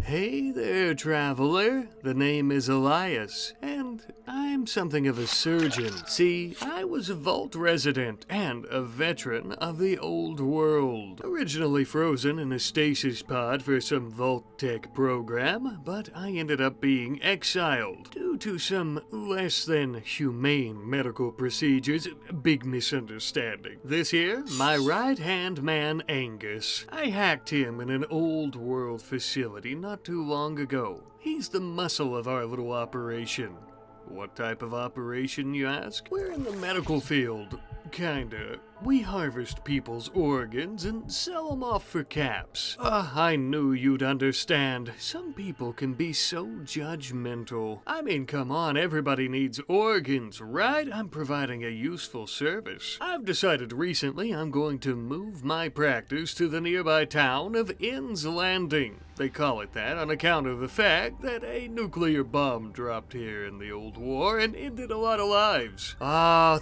Hey there, traveler. The name is Elias, and I'm something of a surgeon. See, I was a vault resident and a veteran of the old world. Originally frozen in a stasis pod for some vault tech program, but I ended up being exiled due to some less than humane medical procedures. Big misunderstanding. This here, my right-hand man Angus. I hacked him in an old world facility not too long ago. He's the muscle of our little operation. What type of operation, you ask? We're in the medical field. Kinda. We harvest people's organs and sell them off for caps. I knew you'd understand. Some people can be so judgmental. I mean, come on, everybody needs organs, right? I'm providing a useful service. I've decided recently I'm going to move my practice to the nearby town of Inns Landing. They call it that on account of the fact that a nuclear bomb dropped here in the old war and ended a lot of lives.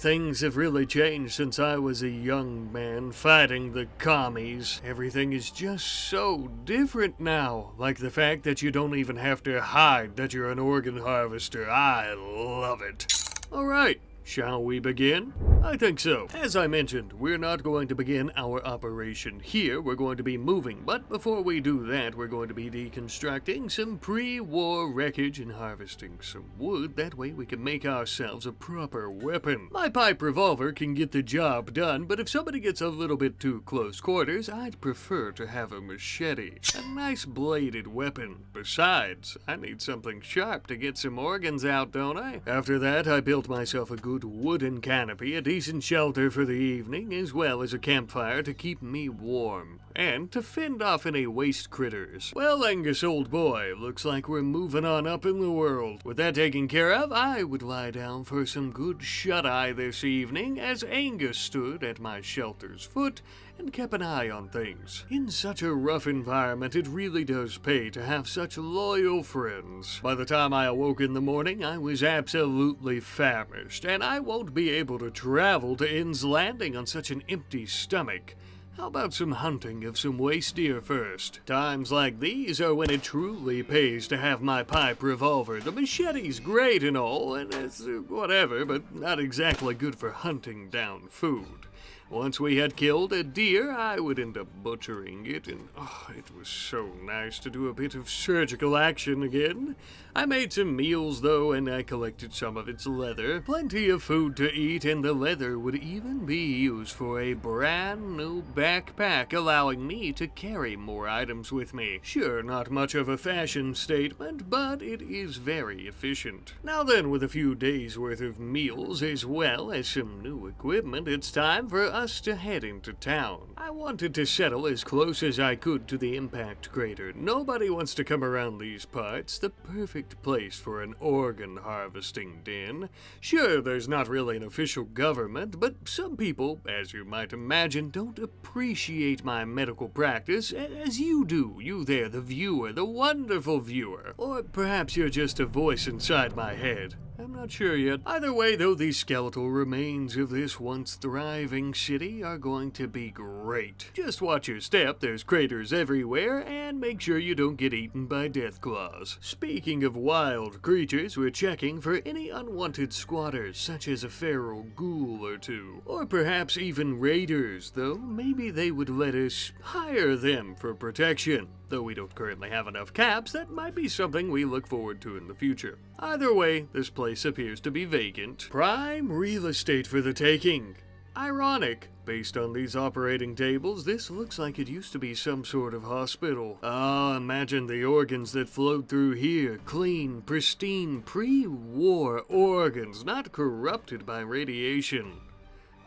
Things have really changed since I was a young man fighting the commies. Everything is just so different now. Like the fact that you don't even have to hide that you're an organ harvester. I love it. Alright. Shall we begin? I think so. As I mentioned, we're not going to begin our operation here. We're going to be moving, but before we do that, we're going to be deconstructing some pre-war wreckage and harvesting some wood. That way we can make ourselves a proper weapon. My pipe revolver can get the job done, but if somebody gets a little bit too close quarters, I'd prefer to have a machete. A nice bladed weapon. Besides, I need something sharp to get some organs out, don't I? After that, I built myself a good wooden canopy, a decent shelter for the evening, as well as a campfire to keep me warm, and to fend off any waste critters. Well, Angus, old boy, looks like we're moving on up in the world. With that taken care of, I would lie down for some good shut-eye this evening as Angus stood at my shelter's foot and kept an eye on things. In such a rough environment, it really does pay to have such loyal friends. By the time I awoke in the morning, I was absolutely famished, and I won't be able to travel to Inns Landing on such an empty stomach. How about some hunting of some waste deer first? Times like these are when it truly pays to have my pipe revolver. The machete's great and all, and it's whatever, but not exactly good for hunting down food. Once we had killed a deer, I would end up butchering it, and it was so nice to do a bit of surgical action again. I made some meals, though, and I collected some of its leather. Plenty of food to eat, and the leather would even be used for a brand new backpack, allowing me to carry more items with me. Sure, not much of a fashion statement, but it is very efficient. Now then, with a few days' worth of meals, as well as some new equipment, it's time for us to head into town. I wanted to settle as close as I could to the impact crater. Nobody wants to come around these parts. The perfect place for an organ harvesting den. Sure, there's not really an official government, but some people, as you might imagine, don't appreciate my medical practice as you do. You there, the viewer, the wonderful viewer. Or perhaps you're just a voice inside my head. I'm not sure yet. Either way, though, these skeletal remains of this once thriving city are going to be great. Just watch your step, there's craters everywhere, and make sure you don't get eaten by death claws. Speaking of wild creatures, we're checking for any unwanted squatters, such as a feral ghoul or two. Or perhaps even raiders, though maybe they would let us hire them for protection. Though we don't currently have enough caps, that might be something we look forward to in the future. Either way, this place appears to be vacant. Prime real estate for the taking. Ironic. Based on these operating tables, this looks like it used to be some sort of hospital. Imagine the organs that flowed through here. Clean, pristine, pre-war organs, not corrupted by radiation.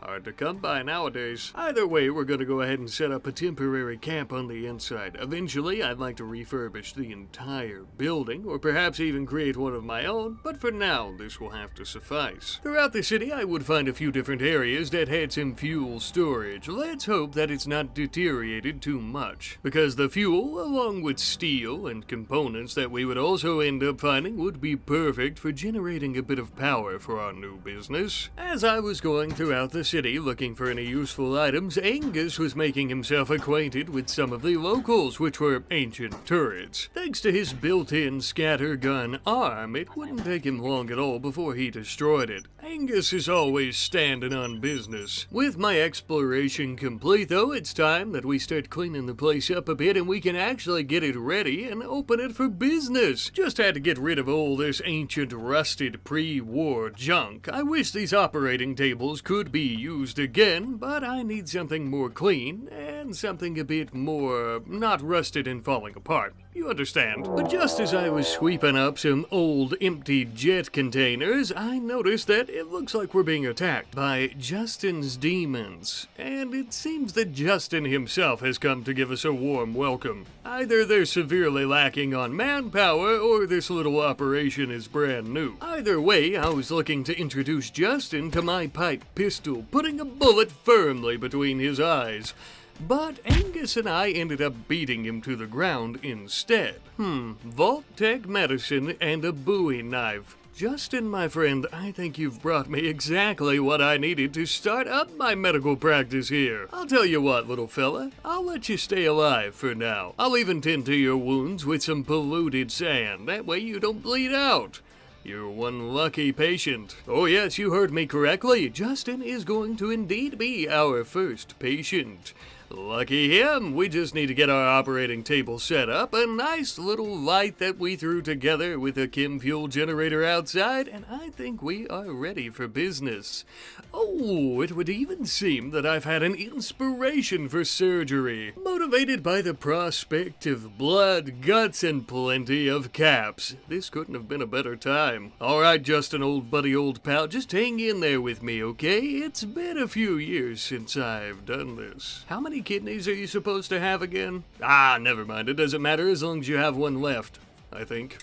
Hard to come by nowadays. Either way, we're gonna go ahead and set up a temporary camp on the inside. Eventually, I'd like to refurbish the entire building, or perhaps even create one of my own, but for now, this will have to suffice. Throughout the city, I would find a few different areas that had some fuel storage. Let's hope that it's not deteriorated too much, because the fuel, along with steel and components that we would also end up finding, would be perfect for generating a bit of power for our new business. As I was going throughout the city looking for any useful items, Angus was making himself acquainted with some of the locals, which were ancient turrets. Thanks to his built-in scattergun arm, it wouldn't take him long at all before he destroyed it. Angus is always standing on business. With my exploration complete, though, it's time that we start cleaning the place up a bit and we can actually get it ready and open it for business. Just had to get rid of all this ancient, rusted, pre-war junk. I wish these operating tables could be used again, but I need something more clean and something a bit more not rusted and falling apart. You understand? But just as I was sweeping up some old empty jet containers, I noticed that it looks like we're being attacked by Justin's demons. And it seems that Justin himself has come to give us a warm welcome. Either they're severely lacking on manpower, or this little operation is brand new. Either way, I was looking to introduce Justin to my pipe pistol, putting a bullet firmly between his eyes. But Angus and I ended up beating him to the ground instead. Vault-Tech medicine and a Bowie knife. Justin, my friend, I think you've brought me exactly what I needed to start up my medical practice here. I'll tell you what, little fella, I'll let you stay alive for now. I'll even tend to your wounds with some polluted sand. That way you don't bleed out. You're one lucky patient. Oh yes, you heard me correctly. Justin is going to indeed be our first patient. Lucky him. We just need to get our operating table set up, a nice little light that we threw together with a chem fuel generator outside, and I think we are ready for business. Oh, it would even seem that I've had an inspiration for surgery, motivated by the prospect of blood, guts, and plenty of caps. This couldn't have been a better time. All right, Justin, old buddy, old pal, just hang in there with me, okay? It's been a few years since I've done this. How many kidneys are you supposed to have again? Never mind. It doesn't matter as long as you have one left, I think.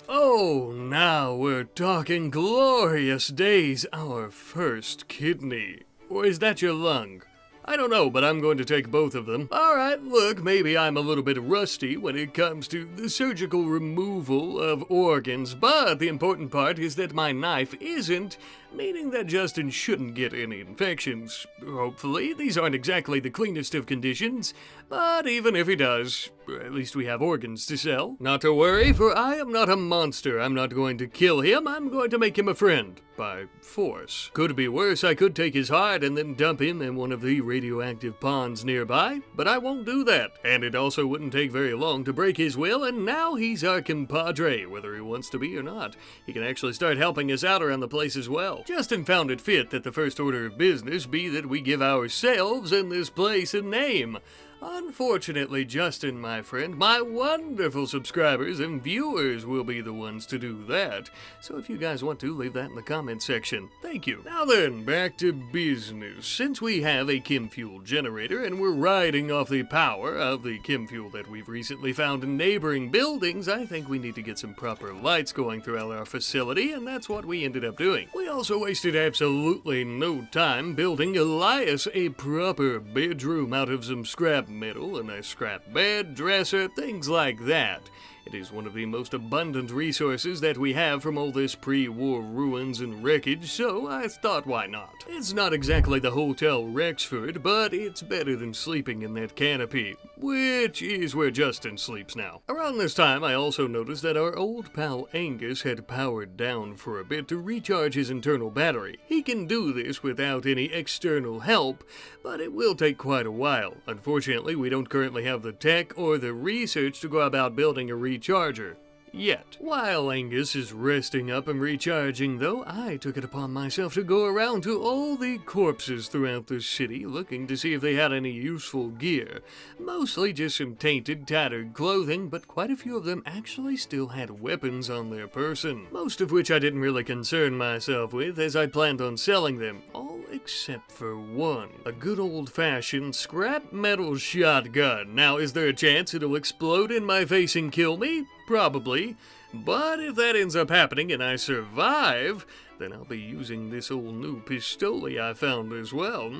Oh, now we're talking glorious days. Our first kidney. Or is that your lung? I don't know, but I'm going to take both of them. Alright, look, maybe I'm a little bit rusty when it comes to the surgical removal of organs, but the important part is that my knife isn't, meaning that Justin shouldn't get any infections. Hopefully, these aren't exactly the cleanest of conditions, but even if he does, at least we have organs to sell. Not to worry, for I am not a monster. I'm not going to kill him, I'm going to make him a friend. By force. Could be worse, I could take his heart and then dump him in one of the radioactive ponds nearby, but I won't do that. And it also wouldn't take very long to break his will, and now he's our compadre, whether he wants to be or not. He can actually start helping us out around the place as well. Justin found it fit that the first order of business be that we give ourselves and this place a name. Unfortunately, Justin, my friend, my wonderful subscribers and viewers will be the ones to do that. So if you guys want to, leave that in the comment section. Thank you. Now then, back to business. Since we have a chem fuel generator and we're riding off the power of the chem fuel that we've recently found in neighboring buildings, I think we need to get some proper lights going throughout our facility, and that's what we ended up doing. We also wasted absolutely no time building Elias a proper bedroom out of some scrap metal, a nice scrap bed, dresser, things like that. It is one of the most abundant resources that we have from all this pre-war ruins and wreckage, so I thought why not. It's not exactly the Hotel Rexford, but it's better than sleeping in that canopy, which is where Justin sleeps now. Around this time, I also noticed that our old pal Angus had powered down for a bit to recharge his internal battery. He can do this without any external help, but it will take quite a while. Unfortunately, we don't currently have the tech or the research to go about building a recharger. Yet. While Angus is resting up and recharging, though, I took it upon myself to go around to all the corpses throughout the city, looking to see if they had any useful gear. Mostly just some tainted, tattered clothing, but quite a few of them actually still had weapons on their person. Most of which I didn't really concern myself with, as I planned on selling them. All except for one. A good old-fashioned scrap metal shotgun. Now, is there a chance it'll explode in my face and kill me? Probably. But if that ends up happening and I survive, then I'll be using this old new pistole I found as well.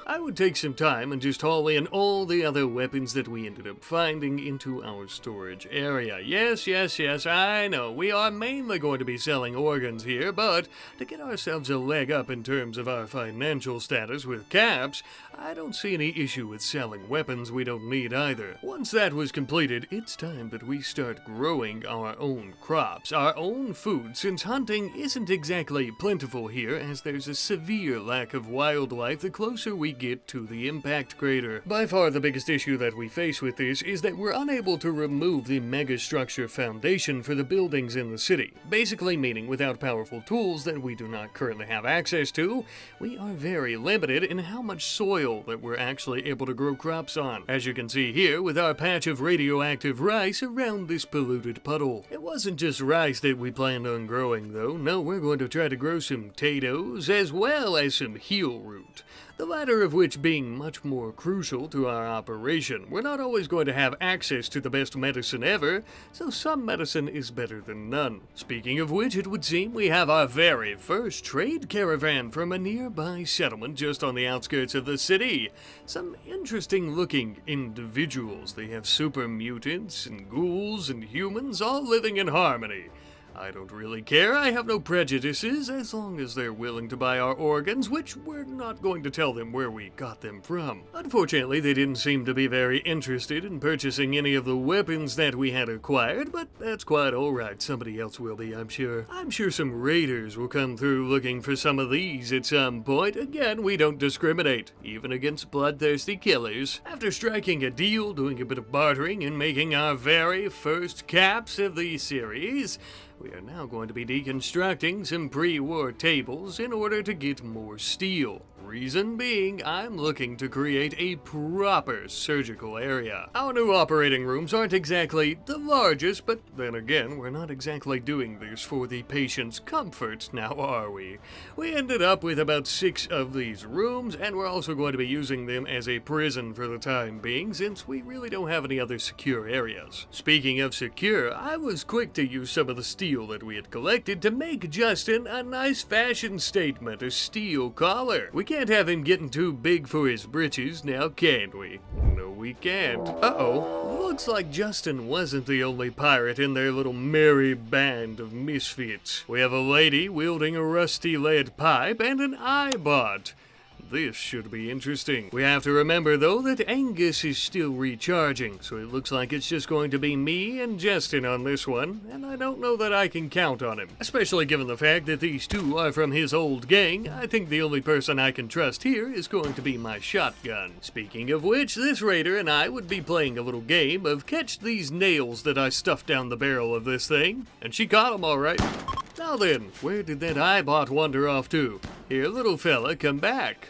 I would take some time and just haul in all the other weapons that we ended up finding into our storage area. Yes, I know, we are mainly going to be selling organs here, but to get ourselves a leg up in terms of our financial status with caps, I don't see any issue with selling weapons we don't need either. Once that was completed, it's time that we start growing our own crops, our own food, since hunting isn't exactly plentiful here, as there's a severe lack of wildlife the closer we get to the impact crater. By far the biggest issue that we face with this is that we're unable to remove the megastructure foundation for the buildings in the city, basically meaning without powerful tools that we do not currently have access to, we are very limited in how much soil that we're actually able to grow crops on. As you can see here with our patch of radioactive rice around this polluted puddle. It wasn't just rice that we planned on growing though. No, we're going to try to grow some potatoes as well as some heel root, the latter of which being much more crucial to our operation. We're not always going to have access to the best medicine ever, so some medicine is better than none. Speaking of which, it would seem we have our very first trade caravan from a nearby settlement just on the outskirts of the city. Some interesting looking individuals. They have super mutants and ghouls and humans all living in harmony. I don't really care, I have no prejudices, as long as they're willing to buy our organs, which we're not going to tell them where we got them from. Unfortunately, they didn't seem to be very interested in purchasing any of the weapons that we had acquired, but that's quite alright, somebody else will be, I'm sure. I'm sure some raiders will come through looking for some of these at some point. Again, we don't discriminate, even against bloodthirsty killers. After striking a deal, doing a bit of bartering, and making our very first caps of the series, we are now going to be deconstructing some pre-war tables in order to get more steel. Reason being, I'm looking to create a proper surgical area. Our new operating rooms aren't exactly the largest, but then again, we're not exactly doing this for the patient's comfort, now are we? We ended up with about 6 of these rooms, and we're also going to be using them as a prison for the time being, since we really don't have any other secure areas. Speaking of secure, I was quick to use some of the steel that we had collected to make Justin a nice fashion statement, a steel collar. We can't have him getting too big for his britches now, can we? No, we can't. Uh-oh. Looks like Justin wasn't the only pirate in their little merry band of misfits. We have a lady wielding a rusty lead pipe and an eyebot. This should be interesting. We have to remember, though, that Angus is still recharging, so it looks like it's just going to be me and Justin on this one, and I don't know that I can count on him. Especially given the fact that these two are from his old gang, I think the only person I can trust here is going to be my shotgun. Speaking of which, this raider and I would be playing a little game of catch these nails that I stuffed down the barrel of this thing, and she caught them all right. Now then, where did that eyebot wander off to? Here, little fella, come back.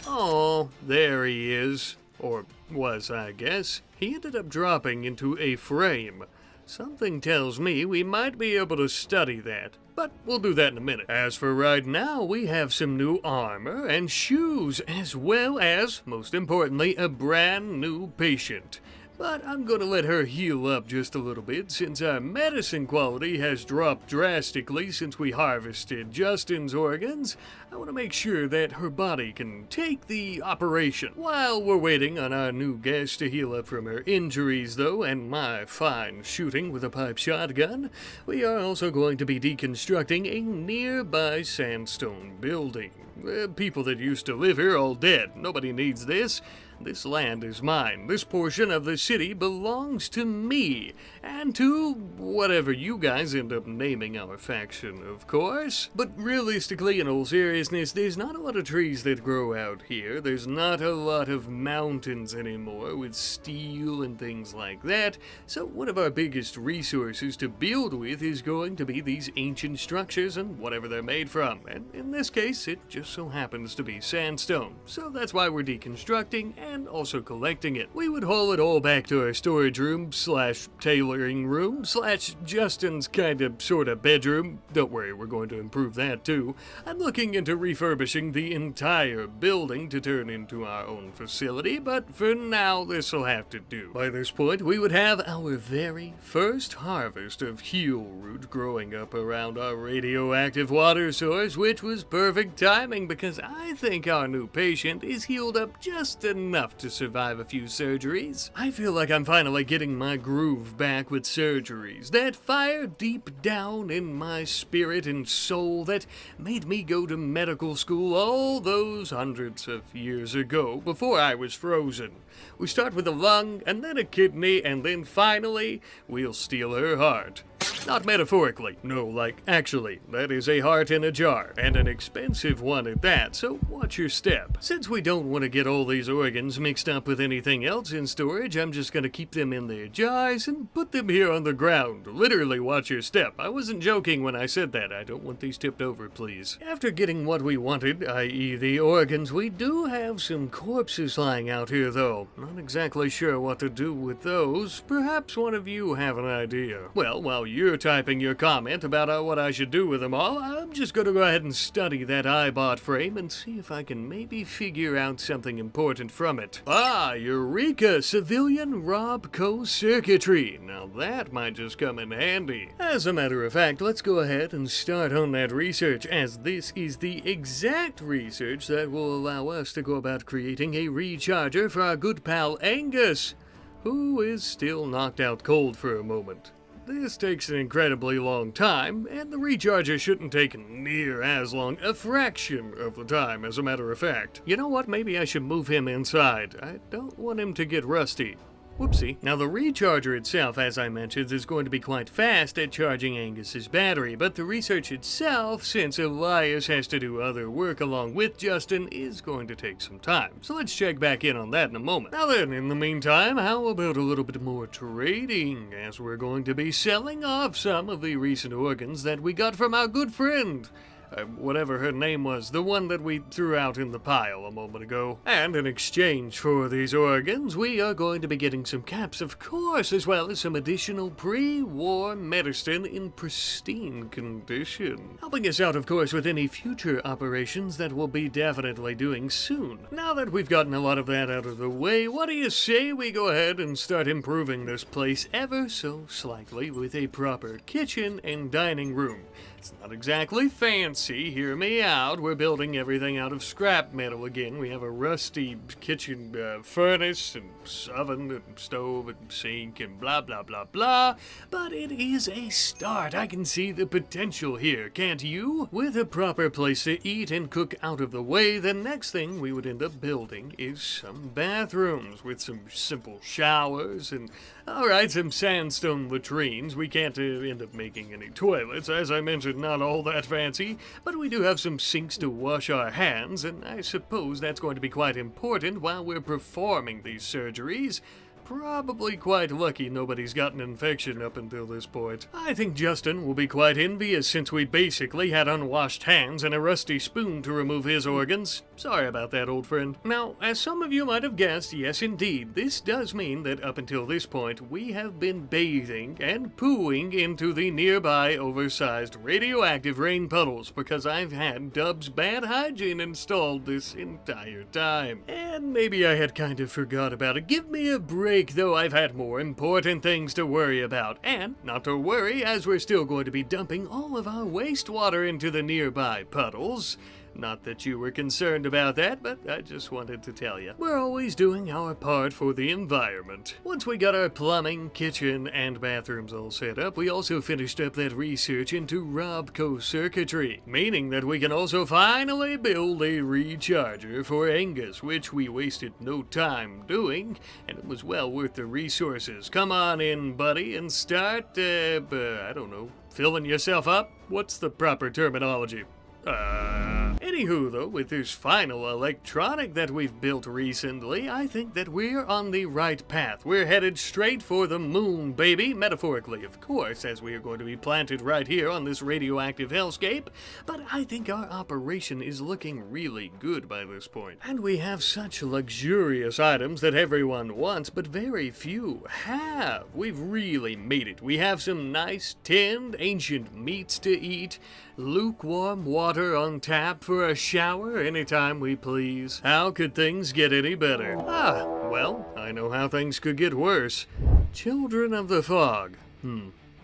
Oh, there he is. Or was, I guess. He ended up dropping into a frame. Something tells me we might be able to study that, but we'll do that in a minute. As for right now, we have some new armor and shoes, as well as, most importantly, a brand new patient. But I'm gonna let her heal up just a little bit, since our medicine quality has dropped drastically since we harvested Justin's organs. I want to make sure that her body can take the operation. While we're waiting on our new guest to heal up from her injuries, though, and my fine shooting with a pipe shotgun, we are also going to be deconstructing a nearby sandstone building. The people that used to live here are all dead. Nobody needs this. This land is mine. This portion of the city belongs to me, and to whatever you guys end up naming our faction, of course. But realistically, in all seriousness, there's not a lot of trees that grow out here. There's not a lot of mountains anymore with steel and things like that. So one of our biggest resources to build with is going to be these ancient structures and whatever they're made from. And in this case, it just so happens to be sandstone. So that's why we're deconstructing and also collecting it. We would haul it all back to our storage room slash tailoring room slash Justin's sorta bedroom. Don't worry, we're going to improve that too. I'm looking into refurbishing the entire building to turn into our own facility, but for now this'll have to do. By this point, we would have our very first harvest of heel root growing up around our radioactive water source, which was perfect timing because I think our new patient is healed up just enough to survive a few surgeries. I feel like I'm finally getting my groove back with surgeries, that fire deep down in my spirit and soul that made me go to medical school all those hundreds of years ago before I was frozen. We start with a lung, and then a kidney, and then finally, we'll steal her heart. Not metaphorically, no, like actually. That is a heart in a jar, and an expensive one at that, so watch your step. Since we don't want to get all these organs mixed up with anything else in storage, I'm just gonna keep them in their jars and put them here on the ground. Literally watch your step. I wasn't joking when I said that. I don't want these tipped over, please. After getting what we wanted, i.e. the organs, we do have some corpses lying out here though. Not exactly sure what to do with those. Perhaps one of you have an idea. Well, while you're typing your comment about what I should do with them all, I'm just gonna go ahead and study that iBot frame and see if I can maybe figure out something important from it. Ah, Eureka! Civilian Robco circuitry. Now that might just come in handy. As a matter of fact, let's go ahead and start on that research, as this is the exact research that will allow us to go about creating a recharger for our good pal Angus, who is still knocked out cold for a moment. This takes an incredibly long time, and the recharger shouldn't take near as long, a fraction of the time, as a matter of fact. You know what, maybe I should move him inside. I don't want him to get rusty. Whoopsie. Now the recharger itself, as I mentioned, is going to be quite fast at charging Angus's battery, but the research itself, since Elias has to do other work along with Justin, is going to take some time. So let's check back in on that in a moment. Now then, in the meantime, how about a little bit more trading, as we're going to be selling off some of the recent organs that we got from our good friend, whatever her name was, the one that we threw out in the pile a moment ago. And in exchange for these organs, we are going to be getting some caps, of course, as well as some additional pre-war medicine in pristine condition. Helping us out, of course, with any future operations that we'll be definitely doing soon. Now that we've gotten a lot of that out of the way, what do you say we go ahead and start improving this place ever so slightly with a proper kitchen and dining room? It's not exactly fancy, hear me out. We're building everything out of scrap metal again. We have a rusty kitchen furnace and oven and stove and sink and blah blah blah blah. But it is a start. I can see the potential here, can't you? With a proper place to eat and cook out of the way, the next thing we would end up building is some bathrooms with some simple showers and, alright, some sandstone latrines. We can't end up making any toilets, as I mentioned. Not all that fancy, but we do have some sinks to wash our hands, and I suppose that's going to be quite important while we're performing these surgeries. Probably quite lucky nobody's gotten an infection up until this point. I think Justin will be quite envious since we basically had unwashed hands and a rusty spoon to remove his organs. Sorry about that, old friend. Now, as some of you might have guessed, yes indeed, this does mean that up until this point, we have been bathing and pooing into the nearby oversized radioactive rain puddles because I've had Dub's bad hygiene installed this entire time. And maybe I had kind of forgot about it. Give me a break, though. I've had more important things to worry about. And not to worry, as we're still going to be dumping all of our wastewater into the nearby puddles. Not that you were concerned about that, but I just wanted to tell you. We're always doing our part for the environment. Once we got our plumbing, kitchen, and bathrooms all set up, we also finished up that research into Robco circuitry, meaning that we can also finally build a recharger for Angus, which we wasted no time doing, and it was well worth the resources. Come on in, buddy, and start, I don't know, filling yourself up? What's the proper terminology? Anywho, though, with this final electronic that we've built recently, I think that we're on the right path. We're headed straight for the moon, baby. Metaphorically, of course, as we are going to be planted right here on this radioactive hellscape. But I think our operation is looking really good by this point. And we have such luxurious items that everyone wants, but very few have. We've really made it. We have some nice tinned ancient meats to eat, lukewarm water on tap for a shower anytime we please. How could things get any better? Well, I know how things could get worse. Children of the Fog.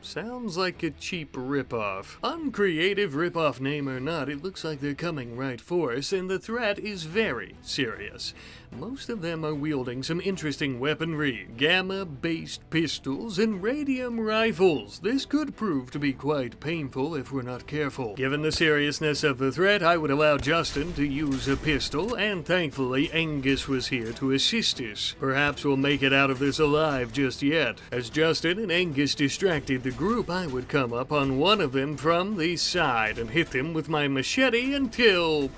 Sounds like a cheap ripoff. Uncreative ripoff name or not, it looks like they're coming right for us, and the threat is very serious. Most of them are wielding some interesting weaponry, gamma-based pistols and radium rifles. This could prove to be quite painful if we're not careful. Given the seriousness of the threat, I would allow Justin to use a pistol, and thankfully Angus was here to assist us. Perhaps we'll make it out of this alive just yet. As Justin and Angus distracted the group, I would come up on one of them from the side and hit them with my machete until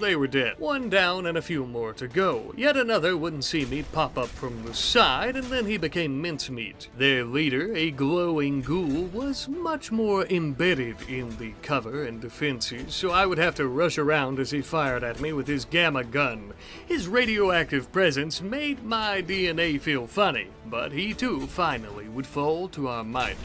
they were dead. One down and a few more to go. Yet another wouldn't see me pop up from the side, and then he became mincemeat. Their leader, a glowing ghoul, was much more embedded in the cover and defenses, so I would have to rush around as he fired at me with his gamma gun. His radioactive presence made my DNA feel funny, but he too finally would fall to our might.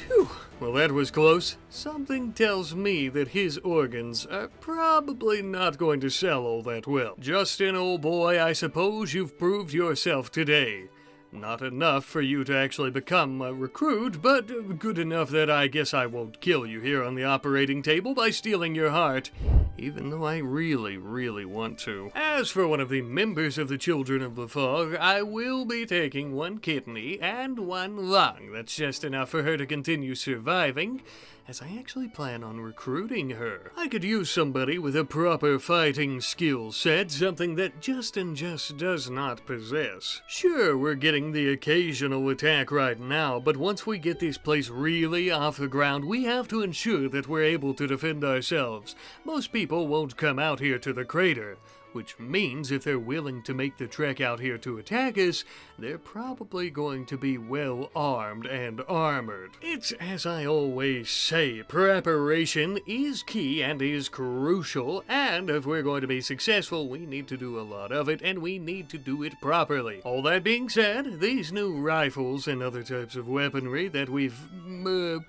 Phew. Well, that was close. Something tells me that his organs are probably not going to sell all that well. Justin, old boy, I suppose you've proved yourself today. Not enough for you to actually become a recruit, but good enough that I guess I won't kill you here on the operating table by stealing your heart, even though I really, really want to. As for one of the members of the Children of the Fog, I will be taking one kidney and one lung. That's just enough for her to continue surviving, as I actually plan on recruiting her. I could use somebody with a proper fighting skill set, something that Justin just does not possess. Sure, we're getting the occasional attack right now, but once we get this place really off the ground, we have to ensure that we're able to defend ourselves. Most people won't come out here to the crater, which means if they're willing to make the trek out here to attack us, they're probably going to be well armed and armored. It's as I always say, preparation is key and is crucial, and if we're going to be successful, we need to do a lot of it, and we need to do it properly. All that being said, these new rifles and other types of weaponry that we've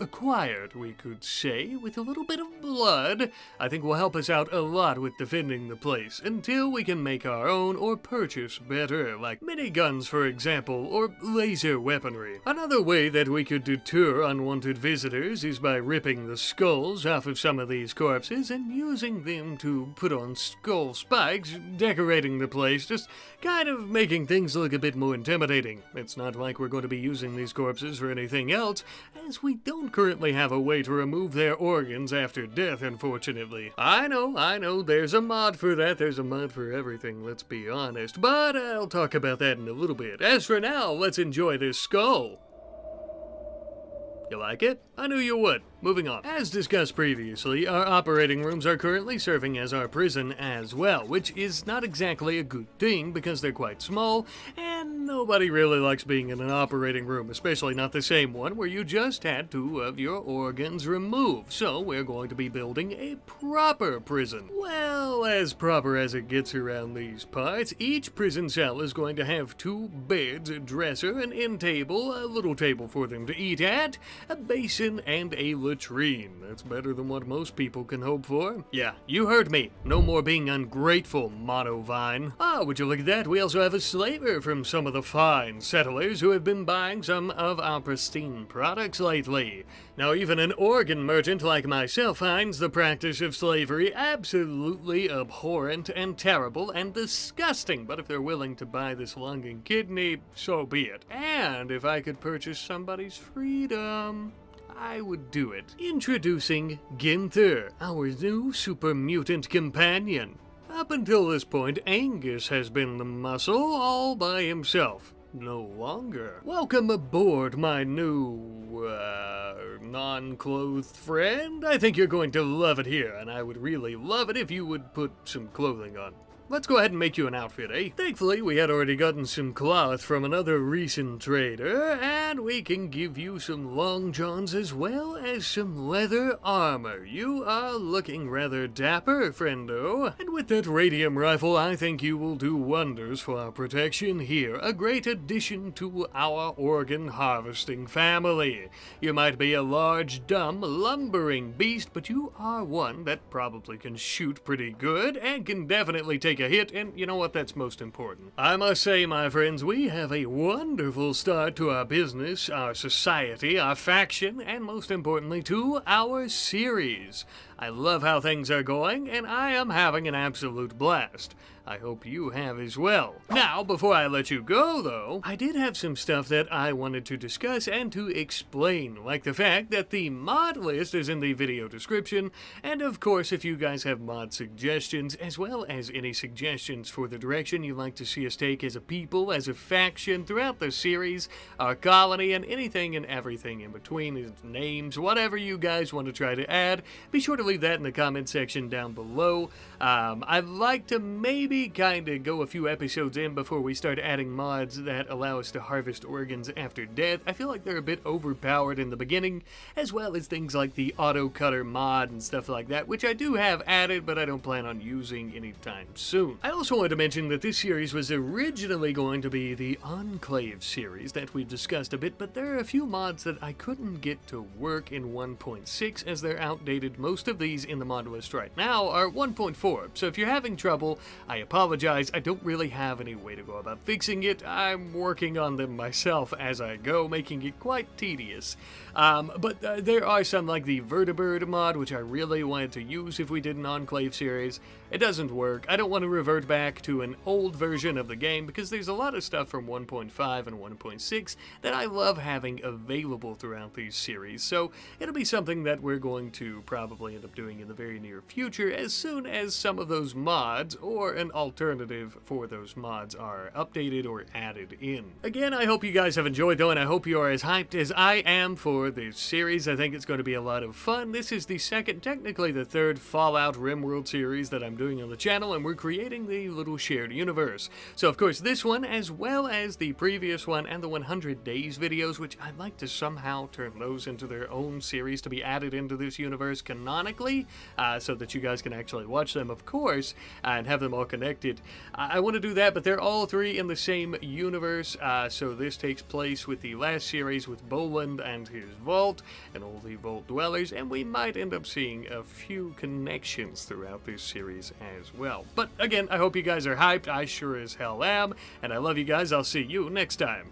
acquired, we could say, with a little bit of blood, I think will help us out a lot with defending the place, until we can make our own or purchase better, like miniguns for example, or laser weaponry. Another way that we could deter unwanted visitors is by ripping the skulls off of some of these corpses and using them to put on skull spikes, decorating the place, just kind of making things look a bit more intimidating. It's not like we're going to be using these corpses for anything else, as we don't currently have a way to remove their organs after death, unfortunately. I know, there's a mod for that, there's a mod for everything, let's be honest, but I'll talk about that in a little bit. As for now, let's enjoy this skull. You like it? I knew you would. Moving on. As discussed previously, our operating rooms are currently serving as our prison as well, which is not exactly a good thing because they're quite small, and nobody really likes being in an operating room, especially not the same one where you just had 2 of your organs removed. So we're going to be building a proper prison. Well, as proper as it gets around these parts, each prison cell is going to have 2 beds, a dresser, an end table, a little table for them to eat at, a basin, and a latrine. That's better than what most people can hope for. Yeah, you heard me. No more being ungrateful, Monovine. Would you look at that? We also have a slaver from some of the fine settlers who have been buying some of our pristine products lately. Now, even an organ merchant like myself finds the practice of slavery absolutely abhorrent and terrible and disgusting, but if they're willing to buy this lung and kidney, so be it. And if I could purchase somebody's freedom, I would do it. Introducing Ginther, our new super mutant companion. Up until this point, Angus has been the muscle all by himself. No longer. Welcome aboard, my new, non-clothed friend, I think you're going to love it here, and I would really love it if you would put some clothing on. Let's go ahead and make you an outfit, eh? Thankfully, we had already gotten some cloth from another recent trader, and we can give you some long johns as well as some leather armor. You are looking rather dapper, friendo. And with that radium rifle, I think you will do wonders for our protection here. A great addition to our organ harvesting family. You might be a large, dumb, lumbering beast, but you are one that probably can shoot pretty good and can definitely take a hit, and you know what, that's most important. I must say, my friends, we have a wonderful start to our business, our society, our faction, and most importantly to our series. I love how things are going, and I am having an absolute blast. I hope you have as well. Now, before I let you go, though, I did have some stuff that I wanted to discuss and to explain, like the fact that the mod list is in the video description, and of course, if you guys have mod suggestions, as well as any suggestions for the direction you'd like to see us take as a people, as a faction, throughout the series, our colony, and anything and everything in between, names, whatever you guys want to try to add, be sure to leave that in the comment section down below. I'd like to maybe kind of go a few episodes in before we start adding mods that allow us to harvest organs after death. I feel like they're a bit overpowered in the beginning, as well as things like the auto cutter mod and stuff like that, which I do have added, but I don't plan on using anytime soon. I also wanted to mention that this series was originally going to be the Enclave series that we've discussed a bit, but there are a few mods that I couldn't get to work in 1.6 as they're outdated. Most of these in the mod list right now are 1.4, so if you're having trouble, I apologize. I don't really have any way to go about fixing it. I'm working on them myself as I go, making it quite tedious. But there are some like the Vertibird mod, which I really wanted to use if we did an Enclave series. It doesn't work. I don't want to revert back to an old version of the game because there's a lot of stuff from 1.5 and 1.6 that I love having available throughout these series. So it'll be something that we're going to probably end up doing in the very near future as soon as some of those mods or an alternative for those mods are updated or added in. Again, I hope you guys have enjoyed though, and I hope you are as hyped as I am for this series. I think it's going to be a lot of fun. This is the second, technically the third Fallout RimWorld series that I'm doing on the channel, and we're creating the little shared universe. So of course this one, as well as the previous one and the 100 days videos, which I'd like to somehow turn those into their own series to be added into this universe canonically, so that you guys can actually watch them, of course, and have them all connected. I want to do that, but they're all three in the same universe, so this takes place with the last series with Boland and his vault, and all the vault dwellers, and we might end up seeing a few connections throughout this series as well. But again, I hope you guys are hyped. I sure as hell am, and I love you guys. I'll see you next time.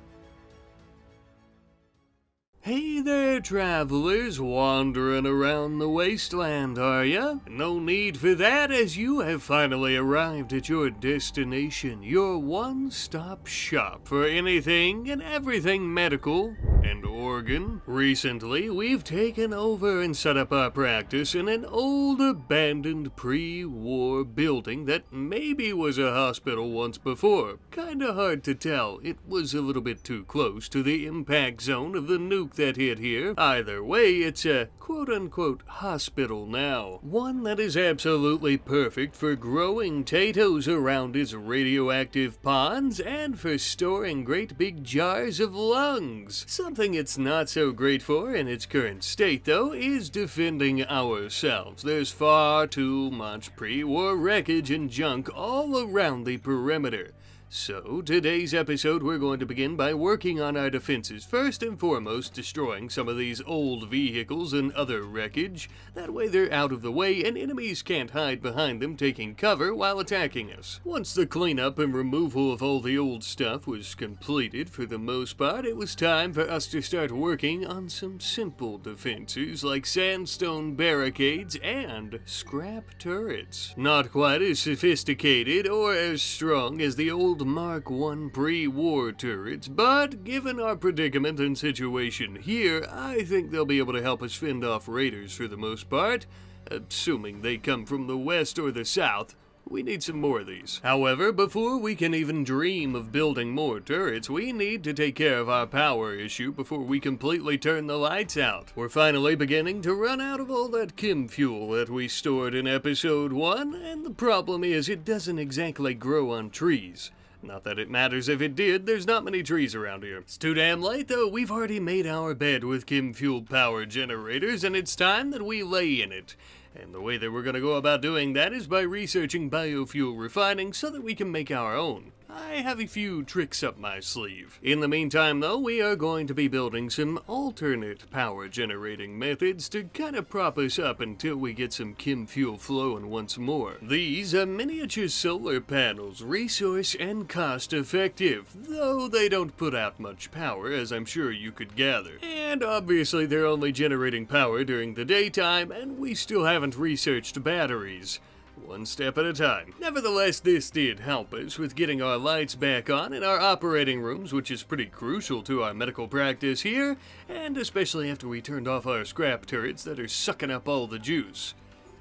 Hey there, travelers, wandering around the wasteland, are ya? No need for that, as you have finally arrived at your destination, your one-stop shop for anything and everything medical and organ. Recently, we've taken over and set up our practice in an old abandoned pre-war building that maybe was a hospital once before. Kinda hard to tell. It was a little bit too close to the impact zone of the nuke that hit here. Either way, it's a quote-unquote hospital now. One that is absolutely perfect for growing potatoes around its radioactive ponds and for storing great big jars of lungs. Something it's not so great for in its current state, though, is defending ourselves. There's far too much pre-war wreckage and junk all around the perimeter. So, today's episode we're going to begin by working on our defenses. First and foremost, destroying some of these old vehicles and other wreckage. That way they're out of the way and enemies can't hide behind them taking cover while attacking us. Once the cleanup and removal of all the old stuff was completed for the most part, it was time for us to start working on some simple defenses like sandstone barricades and scrap turrets. Not quite as sophisticated or as strong as the old Mark I pre-war turrets, but given our predicament and situation here, I think they'll be able to help us fend off raiders for the most part, assuming they come from the west or the south. We need some more of these. However, before we can even dream of building more turrets, we need to take care of our power issue before we completely turn the lights out. We're finally beginning to run out of all that chem fuel that we stored in episode 1, and the problem is it doesn't exactly grow on trees. Not that it matters if it did, there's not many trees around here. It's too damn late though, we've already made our bed with chem-fueled power generators, and it's time that we lay in it. And the way that we're gonna go about doing that is by researching biofuel refining so that we can make our own. I have a few tricks up my sleeve. In the meantime though, we are going to be building some alternate power generating methods to kind of prop us up until we get some chem fuel flowing once more. These are miniature solar panels, resource and cost effective, though they don't put out much power, as I'm sure you could gather. And obviously they're only generating power during the daytime, and we still haven't researched batteries. One step at a time. Nevertheless, this did help us with getting our lights back on in our operating rooms, which is pretty crucial to our medical practice here, and especially after we turned off our scrap turrets that are sucking up all the juice.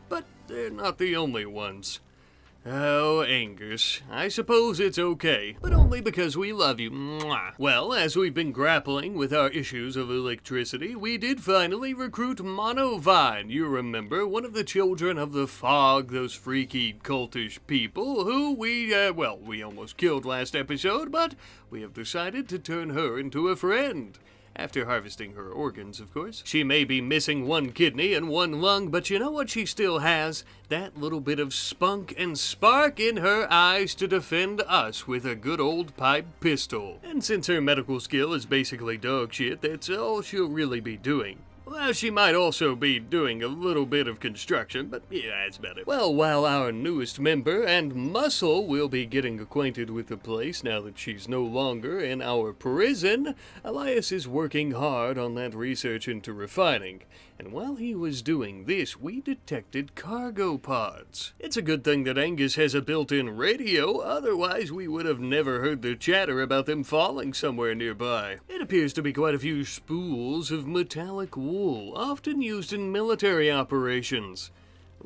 But they're not the only ones. Oh, Angus, I suppose it's okay, but only because we love you. Mwah. Well, as we've been grappling with our issues of electricity, we did finally recruit Monovine. You remember, one of the children of the fog, those freaky cultish people who we almost killed last episode, but we have decided to turn her into a friend. After harvesting her organs, of course. She may be missing one kidney and one lung, but you know what she still has? That little bit of spunk and spark in her eyes to defend us with a good old pipe pistol. And since her medical skill is basically dog shit, that's all she'll really be doing. Well, she might also be doing a little bit of construction, but yeah, that's about it. Well, while our newest member and Muscle will be getting acquainted with the place now that she's no longer in our prison, Elias is working hard on that research into refining. And while he was doing this, we detected cargo pods. It's a good thing that Angus has a built-in radio, otherwise we would have never heard the chatter about them falling somewhere nearby. It appears to be quite a few spools of metallic wool, often used in military operations.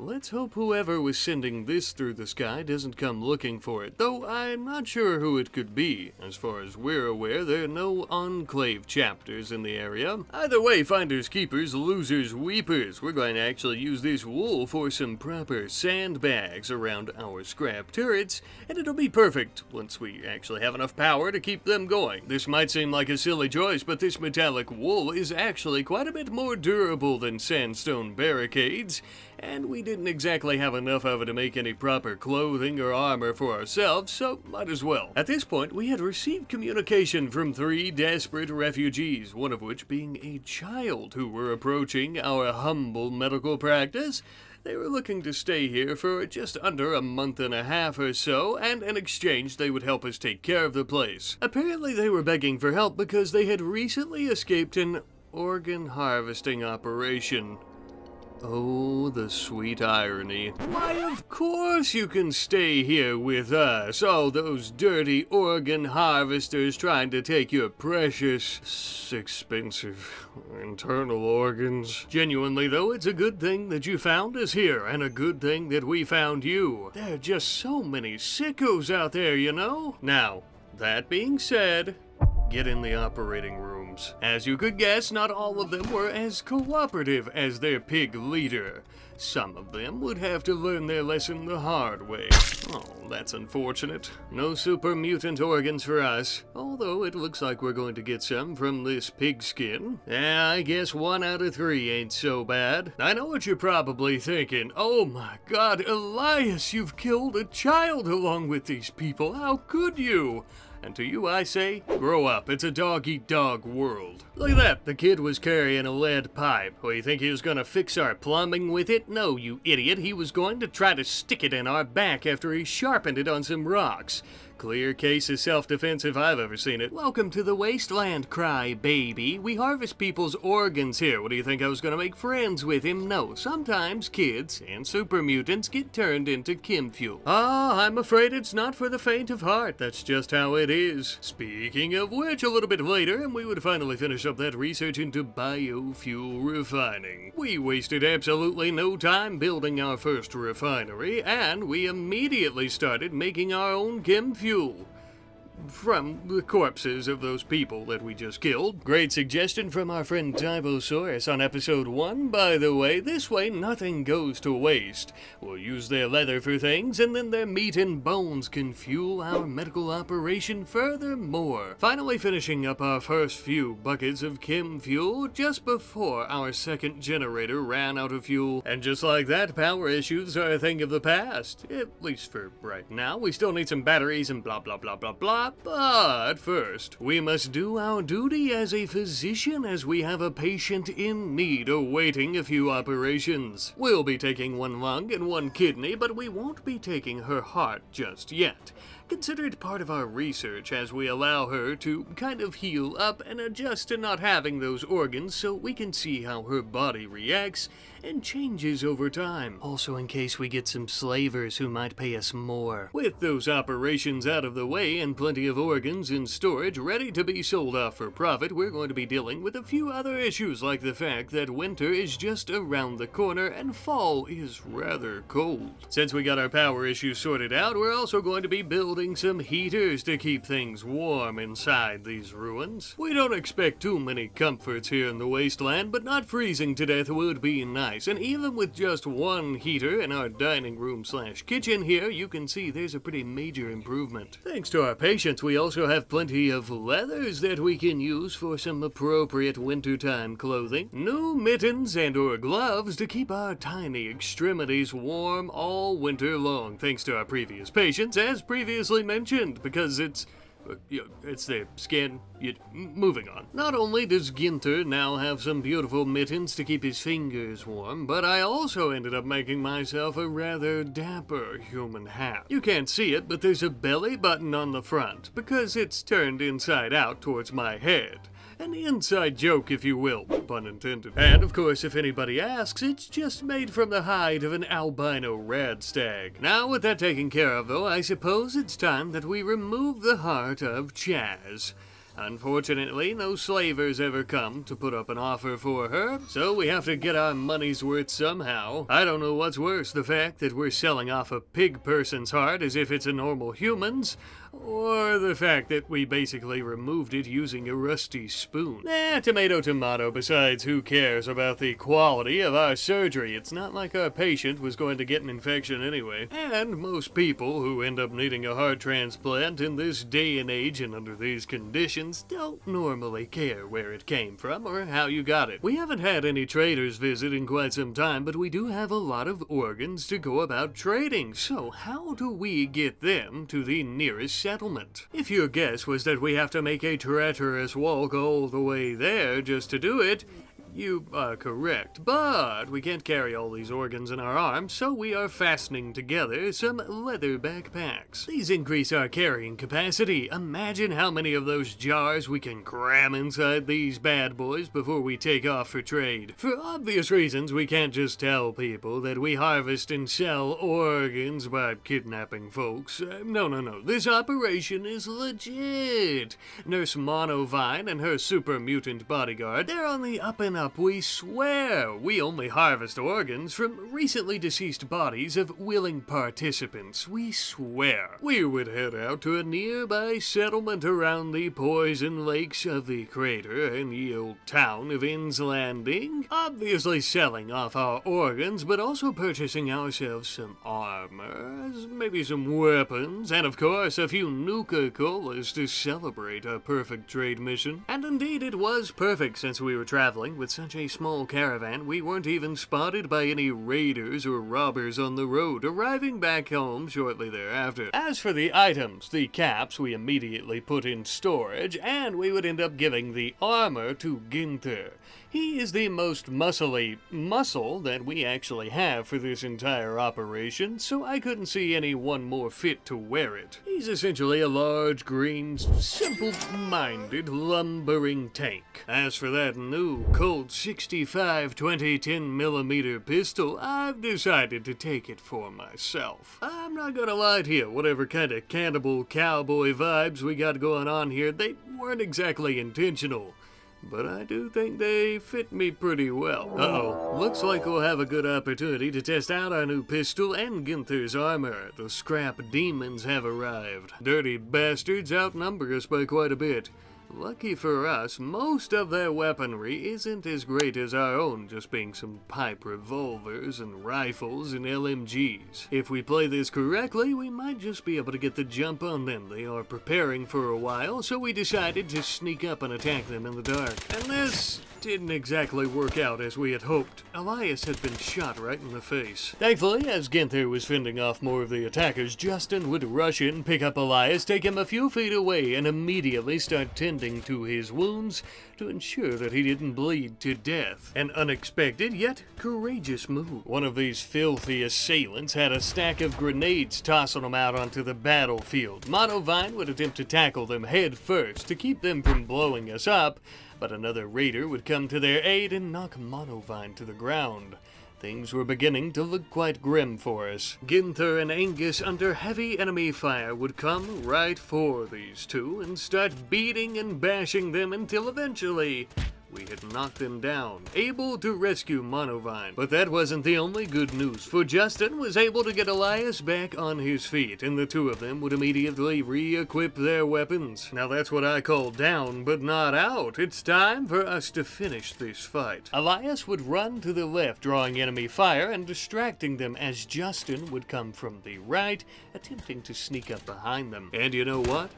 Let's hope whoever was sending this through the sky doesn't come looking for it, though I'm not sure who it could be. As far as we're aware, there are no Enclave chapters in the area. Either way, finders keepers, losers weepers. We're going to actually use this wool for some proper sandbags around our scrap turrets, and it'll be perfect once we actually have enough power to keep them going. This might seem like a silly choice, but this metallic wool is actually quite a bit more durable than sandstone barricades, and we didn't exactly have enough of it to make any proper clothing or armor for ourselves, so might as well. At this point, we had received communication from 3 desperate refugees, one of which being a child who were approaching our humble medical practice. They were looking to stay here for just under a month and a half or so, and in exchange they would help us take care of the place. Apparently they were begging for help because they had recently escaped an organ harvesting operation. Oh, the sweet irony. Why, of course you can stay here with us, all those dirty organ harvesters trying to take your precious, expensive internal organs. Genuinely, though, it's a good thing that you found us here, and a good thing that we found you. There are just so many sickos out there, you know? Now, that being said, get in the operating rooms. As you could guess, not all of them were as cooperative as their pig leader. Some of them would have to learn their lesson the hard way. Oh, that's unfortunate. No super mutant organs for us, although it looks like we're going to get some from this pigskin. Yeah, I guess 1 out of 3 ain't so bad. I know what you're probably thinking. Oh my God, Elias, you've killed a child along with these people. How could you? And to you I say, grow up. It's a dog-eat-dog world. Look at that, the kid was carrying a lead pipe. Well, you think he was gonna fix our plumbing with it? No, you idiot, he was going to try to stick it in our back after he sharpened it on some rocks. Clear case of self-defense if I've ever seen it. Welcome to the wasteland, cry baby. We harvest people's organs here. What do you think I was gonna make friends with him? No, sometimes kids and super mutants get turned into chem fuel. Ah, I'm afraid it's not for the faint of heart. That's just how it is. Speaking of which, a little bit later, and we would finally finish up that research into biofuel refining. We wasted absolutely no time building our first refinery, and we immediately started making our own chem fuel from the corpses of those people that we just killed. Great suggestion from our friend Tybosaurus on episode 1, by the way. This way, nothing goes to waste. We'll use their leather for things, and then their meat and bones can fuel our medical operation furthermore. Finally finishing up our first few buckets of chem fuel just before our second generator ran out of fuel. And just like that, power issues are a thing of the past. At least for right now. We still need some batteries and blah blah blah blah blah. But first, we must do our duty as a physician as we have a patient in need awaiting a few operations. We'll be taking one lung and one kidney, but we won't be taking her heart just yet. Consider it part of our research as we allow her to kind of heal up and adjust to not having those organs so we can see how her body reacts and changes over time. Also in case we get some slavers who might pay us more. With those operations out of the way and plenty of organs in storage ready to be sold off for profit, we're going to be dealing with a few other issues like the fact that winter is just around the corner and fall is rather cold. Since we got our power issues sorted out, we're also going to be building some heaters to keep things warm inside these ruins. We don't expect too many comforts here in the wasteland, but not freezing to death would be nice. And even with just one heater in our dining room / kitchen here, you can see there's a pretty major improvement. Thanks to our patients, we also have plenty of leathers that we can use for some appropriate wintertime clothing, new mittens and or gloves to keep our tiny extremities warm all winter long, thanks to our previous patients, as previously mentioned, because it's their skin. Moving on. Not only does Ginter now have some beautiful mittens to keep his fingers warm, but I also ended up making myself a rather dapper human hat. You can't see it, but there's a belly button on the front, because it's turned inside out towards my head. An inside joke, if you will, pun intended. And of course, if anybody asks, it's just made from the hide of an albino rad stag. Now with that taken care of though, I suppose it's time that we remove the heart of Chaz. Unfortunately, no slavers ever come to put up an offer for her, so we have to get our money's worth somehow. I don't know what's worse, the fact that we're selling off a pig person's heart as if it's a normal human's, or the fact that we basically removed it using a rusty spoon. Tomato tomato. Besides, who cares about the quality of our surgery? It's not like our patient was going to get an infection anyway. And most people who end up needing a heart transplant in this day and age and under these conditions don't normally care where it came from or how you got it. We haven't had any traders visit in quite some time, but we do have a lot of organs to go about trading. So how do we get them to the nearest settlement? If your guess was that we have to make a treacherous walk all the way there just to do it, you are correct, but we can't carry all these organs in our arms, so we are fastening together some leather backpacks. These increase our carrying capacity. Imagine how many of those jars we can cram inside these bad boys before we take off for trade. For obvious reasons, we can't just tell people that we harvest and sell organs by kidnapping folks. No. This operation is legit. Nurse Monovine and her super mutant bodyguard, they're on the up and up, we swear. We only harvest organs from recently deceased bodies of willing participants, we swear. We would head out to a nearby settlement around the poison lakes of the crater in the old town of Inn's Landing, obviously selling off our organs, but also purchasing ourselves some armor, maybe some weapons, and of course a few Nuka-Colas to celebrate our perfect trade mission. And indeed it was perfect, since we were traveling with with such a small caravan, we weren't even spotted by any raiders or robbers on the road, arriving back home shortly thereafter. As for the items, the caps we immediately put in storage, and we would end up giving the armor to Günther. He is the most muscly muscle that we actually have for this entire operation, so I couldn't see anyone more fit to wear it. He's essentially a large, green, simple-minded, lumbering tank. As for that new Colt 65 20-10mm pistol, I've decided to take it for myself. I'm not gonna lie to you, whatever kind of cannibal cowboy vibes we got going on here, they weren't exactly intentional. But I do think they fit me pretty well. Uh-oh, looks like we'll have a good opportunity to test out our new pistol and Günther's armor. The scrap demons have arrived. Dirty bastards outnumber us by quite a bit. Lucky for us, most of their weaponry isn't as great as our own, just being some pipe revolvers and rifles and LMGs. If we play this correctly, we might just be able to get the jump on them. They are preparing for a while, so we decided to sneak up and attack them in the dark. And this didn't exactly work out as we had hoped. Elias had been shot right in the face. Thankfully, as Günther was fending off more of the attackers, Justin would rush in, pick up Elias, take him a few feet away, and immediately start tending to his wounds to ensure that he didn't bleed to death. An unexpected yet courageous move. One of these filthy assailants had a stack of grenades tossing them out onto the battlefield. Monovine would attempt to tackle them head first to keep them from blowing us up, but another raider would come to their aid and knock Monovine to the ground. Things were beginning to look quite grim for us. Günther and Angus, under heavy enemy fire, would come right for these two and start beating and bashing them until eventually we had knocked them down, able to rescue Monovine. But that wasn't the only good news, for Justin was able to get Elias back on his feet, and the two of them would immediately re-equip their weapons. Now that's what I call down, but not out. It's time for us to finish this fight. Elias would run to the left, drawing enemy fire and distracting them, as Justin would come from the right, attempting to sneak up behind them. And you know what?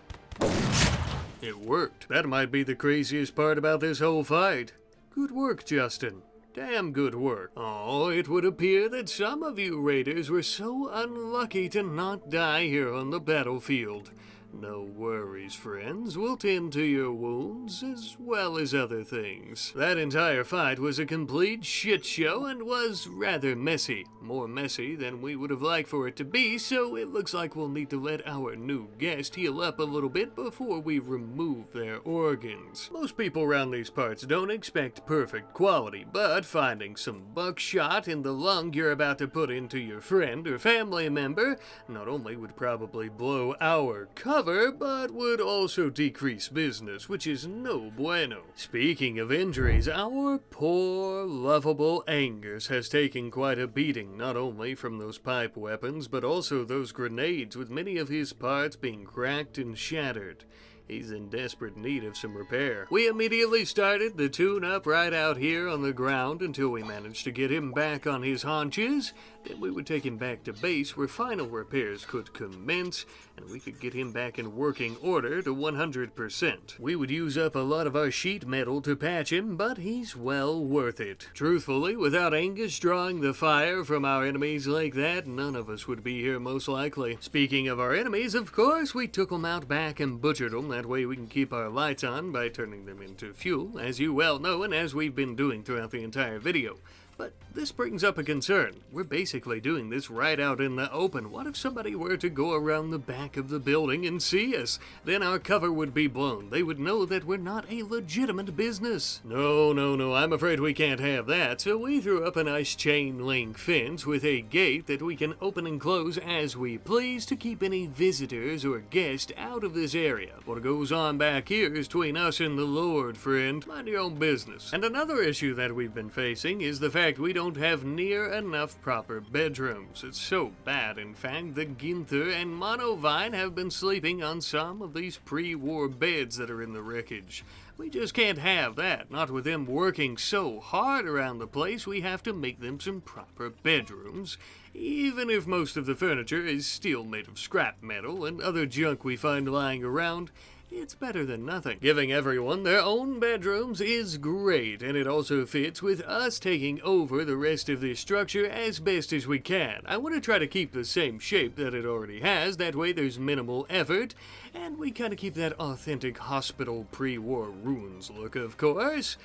It worked. That might be the craziest part about this whole fight. Good work, Justin. Damn good work. Oh, it would appear that some of you raiders were so unlucky to not die here on the battlefield. No worries, friends. We'll tend to your wounds as well as other things. That entire fight was a complete shit show and was rather messy. More messy than we would have liked for it to be, so it looks like we'll need to let our new guest heal up a little bit before we remove their organs. Most people around these parts don't expect perfect quality, but finding some buckshot in the lung you're about to put into your friend or family member not only would probably blow our cover, but would also decrease business, which is no bueno. Speaking of injuries, our poor, lovable Angus has taken quite a beating, not only from those pipe weapons, but also those grenades, with many of his parts being cracked and shattered. He's in desperate need of some repair. We immediately started the tune-up right out here on the ground until we managed to get him back on his haunches. Then we would take him back to base where final repairs could commence, and we could get him back in working order to 100%. We would use up a lot of our sheet metal to patch him, but he's well worth it. Truthfully, without Angus drawing the fire from our enemies like that, none of us would be here most likely. Speaking of our enemies, of course, we took them out back and butchered them. That way we can keep our lights on by turning them into fuel, as you well know and as we've been doing throughout the entire video. But this brings up a concern. We're basically doing this right out in the open. What if somebody were to go around the back of the building and see us? Then our cover would be blown. They would know that we're not a legitimate business. No, I'm afraid we can't have that. So we threw up a nice chain link fence with a gate that we can open and close as we please to keep any visitors or guests out of this area. What goes on back here is between us and the Lord, friend. Mind your own business. And another issue that we've been facing is the fact we don't have near enough proper bedrooms. It's so bad, in fact, that Günther and Monovine have been sleeping on some of these pre-war beds that are in the wreckage. We just can't have that. Not with them working so hard around the place, we have to make them some proper bedrooms. Even if most of the furniture is still made of scrap metal and other junk we find lying around, it's better than nothing. Giving everyone their own bedrooms is great, and it also fits with us taking over the rest of this structure as best as we can. I want to try to keep the same shape that it already has, that way there's minimal effort, and we kind of keep that authentic hospital pre-war ruins look, of course.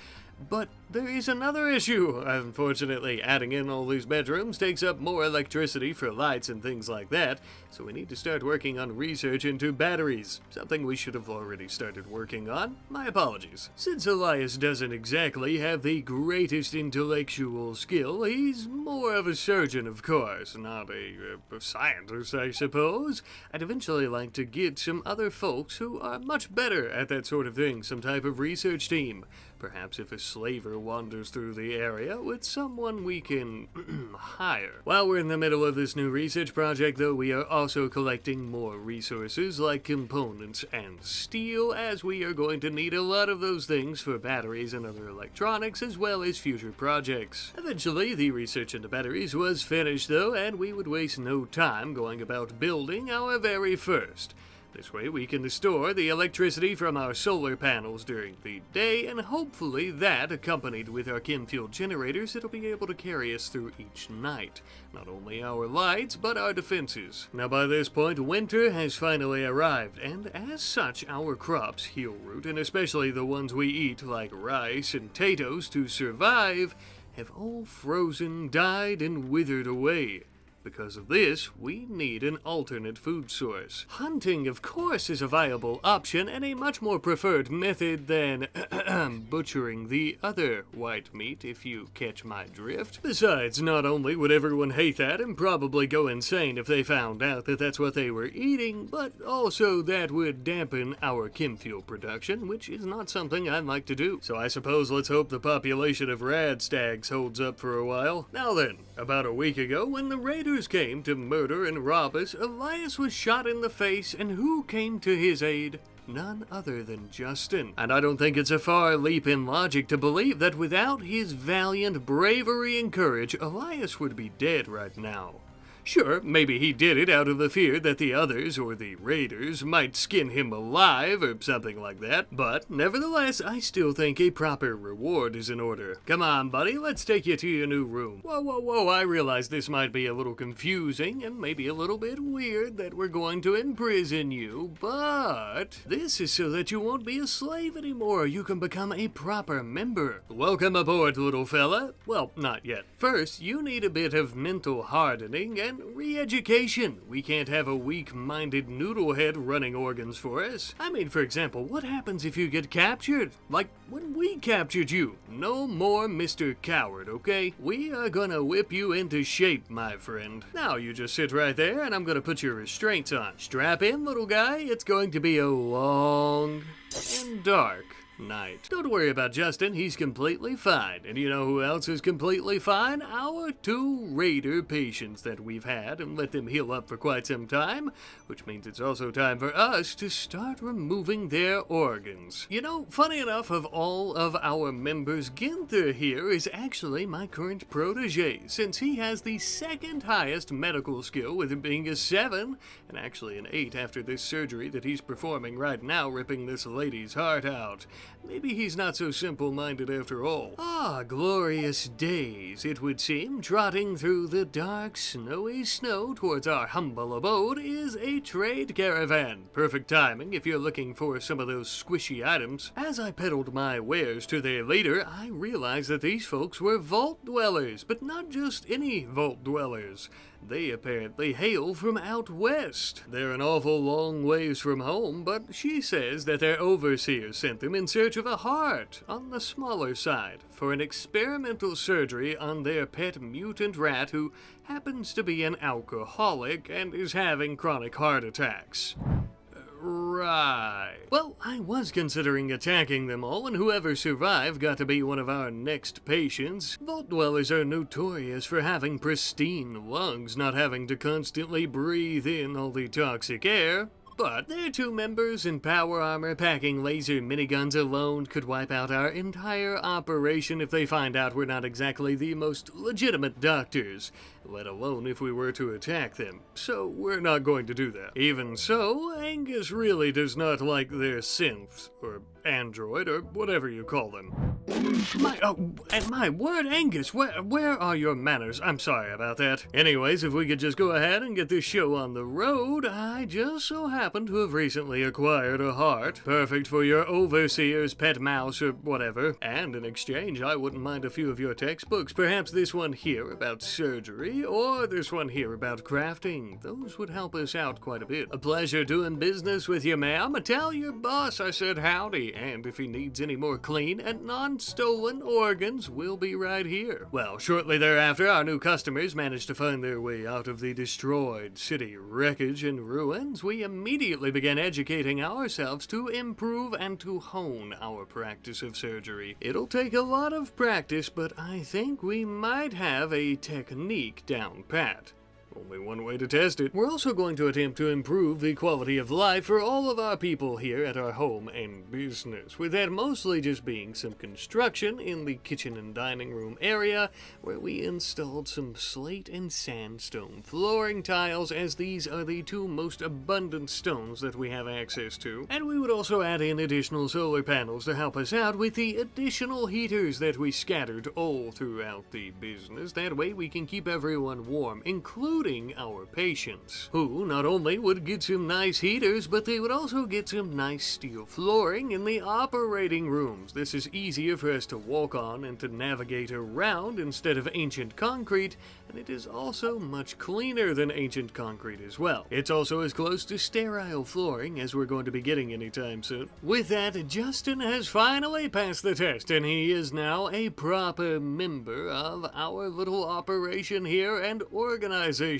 But there is another issue. Unfortunately, adding in all these bedrooms takes up more electricity for lights and things like that, so we need to start working on research into batteries, something we should have already started working on. My apologies. Since Elias doesn't exactly have the greatest intellectual skill, he's more of a surgeon, of course, not a scientist, I suppose. I'd eventually like to get some other folks who are much better at that sort of thing, some type of research team. Perhaps if a slaver wanders through the area with someone we can hire. While we're in the middle of this new research project, though, we are also collecting more resources like components and steel, as we are going to need a lot of those things for batteries and other electronics, as well as future projects. Eventually, the research into batteries was finished, though, and we would waste no time going about building our very first. This way we can store the electricity from our solar panels during the day, and hopefully that, accompanied with our chem fuel generators, it'll be able to carry us through each night. Not only our lights, but our defenses. Now by this point, winter has finally arrived, and as such, our crops, heel root, and especially the ones we eat like rice and potatoes to survive, have all frozen, died, and withered away. Because of this, we need an alternate food source. Hunting, of course, is a viable option and a much more preferred method than butchering the other white meat, if you catch my drift. Besides, not only would everyone hate that and probably go insane if they found out that that's what they were eating, but also that would dampen our chem fuel production, which is not something I'd like to do. So I suppose let's hope the population of rad stags holds up for a while. Now then, about a week ago, when the raiders came to murder and rob us, Elias was shot in the face, and who came to his aid? None other than Justin. And I don't think it's a far leap in logic to believe that without his valiant bravery and courage, Elias would be dead right now. Sure, maybe he did it out of the fear that the others, or the raiders, might skin him alive or something like that, but nevertheless, I still think a proper reward is in order. Come on, buddy, let's take you to your new room. Whoa, I realize this might be a little confusing and maybe a little bit weird that we're going to imprison you, but this is so that you won't be a slave anymore. You can become a proper member. Welcome aboard, little fella. Well, not yet. First, you need a bit of mental hardening and re-education. We can't have a weak-minded noodlehead running organs for us. I mean, for example, what happens if you get captured? Like when we captured you. No more Mr. Coward, okay? We are gonna whip you into shape, my friend. Now you just sit right there and I'm gonna put your restraints on. Strap in, little guy. It's going to be a long and dark night. Don't worry about Justin, he's completely fine. And you know who else is completely fine? Our two raider patients that we've had and let them heal up for quite some time, which means it's also time for us to start removing their organs. You know, funny enough, of all of our members, Ginther here is actually my current protege, since he has the second highest medical skill, with him being a 7, and actually an 8 after this surgery that he's performing right now, ripping this lady's heart out. Maybe he's not so simple-minded after all. Ah, glorious days, it would seem. Trotting through the dark, snowy snow towards our humble abode is a trade caravan. Perfect timing if you're looking for some of those squishy items. As I peddled my wares to their leader, I realized that these folks were vault dwellers, but not just any vault dwellers. They apparently hail from out west. They're an awful long ways from home, but she says that their overseer sent them in search of a heart on the smaller side for an experimental surgery on their pet mutant rat who happens to be an alcoholic and is having chronic heart attacks. Right. Well, I was considering attacking them all, and whoever survived got to be one of our next patients. Vault dwellers are notorious for having pristine lungs, not having to constantly breathe in all the toxic air. But their 2 members in power armor packing laser miniguns alone could wipe out our entire operation if they find out we're not exactly the most legitimate doctors, let alone if we were to attack them. So we're not going to do that. Even so, Angus really does not like their synths, or android, or whatever you call them. My word, Angus, where are your manners? I'm sorry about that. Anyways, if we could just go ahead and get this show on the road, I just so happen to have recently acquired a heart, perfect for your overseer's pet mouse or whatever, and in exchange I wouldn't mind a few of your textbooks, perhaps this one here about surgery, or this one here about crafting. Those would help us out quite a bit. A pleasure doing business with you, ma'am. Tell your boss I said howdy, and if he needs any more clean and non-stolen organs, we'll be right here. Well, shortly thereafter, our new customers managed to find their way out of the destroyed city wreckage and ruins. We immediately began educating ourselves to improve and to hone our practice of surgery. It'll take a lot of practice, but I think we might have a technique down pat. Only one way to test it. We're also going to attempt to improve the quality of life for all of our people here at our home and business, with that mostly just being some construction in the kitchen and dining room area, where we installed some slate and sandstone flooring tiles, as these are the 2 most abundant stones that we have access to. And we would also add in additional solar panels to help us out with the additional heaters that we scattered all throughout the business. That way we can keep everyone warm, including our patients, who not only would get some nice heaters, but they would also get some nice steel flooring in the operating rooms. This is easier for us to walk on and to navigate around instead of ancient concrete, and it is also much cleaner than ancient concrete as well. It's also as close to sterile flooring as we're going to be getting anytime soon. With that, Justin has finally passed the test, and he is now a proper member of our little operation here and organization.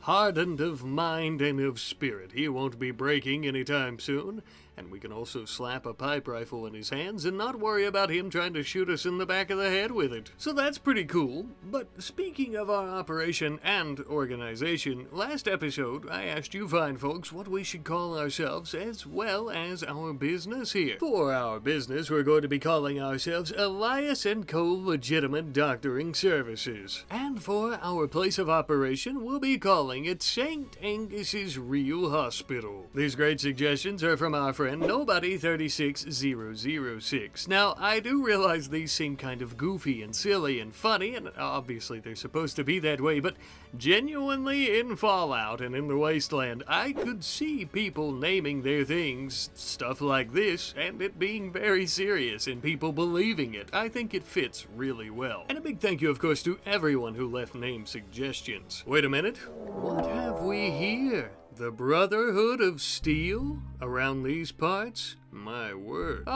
Hardened of mind and of spirit. He won't be breaking anytime soon, and we can also slap a pipe rifle in his hands and not worry about him trying to shoot us in the back of the head with it. So that's pretty cool. But speaking of our operation and organization, last episode I asked you fine folks what we should call ourselves as well as our business here. For our business, we're going to be calling ourselves Elias & Co. Legitimate Doctoring Services. And for our place of operation, we'll be calling it St. Angus's Real Hospital. These great suggestions are from our friend Nobody36006. Now, I do realize these seem kind of goofy and silly and funny, and obviously they're supposed to be that way, but genuinely in Fallout and in the Wasteland, I could see people naming their things stuff like this, and it being very serious, and people believing it. I think it fits really well. And a big thank you, of course, to everyone who left name suggestions. Wait a minute, what have we here? The Brotherhood of Steel? Around these parts? My word.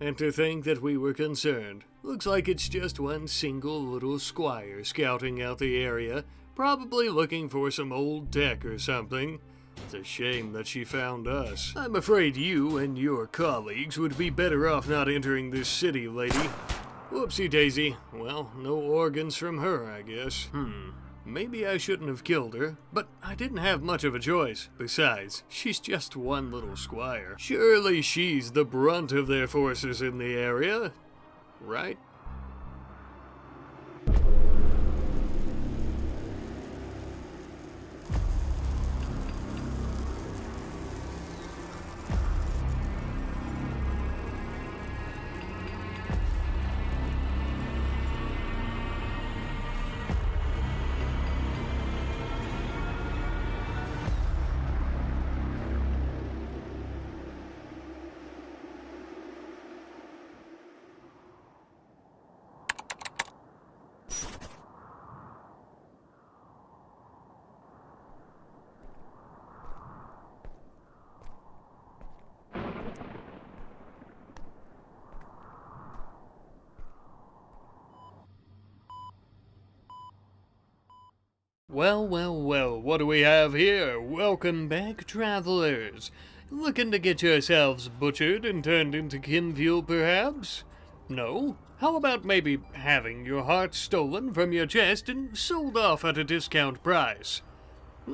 And to think that we were concerned. Looks like it's just one single little squire scouting out the area, probably looking for some old tech or something. It's a shame that she found us. I'm afraid you and your colleagues would be better off not entering this city, lady. Whoopsie daisy. Well, no organs from her, I guess. Maybe I shouldn't have killed her, but I didn't have much of a choice. Besides, she's just one little squire. Surely she's the brunt of their forces in the area, right? Well, what do we have here? Welcome back, travelers. Looking to get yourselves butchered and turned into kinfuel, perhaps? No? How about maybe having your heart stolen from your chest and sold off at a discount price?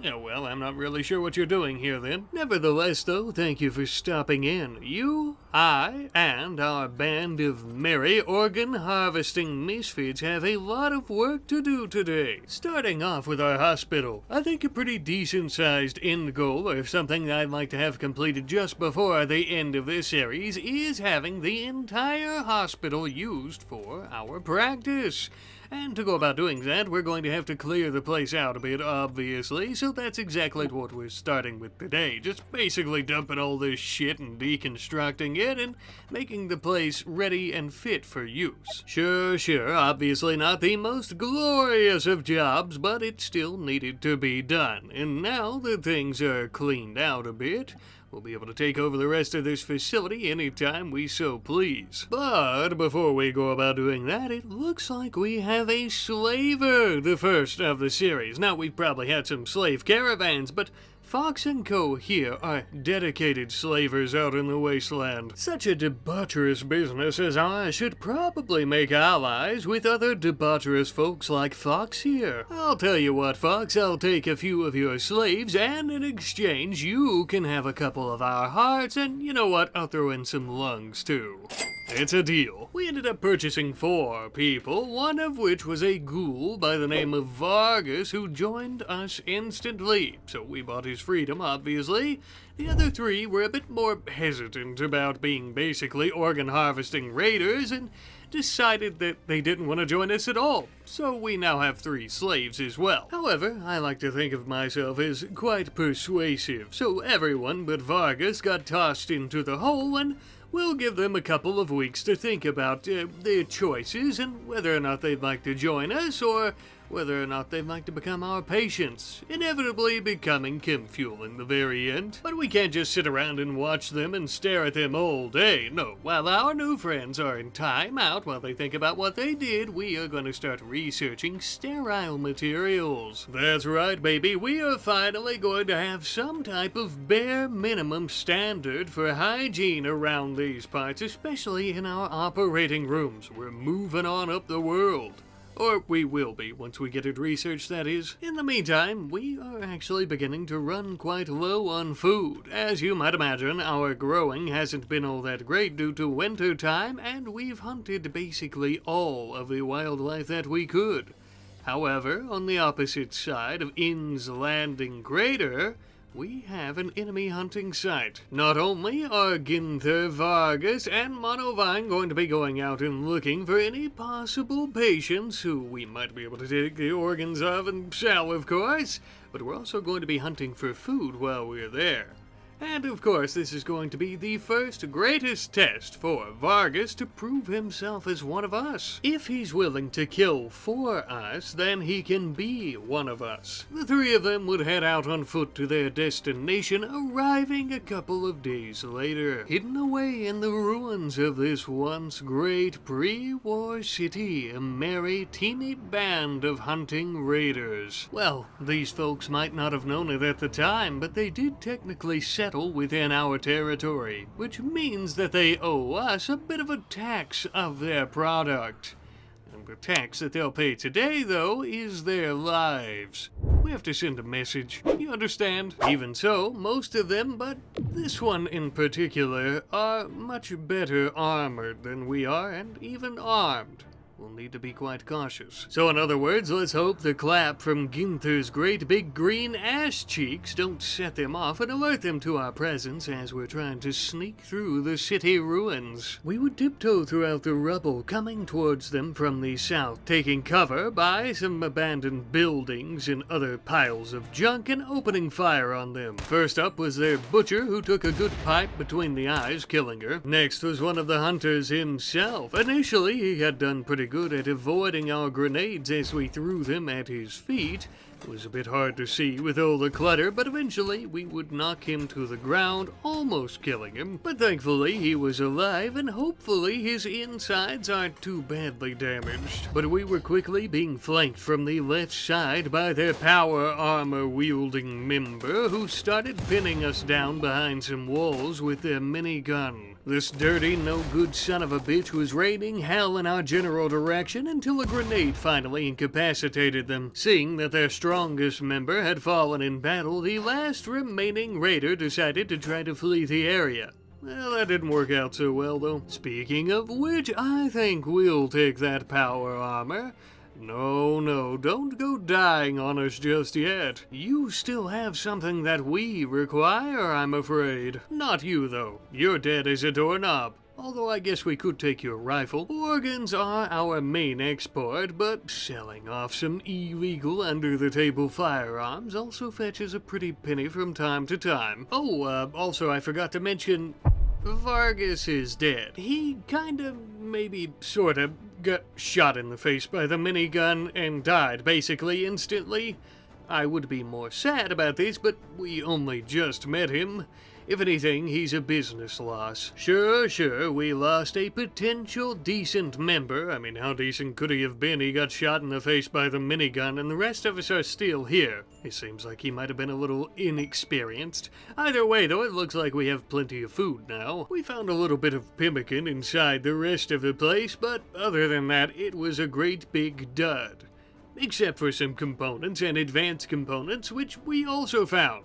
Yeah, well, I'm not really sure what you're doing here then. Nevertheless, though, thank you for stopping in. You, I, and our band of merry organ-harvesting misfits have a lot of work to do today. Starting off with our hospital, I think a pretty decent-sized end goal, or something I'd like to have completed just before the end of this series, is having the entire hospital used for our practice. And to go about doing that, we're going to have to clear the place out a bit, obviously, so that's exactly what we're starting with today. Just basically dumping all this shit and deconstructing it and making the place ready and fit for use. Sure, obviously not the most glorious of jobs, but it still needed to be done. And now that things are cleaned out a bit, we'll be able to take over the rest of this facility anytime we so please. But before we go about doing that, it looks like we have a slaver, the first of the series. Now, we've probably had some slave caravans, but Fox & Co. here are dedicated slavers out in the wasteland. Such a debaucherous business as ours should probably make allies with other debaucherous folks like Fox here. I'll tell you what, Fox, I'll take a few of your slaves, and in exchange you can have a couple of our hearts, and you know what, I'll throw in some lungs too. It's a deal. We ended up purchasing 4 people, one of which was a ghoul by the name of Vargas who joined us instantly. So we bought his freedom, obviously. The other 3 were a bit more hesitant about being basically organ-harvesting raiders and decided that they didn't want to join us at all. So we now have 3 slaves as well. However, I like to think of myself as quite persuasive, so everyone but Vargas got tossed into the hole, and we'll give them a couple of weeks to think about their choices and whether or not they'd like to join us or whether or not they'd like to become our patients, inevitably becoming chem fuel in the very end. But we can't just sit around and watch them and stare at them all day. No, while our new friends are in time out while they think about what they did, we are going to start researching sterile materials. That's right, baby. We are finally going to have some type of bare minimum standard for hygiene around these parts, especially in our operating rooms. We're moving on up the world. Or we will be, once we get it researched, that is. In the meantime, we are actually beginning to run quite low on food. As you might imagine, our growing hasn't been all that great due to winter time, and we've hunted basically all of the wildlife that we could. However, on the opposite side of Inn's Landing Crater, we have an enemy hunting site. Not only are Ginther, Vargas, and Monovine going to be going out and looking for any possible patients who we might be able to take the organs of and sell, of course, but we're also going to be hunting for food while we're there. And of course, this is going to be the first greatest test for Vargas to prove himself as one of us. If he's willing to kill for us, then he can be one of us. The 3 of them would head out on foot to their destination, arriving a couple of days later, hidden away in the ruins of this once great pre-war city, a merry, teamy band of hunting raiders. Well, these folks might not have known it at the time, but they did technically settle within our territory, which means that they owe us a bit of a tax of their product. And the tax that they'll pay today, though, is their lives. We have to send a message, you understand? Even so, most of them, but this one in particular, are much better armored than we are, and even armed. We'll need to be quite cautious. So in other words, let's hope the clap from Ginther's great big green ass cheeks don't set them off and alert them to our presence as we're trying to sneak through the city ruins. We would tiptoe throughout the rubble, coming towards them from the south, taking cover by some abandoned buildings and other piles of junk and opening fire on them. First up was their butcher, who took a good pipe between the eyes, killing her. Next was one of the hunters himself. Initially, he had done pretty good at avoiding our grenades as we threw them at his feet. It was a bit hard to see with all the clutter, but eventually we would knock him to the ground, almost killing him. But thankfully he was alive, and hopefully his insides aren't too badly damaged. But we were quickly being flanked from the left side by their power armor-wielding member, who started pinning us down behind some walls with their minigun. This dirty, no-good son of a bitch was raining hell in our general direction until a grenade finally incapacitated them. Seeing that their strongest member had fallen in battle, the last remaining raider decided to try to flee the area. Well, that didn't work out so well, though. Speaking of which, I think we'll take that power armor. No, don't go dying on us just yet. You still have something that we require, I'm afraid. Not you, though. You're dead as a doorknob. Although I guess we could take your rifle. Organs are our main export, but selling off some illegal under-the-table firearms also fetches a pretty penny from time to time. Also I forgot to mention, Vargas is dead. He kinda, maybe sorta, got shot in the face by the minigun and died basically instantly. I would be more sad about this, but we only just met him. If anything, he's a business loss. Sure, we lost a potential decent member. I mean, how decent could he have been? He got shot in the face by the minigun, and the rest of us are still here. It seems like he might have been a little inexperienced. Either way, though, it looks like we have plenty of food now. We found a little bit of pemmican inside the rest of the place, but other than that, it was a great big dud. Except for some components and advanced components, which we also found.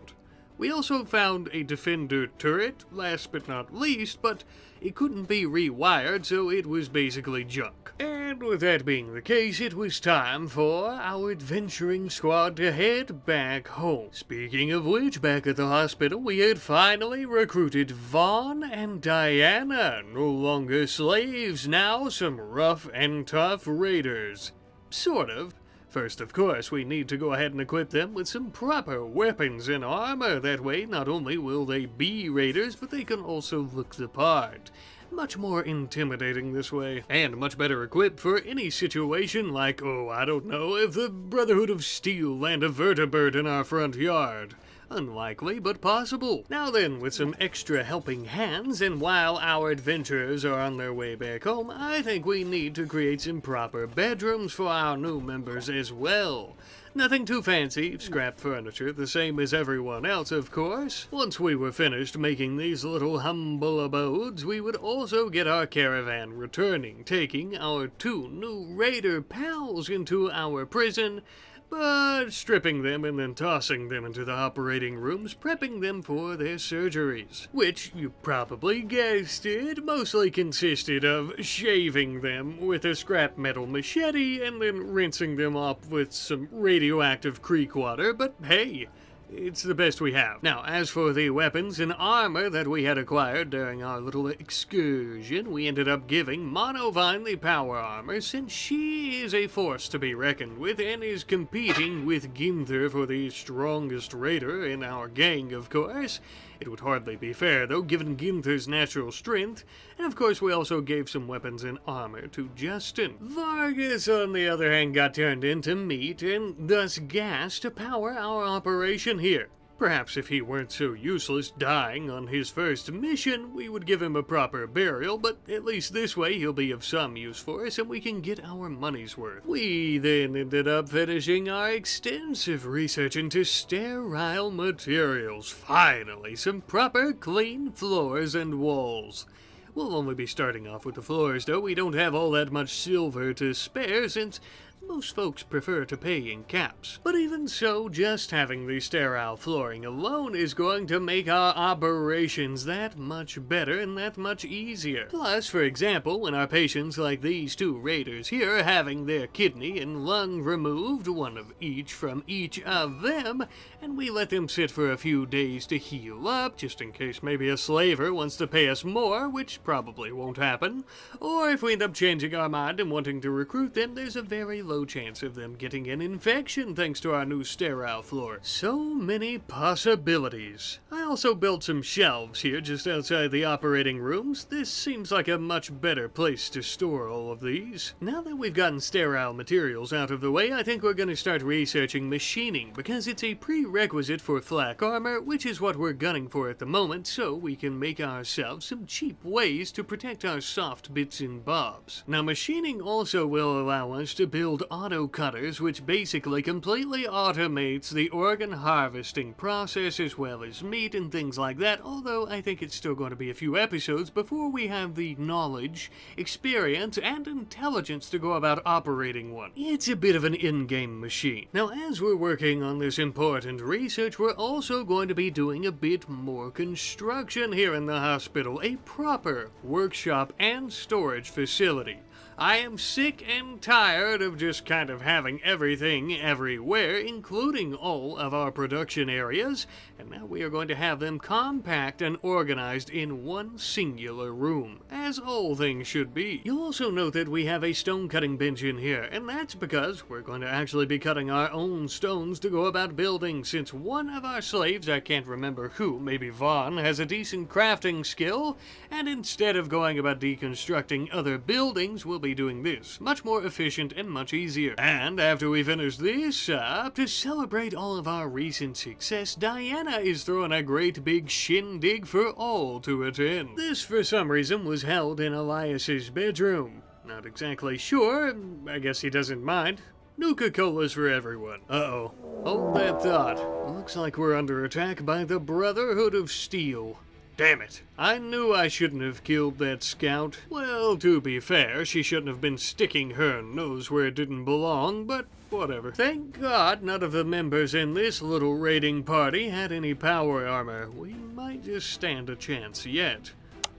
We also found a Defender turret, last but not least, but it couldn't be rewired, so it was basically junk. And with that being the case, it was time for our adventuring squad to head back home. Speaking of which, back at the hospital, we had finally recruited Vaughn and Diana, no longer slaves, now some rough and tough raiders. Sort of. First, of course, we need to go ahead and equip them with some proper weapons and armor. That way, not only will they be raiders, but they can also look the part. Much more intimidating this way, and much better equipped for any situation like, I don't know, if the Brotherhood of Steel land a vertibird in our front yard. Unlikely, but possible. Now then, with some extra helping hands, and while our adventurers are on their way back home, I think we need to create some proper bedrooms for our new members as well. Nothing too fancy, scrap furniture, the same as everyone else, of course. Once we were finished making these little humble abodes, we would also get our caravan returning, taking our 2 new raider pals into our prison, but stripping them and then tossing them into the operating rooms, prepping them for their surgeries. Which, you probably guessed it, mostly consisted of shaving them with a scrap metal machete and then rinsing them off with some radioactive creek water, but hey, it's the best we have. Now, as for the weapons and armor that we had acquired during our little excursion, we ended up giving Monovine the power armor, since she is a force to be reckoned with and is competing with Ginther for the strongest raider in our gang, of course. It would hardly be fair, though, given Ginther's natural strength, and of course we also gave some weapons and armor to Justin. Vargas, on the other hand, got turned into meat and thus gas to power our operation here. Perhaps if he weren't so useless dying on his first mission, we would give him a proper burial, but at least this way he'll be of some use for us and we can get our money's worth. We then ended up finishing our extensive research into sterile materials. Finally, some proper clean floors and walls. We'll only be starting off with the floors, though. We don't have all that much silver to spare, since most folks prefer to pay in caps. But even so, just having the sterile flooring alone is going to make our operations that much better and that much easier. Plus, for example, when our patients like these 2 raiders here are having their kidney and lung removed, one of each from each of them, and we let them sit for a few days to heal up, just in case maybe a slaver wants to pay us more, which probably won't happen, or if we end up changing our mind and wanting to recruit them, there's a very low chance of them getting an infection thanks to our new sterile floor. So many possibilities. I also built some shelves here just outside the operating rooms. This seems like a much better place to store all of these. Now that we've gotten sterile materials out of the way, I think we're going to start researching machining, because it's a prerequisite for flak armor, which is what we're gunning for at the moment, so we can make ourselves some cheap ways to protect our soft bits and bobs. Now, machining also will allow us to build auto cutters, which basically completely automates the organ harvesting process as well as meat and things like that, although I think it's still going to be a few episodes before we have the knowledge, experience, and intelligence to go about operating one. It's a bit of an in-game machine. Now, as we're working on this important research, we're also going to be doing a bit more construction here in the hospital, a proper workshop and storage facility. I am sick and tired of just kind of having everything everywhere, including all of our production areas, and now we are going to have them compact and organized in one singular room, as all things should be. You'll also note that we have a stone cutting bench in here, and that's because we're going to actually be cutting our own stones to go about building, since one of our slaves, I can't remember who, maybe Vaughn, has a decent crafting skill, and instead of going about deconstructing other buildings, we'll be doing this. Much more efficient and much easier. And after we finish this up, to celebrate all of our recent success, Diana is throwing a great big shindig for all to attend. This, for some reason, was held in Elias's bedroom. Not exactly sure. I guess he doesn't mind. Nuka-Colas for everyone. Uh-oh. Hold that thought. Looks like we're under attack by the Brotherhood of Steel. Damn it. I knew I shouldn't have killed that scout. Well, to be fair, she shouldn't have been sticking her nose where it didn't belong, but whatever. Thank God none of the members in this little raiding party had any power armor. We might just stand a chance yet.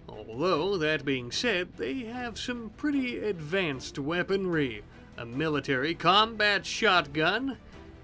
Although, that being said, they have some pretty advanced weaponry. A military combat shotgun,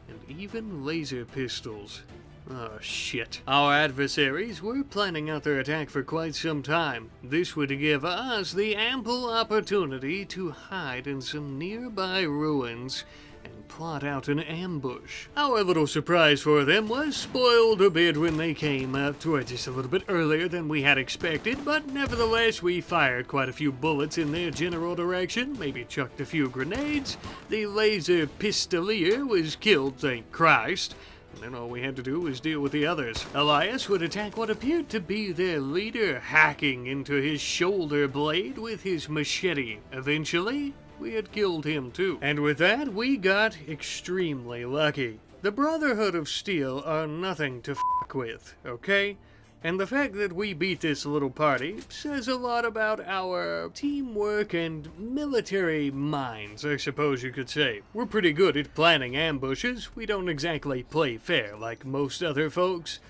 and even laser pistols. Oh, shit. Our adversaries were planning out their attack for quite some time. This would give us the ample opportunity to hide in some nearby ruins and plot out an ambush. Our little surprise for them was spoiled a bit when they came towards us a little bit earlier than we had expected, but nevertheless we fired quite a few bullets in their general direction, maybe chucked a few grenades. The laser pistolier was killed, thank Christ. And then all we had to do was deal with the others. Elias would attack what appeared to be their leader, hacking into his shoulder blade with his machete. Eventually, we had killed him too. And with that, we got extremely lucky. The Brotherhood of Steel are nothing to fuck with, okay? And the fact that we beat this little party says a lot about our teamwork and military minds, I suppose you could say. We're pretty good at planning ambushes. We don't exactly play fair like most other folks.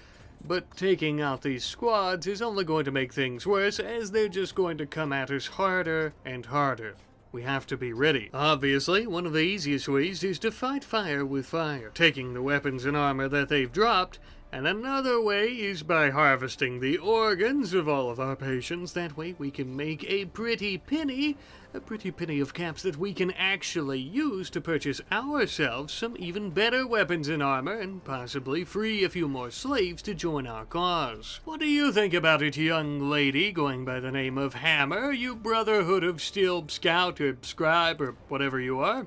But taking out these squads is only going to make things worse, as they're just going to come at us harder and harder. We have to be ready. Obviously, one of the easiest ways is to fight fire with fire, taking the weapons and armor that they've dropped, and another way is by harvesting the organs of all of our patients. That way we can make a pretty penny of caps that we can actually use to purchase ourselves some even better weapons and armor, and possibly free a few more slaves to join our cause. What do you think about it, young lady going by the name of Hammer, you Brotherhood of Steel scout or scribe or whatever you are?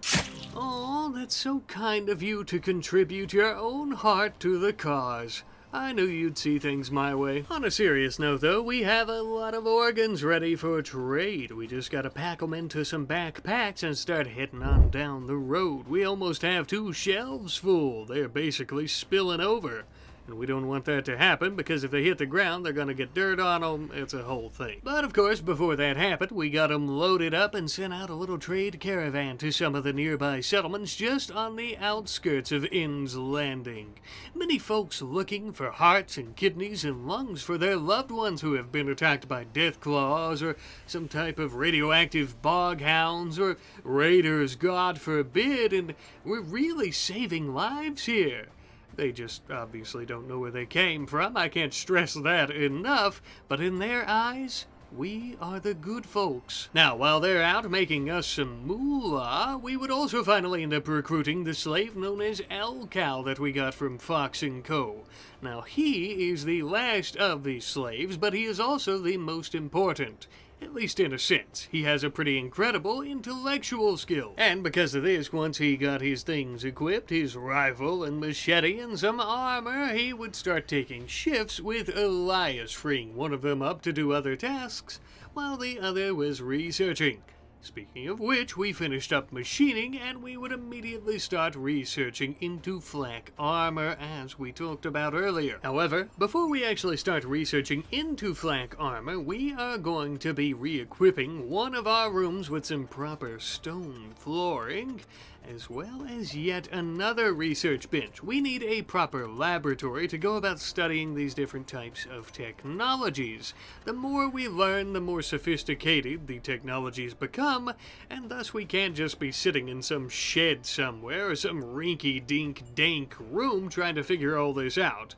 Oh, that's so kind of you to contribute your own heart to the cause. I knew you'd see things my way. On a serious note, though, we have a lot of organs ready for trade. We just gotta pack them into some backpacks and start heading on down the road. We almost have 2 shelves full. They're basically spilling over. And we don't want that to happen, because if they hit the ground, they're gonna get dirt on them. It's a whole thing. But of course, before that happened, we got them loaded up and sent out a little trade caravan to some of the nearby settlements just on the outskirts of Inn's Landing. Many folks looking for hearts and kidneys and lungs for their loved ones who have been attacked by death claws or some type of radioactive bog hounds or raiders, God forbid, and we're really saving lives here. They just obviously don't know where they came from. I can't stress that enough, but in their eyes, we are the good folks. Now, while they're out making us some moolah, we would also finally end up recruiting the slave known as El-Cal that we got from Fox & Co. Now, he is the last of these slaves, but he is also the most important. At least in a sense. He has a pretty incredible intellectual skill. And because of this, once he got his things equipped, his rifle and machete and some armor, he would start taking shifts with Elias, freeing one of them up to do other tasks, while the other was researching. Speaking of which, we finished up machining and we would immediately start researching into flak armor as we talked about earlier. However, before we actually start researching into flak armor, we are going to be re-equipping one of our rooms with some proper stone flooring, as well as yet another research bench. We need a proper laboratory to go about studying these different types of technologies. The more we learn, the more sophisticated the technologies become, and thus we can't just be sitting in some shed somewhere or some rinky-dink-dank room trying to figure all this out.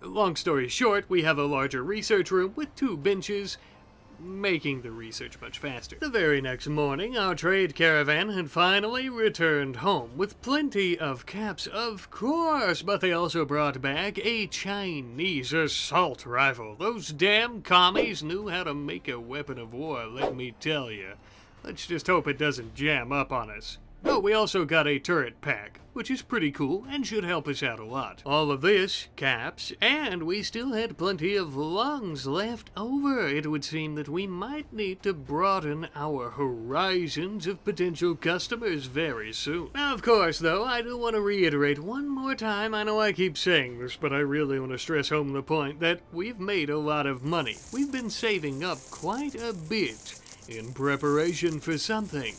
Long story short, we have a larger research room with 2 benches, making the research much faster. The very next morning, our trade caravan had finally returned home with plenty of caps, of course, but they also brought back a Chinese assault rifle. Those damn commies knew how to make a weapon of war, let me tell you. Let's just hope it doesn't jam up on us. Oh, we also got a turret pack, which is pretty cool and should help us out a lot. All of this, caps, and we still had plenty of lungs left over. It would seem that we might need to broaden our horizons of potential customers very soon. Now, of course, though, I do want to reiterate one more time, I know I keep saying this, but I really want to stress home the point that we've made a lot of money. We've been saving up quite a bit in preparation for something.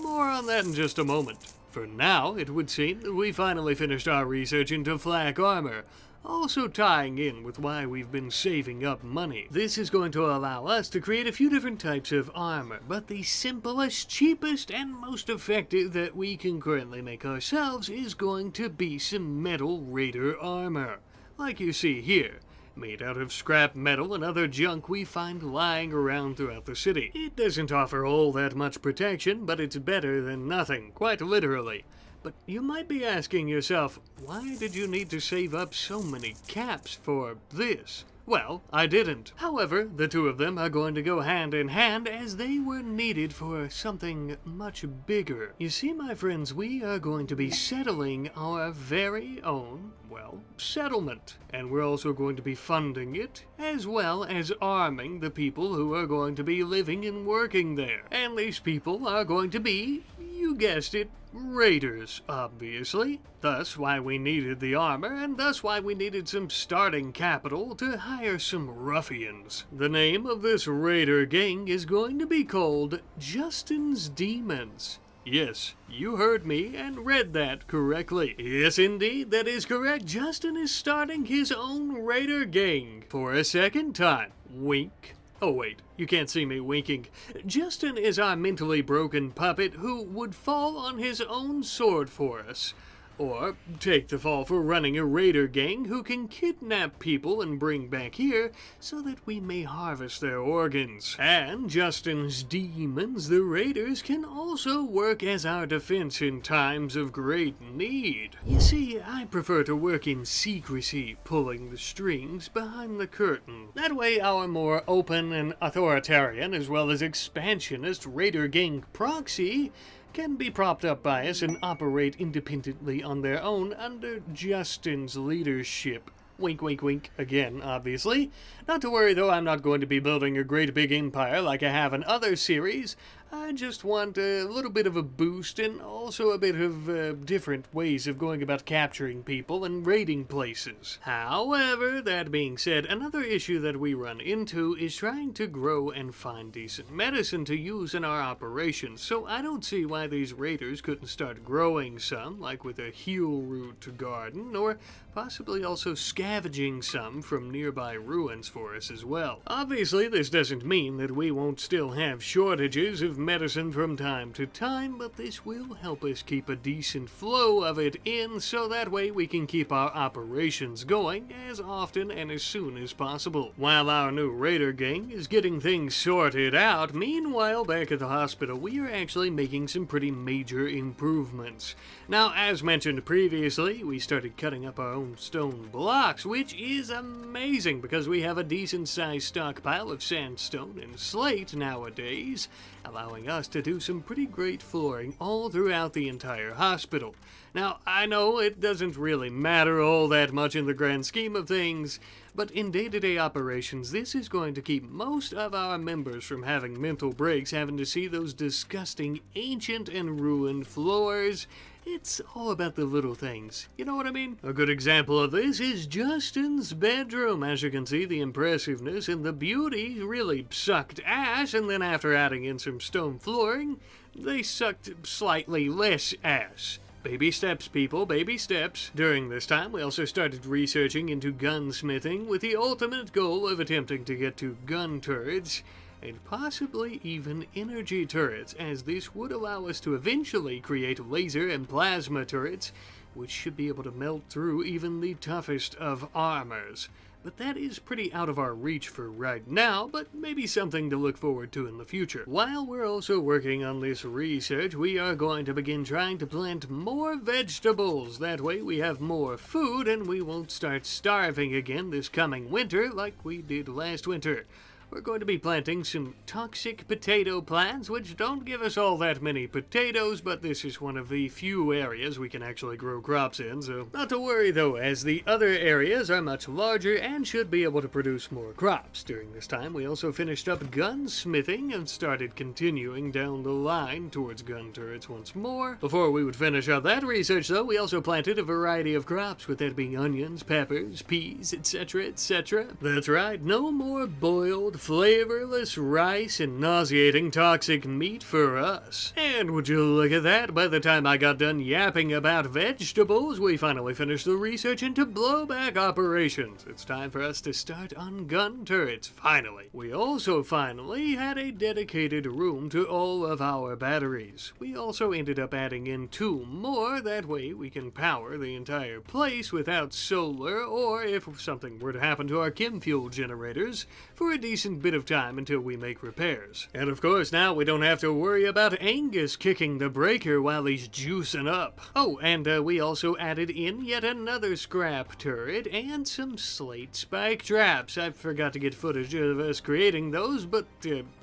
More on that in just a moment. For now, it would seem that we finally finished our research into flak armor, also tying in with why we've been saving up money. This is going to allow us to create a few different types of armor, but the simplest, cheapest, and most effective that we can currently make ourselves is going to be some metal raider armor, like you see here. Made out of scrap metal and other junk we find lying around throughout the city. It doesn't offer all that much protection, but it's better than nothing, quite literally. But you might be asking yourself, why did you need to save up so many caps for this? Well, I didn't. However, the 2 of them are going to go hand in hand as they were needed for something much bigger. You see, my friends, we are going to be settling our very own, well, settlement. And we're also going to be funding it, as well as arming the people who are going to be living and working there. And these people are going to be, you guessed it, raiders, obviously. Thus why we needed the armor, and thus why we needed some starting capital to hire some ruffians. The name of this raider gang is going to be called Justin's Demons. Yes, you heard me and read that correctly. Yes, indeed, that is correct. Justin is starting his own raider gang for a second time. Wink. Oh wait, you can't see me winking. Justin is our mentally broken puppet who would fall on his own sword for us. Or take the fall for running a raider gang who can kidnap people and bring back here so that we may harvest their organs. And Justin's demons, the raiders, can also work as our defense in times of great need. You see, I prefer to work in secrecy, pulling the strings behind the curtain. That way our more open and authoritarian as well as expansionist raider gang proxy can be propped up by us and operate independently on their own under Justin's leadership. Wink, wink, wink. Again, obviously. Not to worry, though, I'm not going to be building a great big empire like I have in other series. I just want a little bit of a boost and also a bit of different ways of going about capturing people and raiding places. However, that being said, another issue that we run into is trying to grow and find decent medicine to use in our operations, so I don't see why these raiders couldn't start growing some, like with a heal root garden, or possibly also scavenging some from nearby ruins for us as well. Obviously, this doesn't mean that we won't still have shortages of medicine from time to time, but this will help us keep a decent flow of it in, so that way we can keep our operations going as often and as soon as possible. While our new raider gang is getting things sorted out, meanwhile back at the hospital we are actually making some pretty major improvements. Now, as mentioned previously, we started cutting up our own stone blocks, which is amazing because we have a decent sized stockpile of sandstone and slate nowadays, allowing us to do some pretty great flooring all throughout the entire hospital. Now, I know it doesn't really matter all that much in the grand scheme of things, but in day-to-day operations, this is going to keep most of our members from having mental breaks, having to see those disgusting, ancient and ruined floors. It's all about the little things. You know what I mean? A good example of this is Justin's bedroom. As you can see, the impressiveness and the beauty really sucked ass, and then after adding in some stone flooring, they sucked slightly less ass. Baby steps, people, baby steps. During this time, we also started researching into gunsmithing with the ultimate goal of attempting to get to gun turrets, and possibly even energy turrets, as this would allow us to eventually create laser and plasma turrets, which should be able to melt through even the toughest of armors. But that is pretty out of our reach for right now, but maybe something to look forward to in the future. While we're also working on this research, we are going to begin trying to plant more vegetables. That way we have more food and we won't start starving again this coming winter like we did last winter. We're going to be planting some toxic potato plants, which don't give us all that many potatoes, but this is one of the few areas we can actually grow crops in, so not to worry though, as the other areas are much larger and should be able to produce more crops. During this time, we also finished up gunsmithing and started continuing down the line towards gun turrets once more. Before we would finish up that research though, we also planted a variety of crops, with that being onions, peppers, peas, etc., etc. That's right, no more boiled flavorless rice and nauseating toxic meat for us. And would you look at that, by the time I got done yapping about vegetables, we finally finished the research into blowback operations. It's time for us to start on gun turrets, finally. We also finally had a dedicated room to all of our batteries. We also ended up adding in 2 more, that way we can power the entire place without solar, or if something were to happen to our chem fuel generators, for a decent bit of time until we make repairs. And of course, now we don't have to worry about Angus kicking the breaker while he's juicing up. Oh, and we also added in yet another scrap turret and some slate spike traps. I forgot to get footage of us creating those, but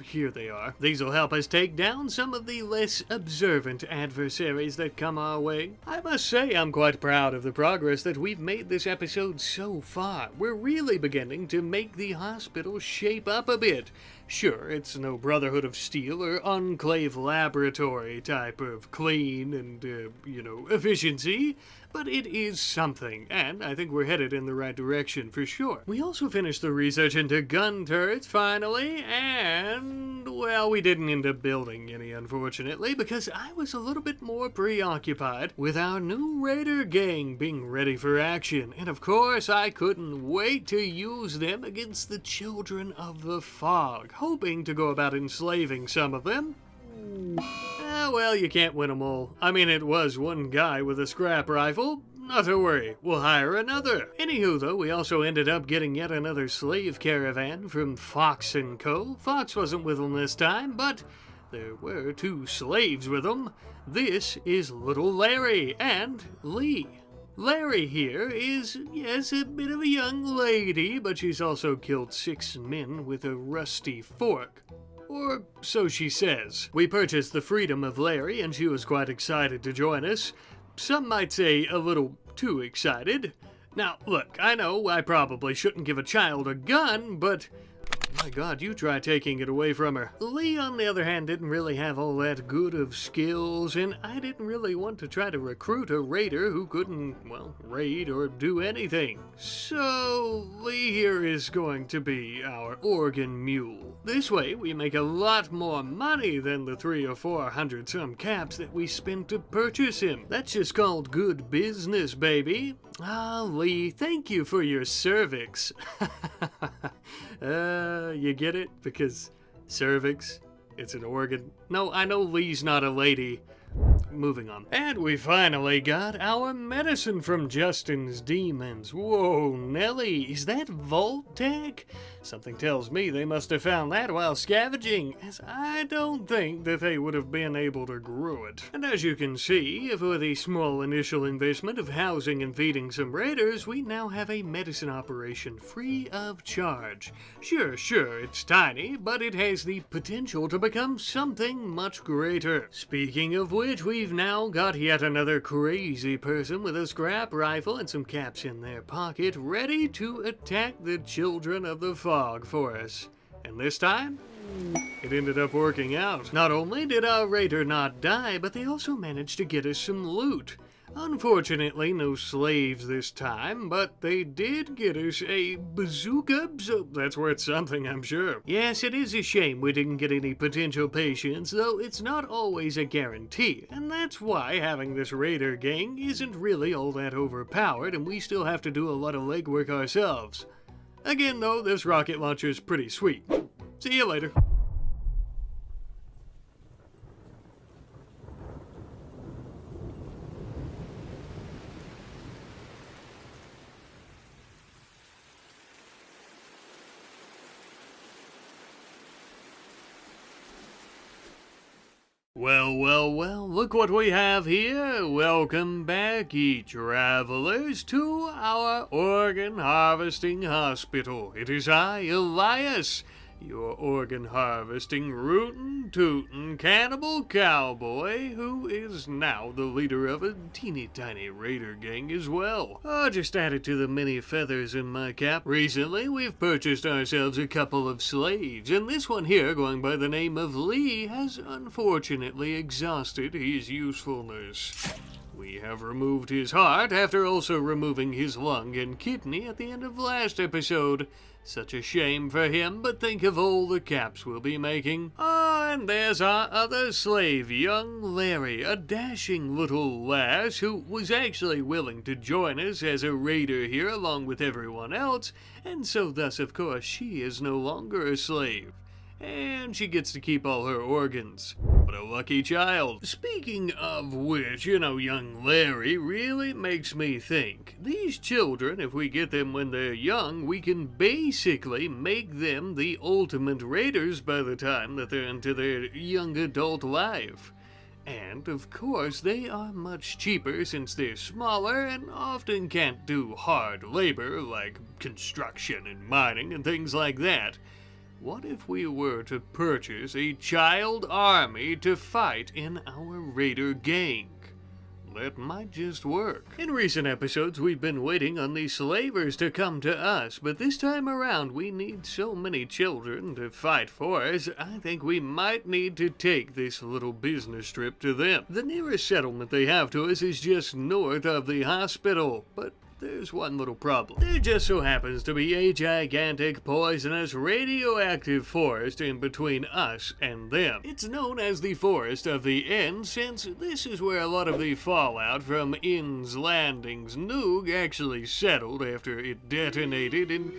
here they are. These will help us take down some of the less observant adversaries that come our way. I must say I'm quite proud of the progress that we've made this episode so far. We're really beginning to make the hospital shape up a bit. Sure, it's no Brotherhood of Steel or Enclave Laboratory type of clean and, efficiency, but it is something, and I think we're headed in the right direction for sure. We also finished the research into gun turrets, finally, and, well, we didn't end up building any, unfortunately, because I was a little bit more preoccupied with our new raider gang being ready for action, and of course, I couldn't wait to use them against the children of the fog, hoping to go about enslaving some of them. Well, you can't win them all. I mean, it was one guy with a scrap rifle. Not to worry, we'll hire another. Anywho, though, we also ended up getting yet another slave caravan from Fox & Co. Fox wasn't with them this time, but there were 2 slaves with them. This is little Larry and Lee. Larry here is, yes, a bit of a young lady, but she's also killed 6 men with a rusty fork. Or so she says. We purchased the freedom of Larry, and she was quite excited to join us. Some might say a little too excited. Now, look, I know I probably shouldn't give a child a gun, but my God, you try taking it away from her. Lee, on the other hand, didn't really have all that good of skills, and I didn't really want to try to recruit a raider who couldn't, well, raid or do anything. So, Lee here is going to be our organ mule. This way, we make a lot more money than the 300 or 400 some caps that we spent to purchase him. That's just called good business, baby. Ah, Lee, thank you for your cervix. You get it? Because cervix, it's an organ. No, I know Lee's not a lady. Moving on. And we finally got our medicine from Justin's demons. Whoa, Nelly, is that Vault-Tec? Something tells me they must have found that while scavenging, as I don't think that they would have been able to grow it. And as you can see, for the small initial investment of housing and feeding some raiders, we now have a medicine operation free of charge. Sure, it's tiny, but it has the potential to become something much greater. Speaking of which, right, we've now got yet another crazy person with a scrap rifle and some caps in their pocket, ready to attack the children of the fog for us. And this time, it ended up working out. Not only did our raider not die, but they also managed to get us some loot. Unfortunately, no slaves this time, but they did get us a bazooka, so that's worth something, I'm sure. Yes, it is a shame we didn't get any potential patients, though it's not always a guarantee, and that's why having this raider gang isn't really all that overpowered, and we still have to do a lot of legwork ourselves. Again, though, this rocket launcher is pretty sweet. See you later. Well, look what we have here. Welcome back, ye travelers, to our organ harvesting hospital. It is I, Elias, your organ harvesting, rootin', tootin', cannibal cowboy, who is now the leader of a teeny tiny raider gang as well. Just added to the many feathers in my cap. Recently, we've purchased ourselves a couple of slaves, and this one here, going by the name of Lee, has unfortunately exhausted his usefulness. We have removed his heart after also removing his lung and kidney at the end of last episode. Such a shame for him, but think of all the caps we'll be making. And there's our other slave, young Larry, a dashing little lass who was actually willing to join us as a raider here along with everyone else, and so thus of course she is no longer a slave. And she gets to keep all her organs. What a lucky child. Speaking of which, young Larry really makes me think. These children, if we get them when they're young, we can basically make them the ultimate raiders by the time that they're into their young adult life. And, of course, they are much cheaper since they're smaller and often can't do hard labor like construction and mining and things like that. What if we were to purchase a child army to fight in our raider gang? That might just work. In recent episodes, we've been waiting on these slavers to come to us, but this time around we need so many children to fight for us, I think we might need to take this little business trip to them. The nearest settlement they have to us is just north of the hospital, but there's one little problem. There just so happens to be a gigantic, poisonous, radioactive forest in between us and them. It's known as the Forest of the End, since this is where a lot of the fallout from Inn's Landing's nuke actually settled after it detonated and,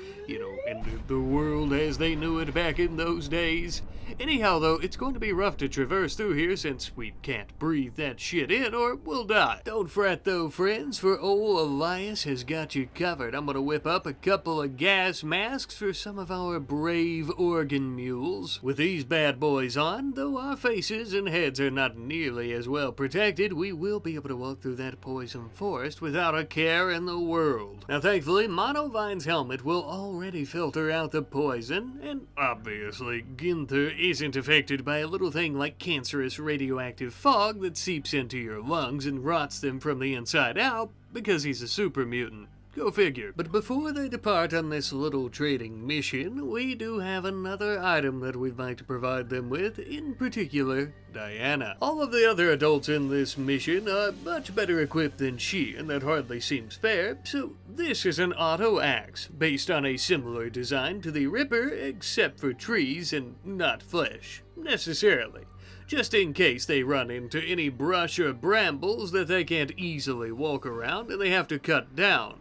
ended the world as they knew it back in those days. Anyhow, though, it's going to be rough to traverse through here since we can't breathe that shit in or we'll die. Don't fret though, friends, for old Elias has got you covered. I'm gonna whip up a couple of gas masks for some of our brave organ mules. With these bad boys on, though our faces and heads are not nearly as well protected, we will be able to walk through that poison forest without a care in the world. Now thankfully, Monovine's helmet will already filter out the poison, and obviously Ginther isn't affected by a little thing like cancerous radioactive fog that seeps into your lungs and rots them from the inside out, because he's a super mutant. Go figure. But before they depart on this little trading mission, we do have another item that we'd like to provide them with, in particular, Diana. All of the other adults in this mission are much better equipped than she, and that hardly seems fair, so this is an auto axe, based on a similar design to the Ripper, except for trees and not flesh, necessarily. Just in case they run into any brush or brambles that they can't easily walk around and they have to cut down.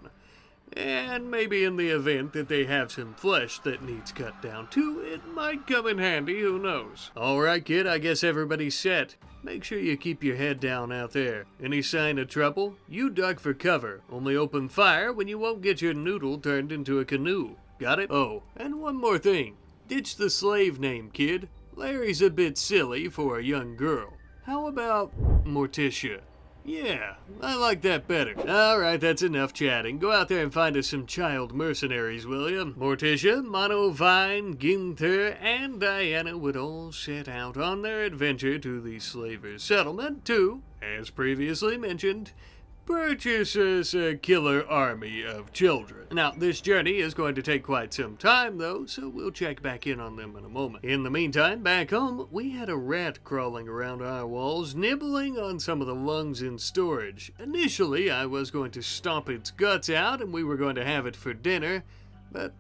And maybe in the event that they have some flesh that needs cut down too, it might come in handy, who knows. Alright kid, I guess everybody's set. Make sure you keep your head down out there. Any sign of trouble? You duck for cover. Only open fire when you won't get your noodle turned into a canoe. Got it? Oh, and one more thing. Ditch the slave name, kid. Larry's a bit silly for a young girl. How about Morticia? Yeah, I like that better. Alright, that's enough chatting. Go out there and find us some child mercenaries, will ya? Morticia, Monovine, Ginther, and Diana would all set out on their adventure to the slavers' settlement to as previously mentioned, purchase us a killer army of children. Now, this journey is going to take quite some time, though, so we'll check back in on them in a moment. In the meantime, back home, we had a rat crawling around our walls, nibbling on some of the lungs in storage. Initially, I was going to stomp its guts out, and we were going to have it for dinner, but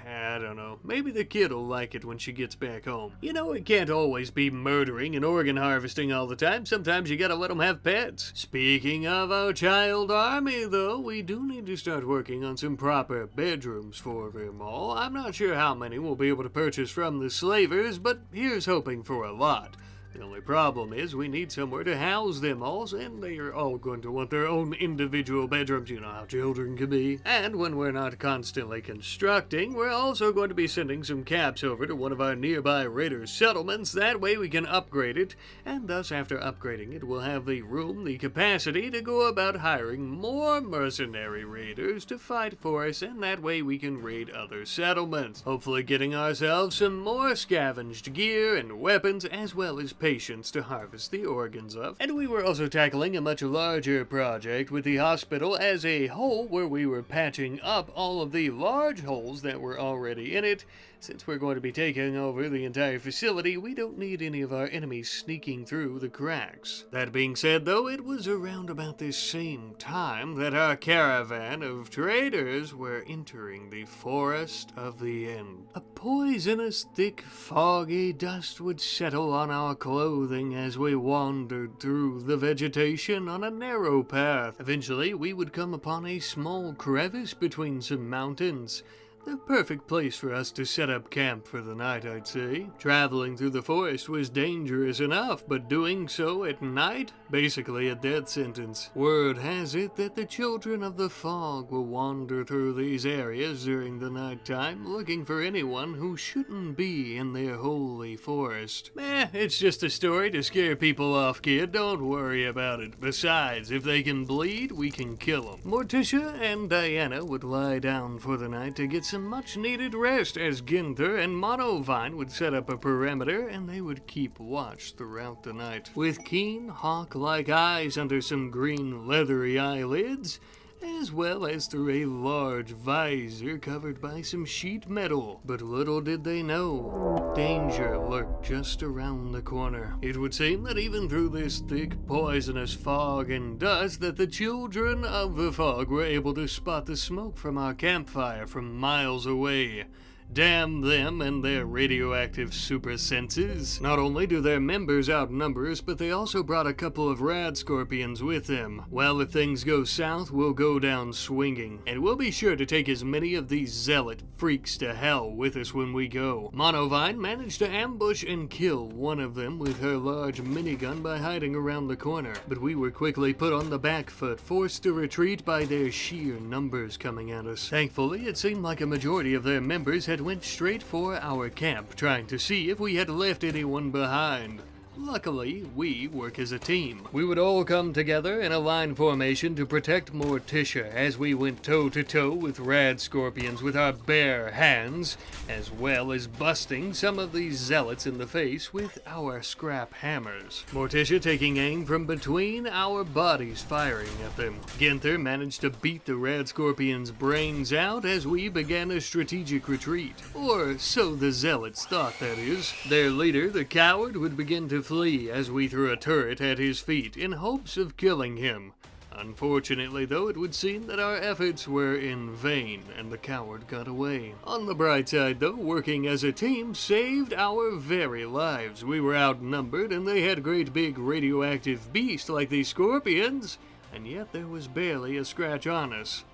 I don't know. Maybe the kid'll like it when she gets back home. You know, it can't always be murdering and organ harvesting all the time. Sometimes you gotta let them have pets. Speaking of our child army, though, we do need to start working on some proper bedrooms for them all. I'm not sure how many we'll be able to purchase from the slavers, but here's hoping for a lot. The only problem is we need somewhere to house them all, and they are all going to want their own individual bedrooms. You know how children can be. And when we're not constantly constructing, we're also going to be sending some caps over to one of our nearby raider settlements. That way we can upgrade it, and thus after upgrading it, we'll have the room, the capacity to go about hiring more mercenary raiders to fight for us, and that way we can raid other settlements. Hopefully getting ourselves some more scavenged gear and weapons, as well as patients to harvest the organs of. And we were also tackling a much larger project with the hospital as a whole, where we were patching up all of the large holes that were already in it. Since we're going to be taking over the entire facility, we don't need any of our enemies sneaking through the cracks. That being said, though, it was around about this same time that our caravan of traders were entering the Forest of the End. A poisonous, thick, foggy dust would settle on our clothing as we wandered through the vegetation on a narrow path. Eventually, we would come upon a small crevice between some mountains. The perfect place for us to set up camp for the night, I'd say. Traveling through the forest was dangerous enough, but doing so at night? Basically a death sentence. Word has it that the children of the fog will wander through these areas during the nighttime, looking for anyone who shouldn't be in their holy forest. It's just a story to scare people off, kid. Don't worry about it. Besides, if they can bleed, we can kill them. Morticia and Diana would lie down for the night to get some much-needed rest, as Ginther and Monovine would set up a perimeter, and they would keep watch throughout the night. With keen, hawk-like eyes under some green, leathery eyelids, as well as through a large visor covered by some sheet metal. But little did they know, danger lurked just around the corner. It would seem that even through this thick, poisonous fog and dust, that the children of the fog were able to spot the smoke from our campfire from miles away. Damn them and their radioactive super senses. Not only do their members outnumber us, but they also brought a couple of rad scorpions with them. Well, if things go south, we'll go down swinging. And we'll be sure to take as many of these zealot freaks to hell with us when we go. Monovine managed to ambush and kill one of them with her large minigun by hiding around the corner. But we were quickly put on the back foot, forced to retreat by their sheer numbers coming at us. Thankfully, it seemed like a majority of their members had went straight for our camp, trying to see if we had left anyone behind. Luckily, we work as a team. We would all come together in a line formation to protect Morticia as we went toe-to-toe with rad scorpions with our bare hands, as well as busting some of these zealots in the face with our scrap hammers. Morticia taking aim from between our bodies, firing at them. Ginther managed to beat the rad scorpions' brains out as we began a strategic retreat. Or so the zealots thought, that is. Their leader, the coward, would begin to flee as we threw a turret at his feet in hopes of killing him. Unfortunately, though, it would seem that our efforts were in vain, and the coward got away. On the bright side, though, working as a team saved our very lives. We were outnumbered, and they had great big radioactive beasts like these scorpions, and yet there was barely a scratch on us.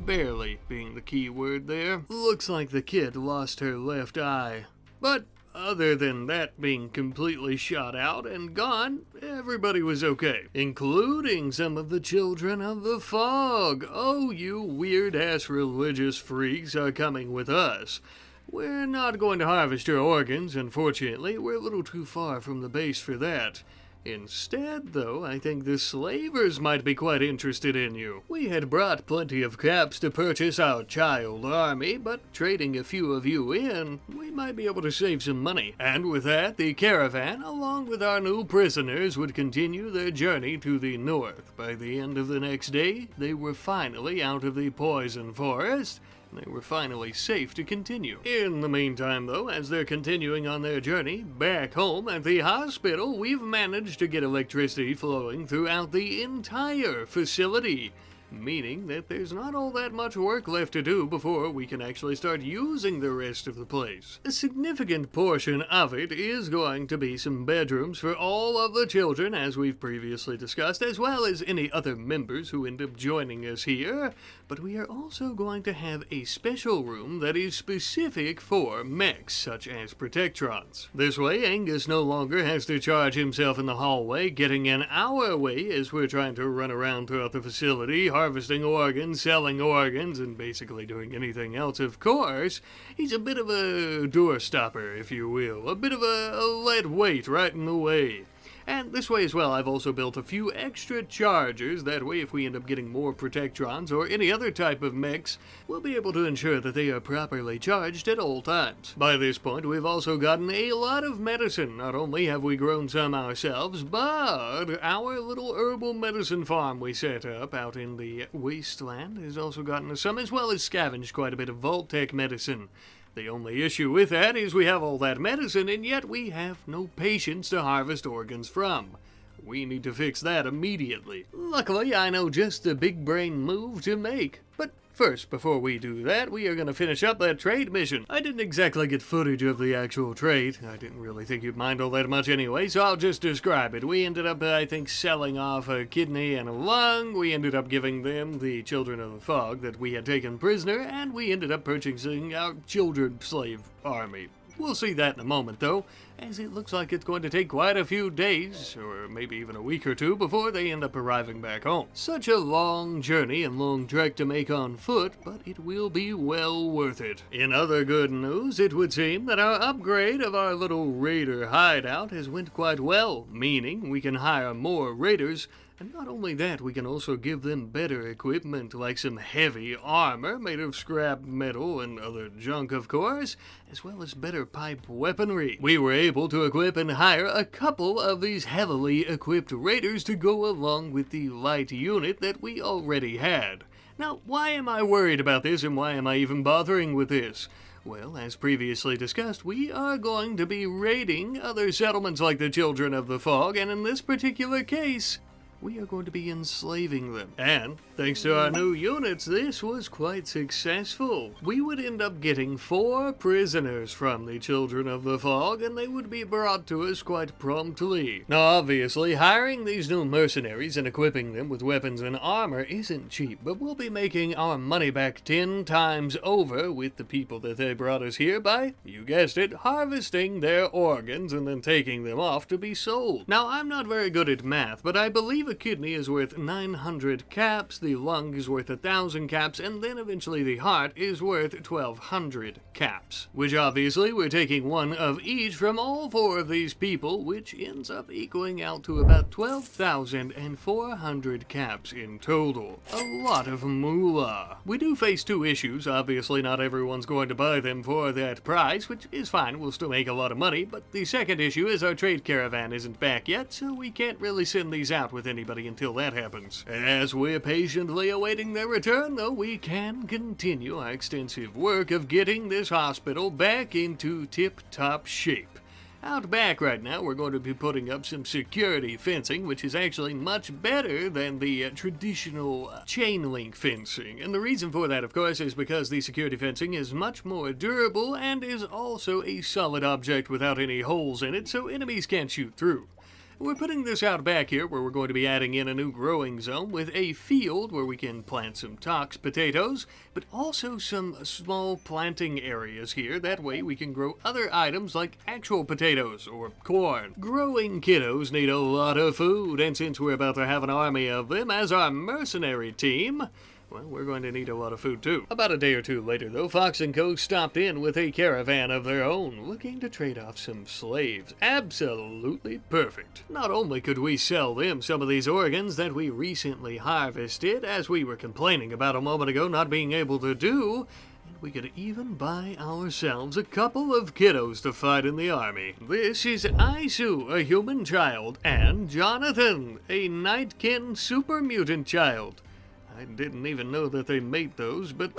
Barely being the key word there. Looks like the kid lost her left eye. But other than that being completely shot out and gone, everybody was okay, including some of the children of the fog. Oh, you weird-ass religious freaks are coming with us. We're not going to harvest your organs, unfortunately. We're a little too far from the base for that. Instead, though, I think the slavers might be quite interested in you. We had brought plenty of caps to purchase our child army, but trading a few of you in, we might be able to save some money. And with that, the caravan, along with our new prisoners, would continue their journey to the north. By the end of the next day, they were finally out of the poison forest. They were finally safe to continue. In the meantime, though, as they're continuing on their journey back home at the hospital, we've managed to get electricity flowing throughout the entire facility. Meaning that there's not all that much work left to do before we can actually start using the rest of the place. A significant portion of it is going to be some bedrooms for all of the children, as we've previously discussed, as well as any other members who end up joining us here. But we are also going to have a special room that is specific for mechs, such as Protectrons. This way, Angus no longer has to charge himself in the hallway, getting in our way as we're trying to run around throughout the facility, harvesting organs, selling organs, and basically doing anything else, of course. He's a bit of a doorstopper, if you will. A bit of a lead weight right in the way. And this way as well, I've also built a few extra chargers. That way, if we end up getting more Protectrons or any other type of mechs, we'll be able to ensure that they are properly charged at all times. By this point, we've also gotten a lot of medicine. Not only have we grown some ourselves, but our little herbal medicine farm we set up out in the wasteland has also gotten us some, as well as scavenged quite a bit of Vault-Tec medicine. The only issue with that is we have all that medicine, and yet we have no patients to harvest organs from. We need to fix that immediately. Luckily, I know just the big brain move to make. But first, before we do that, we are going to finish up that trade mission. I didn't exactly get footage of the actual trade. I didn't really think you'd mind all that much anyway, so I'll just describe it. We ended up, I think, selling off a kidney and a lung. We ended up giving them the children of the fog that we had taken prisoner, and we ended up purchasing our children slave army. We'll see that in a moment, though, as it looks like it's going to take quite a few days, or maybe even a week or two, before they end up arriving back home. Such a long journey and long trek to make on foot, but it will be well worth it. In other good news, it would seem that our upgrade of our little raider hideout has went quite well, meaning we can hire more raiders. And not only that, we can also give them better equipment, like some heavy armor made of scrap metal and other junk, of course, as well as better pipe weaponry. We were able to equip and hire a couple of these heavily equipped raiders to go along with the light unit that we already had. Now, why am I worried about this, and why am I even bothering with this? Well, as previously discussed, we are going to be raiding other settlements like the Children of the Fog, and in this particular case, we are going to be enslaving them. And, thanks to our new units, this was quite successful. We would end up getting 4 prisoners from the Children of the Fog, and they would be brought to us quite promptly. Now, obviously, hiring these new mercenaries and equipping them with weapons and armor isn't cheap, but we'll be making our money back 10 times over with the people that they brought us here by, you guessed it, harvesting their organs and then taking them off to be sold. Now, I'm not very good at math, but I believe a kidney is worth 900 caps, the lung is worth 1,000 caps, and then eventually the heart is worth 1,200 caps. Which obviously we're taking one of each from all 4 of these people, which ends up equaling out to about 12,400 caps in total. A lot of moolah. We do face 2 issues. Obviously not everyone's going to buy them for that price, which is fine, we'll still make a lot of money, but the second issue is our trade caravan isn't back yet, so we can't really send these out with anybody until that happens. As we're patiently awaiting their return, though, we can continue our extensive work of getting this hospital back into tip-top shape. Out back right now, we're going to be putting up some security fencing, which is actually much better than the traditional chain link fencing. And the reason for that, of course, is because the security fencing is much more durable and is also a solid object without any holes in it, so enemies can't shoot through. We're putting this out back here where we're going to be adding in a new growing zone with a field where we can plant some tox potatoes, but also some small planting areas here. That way we can grow other items like actual potatoes or corn. Growing kiddos need a lot of food, and since we're about to have an army of them as our mercenary team, well, we're going to need a lot of food too. About a day or two later, though, Fox & Co. stopped in with a caravan of their own, looking to trade off some slaves. Absolutely perfect. Not only could we sell them some of these organs that we recently harvested, as we were complaining about a moment ago not being able to do, we could even buy ourselves a couple of kiddos to fight in the army. This is Isu, a human child, and Jonathan, a Nightkin super mutant child. I didn't even know that they made those, but...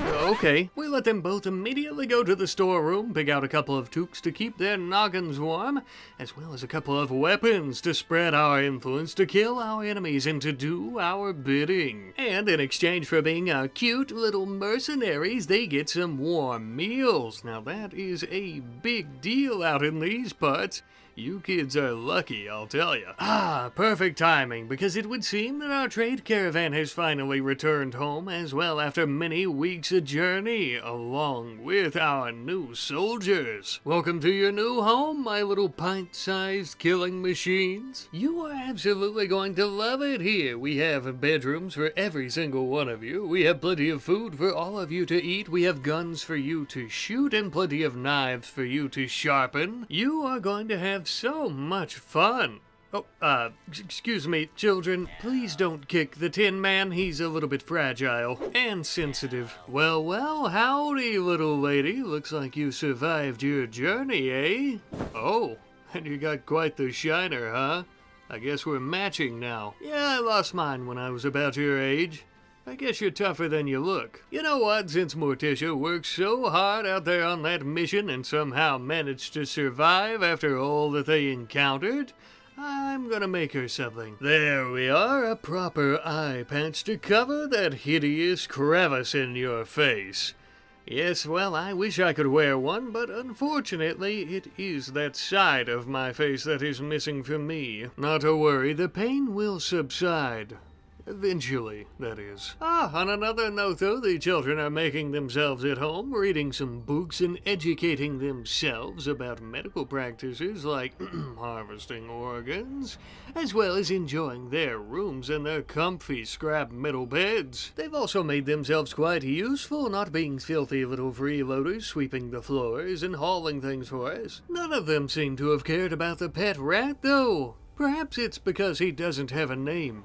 Okay, we let them both immediately go to the storeroom, pick out a couple of toques to keep their noggins warm, as well as a couple of weapons to spread our influence, to kill our enemies, and to do our bidding. And in exchange for being our cute little mercenaries, they get some warm meals. Now that is a big deal out in these parts. You kids are lucky, I'll tell you. Ah, perfect timing, because it would seem that our trade caravan has finally returned home as well after many weeks of journey, along with our new soldiers. Welcome to your new home, my little pint-sized killing machines. You are absolutely going to love it here. We have bedrooms for every single one of you. We have plenty of food for all of you to eat. We have guns for you to shoot and plenty of knives for you to sharpen. You are going to have so much fun. Oh, excuse me, children. Please don't kick the Tin Man. He's a little bit fragile and sensitive. Well, howdy, little lady. Looks like you survived your journey, eh? Oh, and you got quite the shiner, huh? I guess we're matching now. Yeah, I lost mine when I was about your age. I guess you're tougher than you look. You know what, since Morticia worked so hard out there on that mission and somehow managed to survive after all that they encountered, I'm gonna make her something. There we are, a proper eye patch to cover that hideous crevice in your face. Yes, well, I wish I could wear one, but unfortunately, it is that side of my face that is missing from me. Not to worry, the pain will subside. Eventually, that is. On another note though, the children are making themselves at home, reading some books and educating themselves about medical practices like harvesting organs, as well as enjoying their rooms and their comfy scrap metal beds. They've also made themselves quite useful, not being filthy little freeloaders sweeping the floors and hauling things for us. None of them seem to have cared about the pet rat though. Perhaps it's because he doesn't have a name.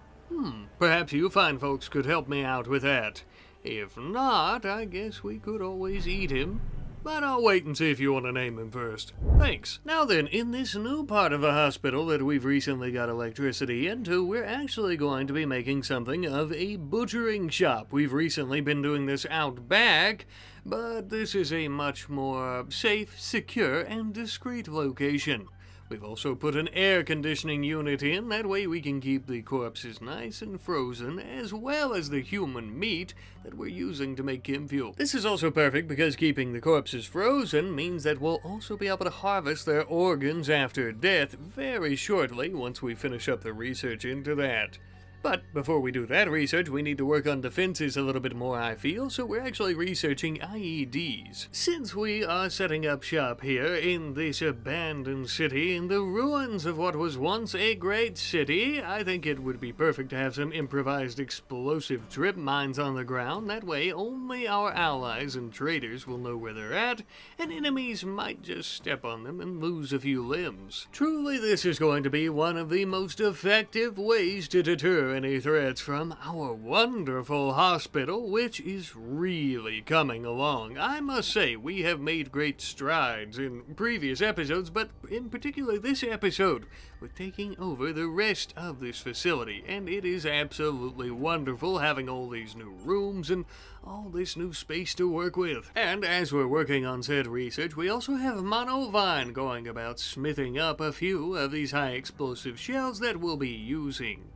Perhaps you fine folks could help me out with that. If not, I guess we could always eat him. But I'll wait and see if you want to name him first. Thanks. Now then, in this new part of the hospital that we've recently got electricity into, we're actually going to be making something of a butchering shop. We've recently been doing this out back, but this is a much more safe, secure, and discreet location. We've also put an air conditioning unit in, that way we can keep the corpses nice and frozen, as well as the human meat that we're using to make chem fuel. This is also perfect because keeping the corpses frozen means that we'll also be able to harvest their organs after death very shortly once we finish up the research into that. But before we do that research, we need to work on defenses a little bit more, I feel, so we're actually researching IEDs. Since we are setting up shop here in this abandoned city, in the ruins of what was once a great city, I think it would be perfect to have some improvised explosive trip mines on the ground. That way, only our allies and traders will know where they're at, and enemies might just step on them and lose a few limbs. Truly, this is going to be one of the most effective ways to deter any threats from our wonderful hospital, which is really coming along. I must say, we have made great strides in previous episodes, but in particular this episode, we're taking over the rest of this facility, and it is absolutely wonderful having all these new rooms and all this new space to work with. And as we're working on said research, we also have Monovine going about smithing up a few of these high explosive shells that we'll be using.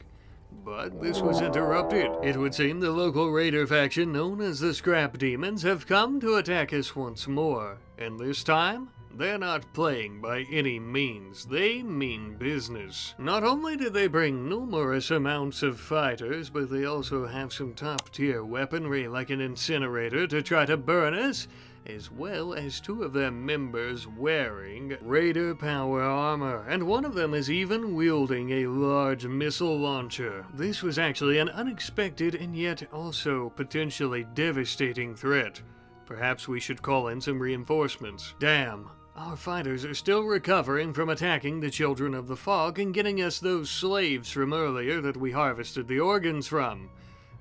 But this was interrupted. It would seem the local raider faction known as the Scrap Demons have come to attack us once more. And this time, They're not playing by any means. They mean business. Not only did they bring numerous amounts of fighters, but they also have some top-tier weaponry like an incinerator to try to burn us, as well as 2 of their members wearing Raider power armor, and one of them is even wielding a large missile launcher. This was actually an unexpected and yet also potentially devastating threat. Perhaps we should call in some reinforcements. Damn. Our fighters are still recovering from attacking the Children of the Fog and getting us those slaves from earlier that we harvested the organs from.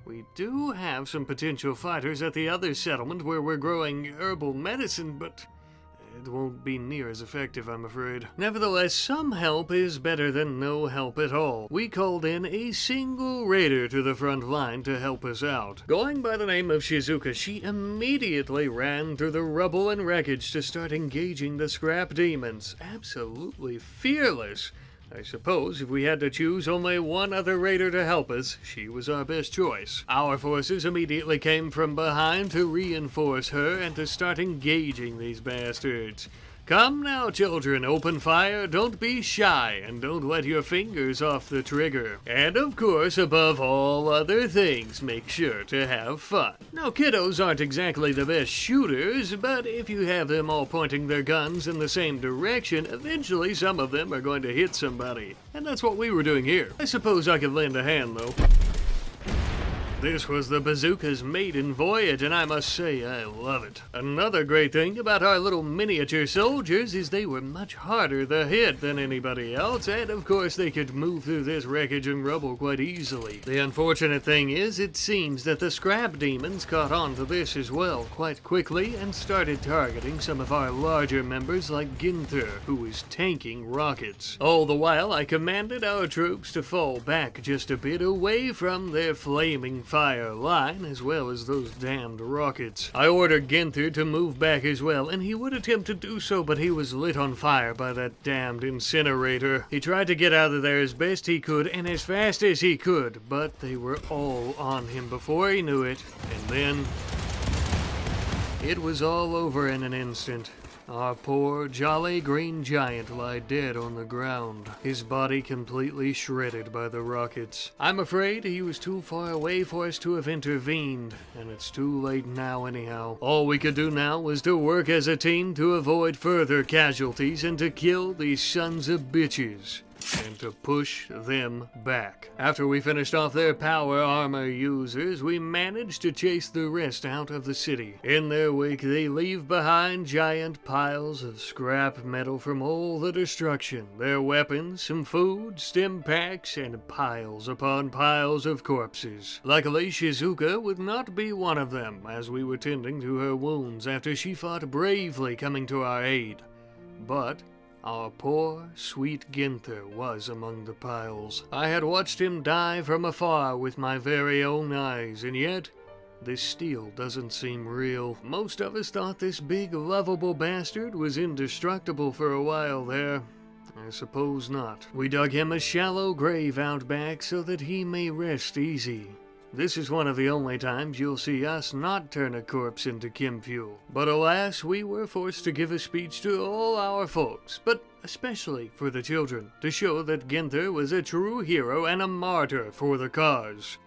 We do have some potential fighters at the other settlement where we're growing herbal medicine, but it won't be near as effective, I'm afraid. Nevertheless, some help is better than no help at all. We called in a single raider to the front line to help us out. Going by the name of Shizuka, she immediately ran through the rubble and wreckage to start engaging the scrap demons. Absolutely fearless. I suppose if we had to choose only one other raider to help us, she was our best choice. Our forces immediately came from behind to reinforce her and to start engaging these bastards. Come now, children, open fire, don't be shy, and don't let your fingers off the trigger. And of course, above all other things, make sure to have fun. Now, kiddos aren't exactly the best shooters, but if you have them all pointing their guns in the same direction, eventually some of them are going to hit somebody. And that's what we were doing here. I suppose I could lend a hand, though. This was the bazooka's maiden voyage, and I must say I love it. Another great thing about our little miniature soldiers is they were much harder to hit than anybody else, and of course they could move through this wreckage and rubble quite easily. The unfortunate thing is, it seems that the scrap demons caught on to this as well quite quickly and started targeting some of our larger members like Ginther, who was tanking rockets. All the while, I commanded our troops to fall back just a bit away from their flaming fire line, as well as those damned rockets. I ordered Ginther to move back as well, and he would attempt to do so, but he was lit on fire by that damned incinerator. He tried to get out of there as best he could and as fast as he could, but they were all on him before he knew it, and then it was all over in an instant. Our poor, jolly green giant lay dead on the ground, his body completely shredded by the rockets. I'm afraid he was too far away for us to have intervened, and it's too late now anyhow. All we could do now was to work as a team to avoid further casualties and to kill these sons of bitches, and to push them back. After we finished off their power armor users, we managed to chase the rest out of the city. In their wake, they leave behind giant piles of scrap metal from all the destruction, their weapons, some food, stim packs, and piles upon piles of corpses. Luckily, Shizuka would not be one of them, as we were tending to her wounds after she fought bravely coming to our aid. But our poor, sweet Ginther was among the piles. I had watched him die from afar with my very own eyes, and yet this steel doesn't seem real. Most of us thought this big, lovable bastard was indestructible for a while there. I suppose not. We dug him a shallow grave out back so that he may rest easy. This is one of the only times you'll see us not turn a corpse into chem fuel. But alas, we were forced to give a speech to all our folks, but especially for the children, to show that Ginther was a true hero and a martyr for the cause.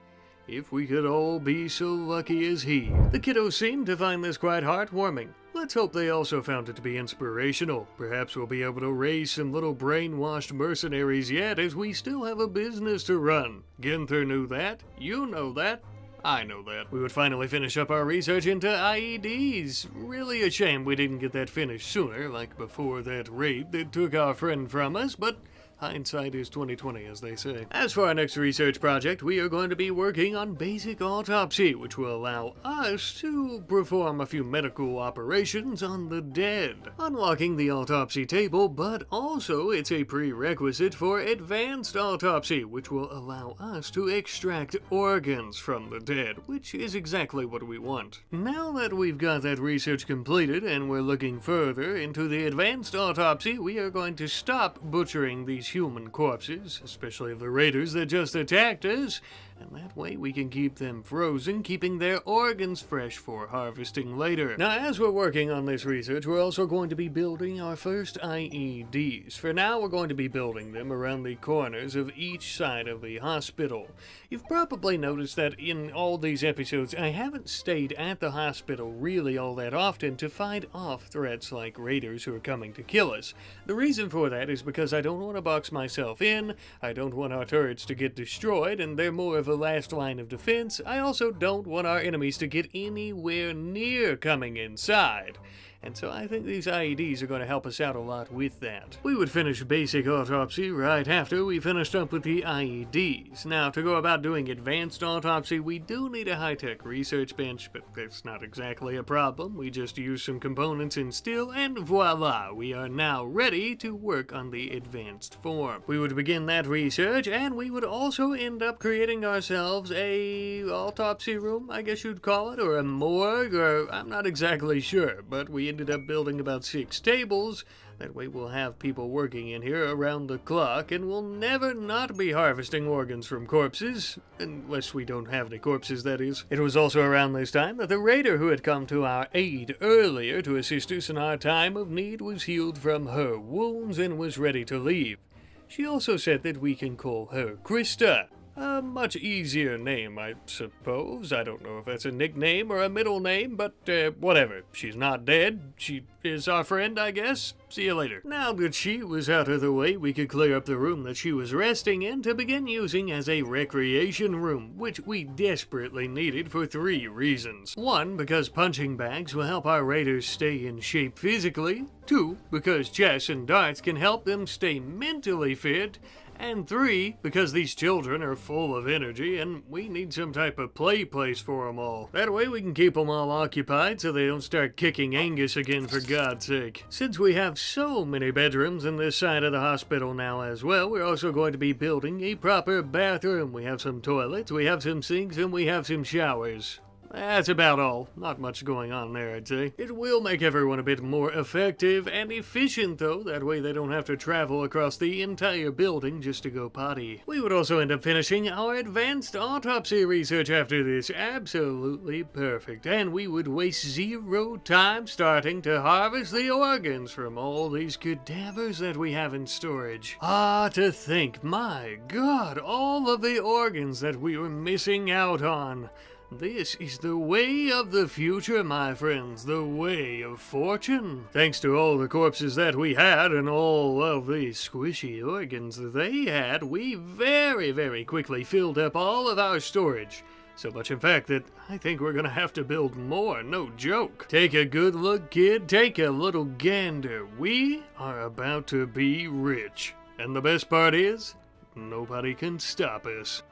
If we could all be so lucky as he. The kiddos seemed to find this quite heartwarming. Let's hope they also found it to be inspirational. Perhaps we'll be able to raise some little brainwashed mercenaries yet, as we still have a business to run. Ginther knew that. You know that. I know that. We would finally finish up our research into IEDs. Really a shame we didn't get that finished sooner, like before that raid that took our friend from us, but hindsight is 20/20, as they say. As for our next research project, we are going to be working on basic autopsy, which will allow us to perform a few medical operations on the dead, unlocking the autopsy table, but also it's a prerequisite for advanced autopsy, which will allow us to extract organs from the dead, which is exactly what we want. Now that we've got that research completed and we're looking further into the advanced autopsy, we are going to stop butchering these human corpses, especially the raiders that just attacked us, and that way we can keep them frozen, keeping their organs fresh for harvesting later. Now, as we're working on this research, we're also going to be building our first IEDs. For now, we're going to be building them around the corners of each side of the hospital. You've probably noticed that in all these episodes, I haven't stayed at the hospital really all that often to fight off threats like raiders who are coming to kill us. The reason for that is because I don't want to box myself in, I don't want our turrets to get destroyed, and they're more of a last line of defense. I also don't want our enemies to get anywhere near coming inside. And so I think these IEDs are going to help us out a lot with that. We would finish basic autopsy right after we finished up with the IEDs. Now, to go about doing advanced autopsy, we do need a high-tech research bench, but that's not exactly a problem. We just use some components in steel, and voila, we are now ready to work on the advanced form. We would begin that research, and we would also end up creating ourselves a autopsy room, I guess you'd call it, or a morgue, or I'm not exactly sure, but we ended up building about 6 tables. That way we'll have people working in here around the clock, and we'll never not be harvesting organs from corpses. Unless we don't have any corpses, that is. It was also around this time that the raider who had come to our aid earlier to assist us in our time of need was healed from her wounds and was ready to leave. She also said that we can call her Krista. A much easier name, I suppose. I don't know if that's a nickname or a middle name, but whatever. She's not dead. She is our friend, I guess. See you later. Now that she was out of the way, we could clear up the room that she was resting in to begin using as a recreation room, which we desperately needed for 3 reasons. 1, because punching bags will help our raiders stay in shape physically. 2, because chess and darts can help them stay mentally fit. And 3, because these children are full of energy and we need some type of play place for them all. That way we can keep them all occupied so they don't start kicking Angus again, for God's sake. Since we have so many bedrooms in this side of the hospital now as well, we're also going to be building a proper bathroom. We have some toilets, we have some sinks, and we have some showers. That's about all. Not much going on there, I'd say. It will make everyone a bit more effective and efficient, though. That way they don't have to travel across the entire building just to go potty. We would also end up finishing our advanced autopsy research after this. Absolutely perfect. And we would waste 0 time starting to harvest the organs from all these cadavers that we have in storage. Ah, to think, my God, all of the organs that we were missing out on. This is the way of the future, my friends, the way of fortune. Thanks to all the corpses that we had and all of the squishy organs that they had, we very, very quickly filled up all of our storage. So much, in fact, that I think we're gonna have to build more, no joke. Take a good look, kid, take a little gander. We are about to be rich. And the best part is, nobody can stop us.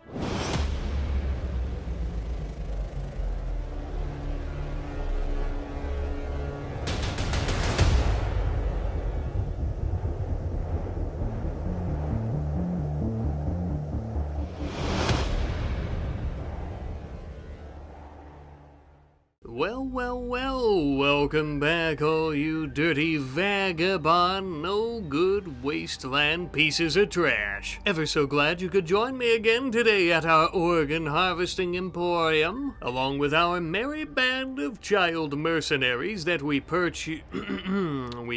Well, welcome back, all you dirty vagabond, no good wasteland pieces of trash. Ever so glad you could join me again today at our organ harvesting emporium, along with our merry band of child mercenaries that we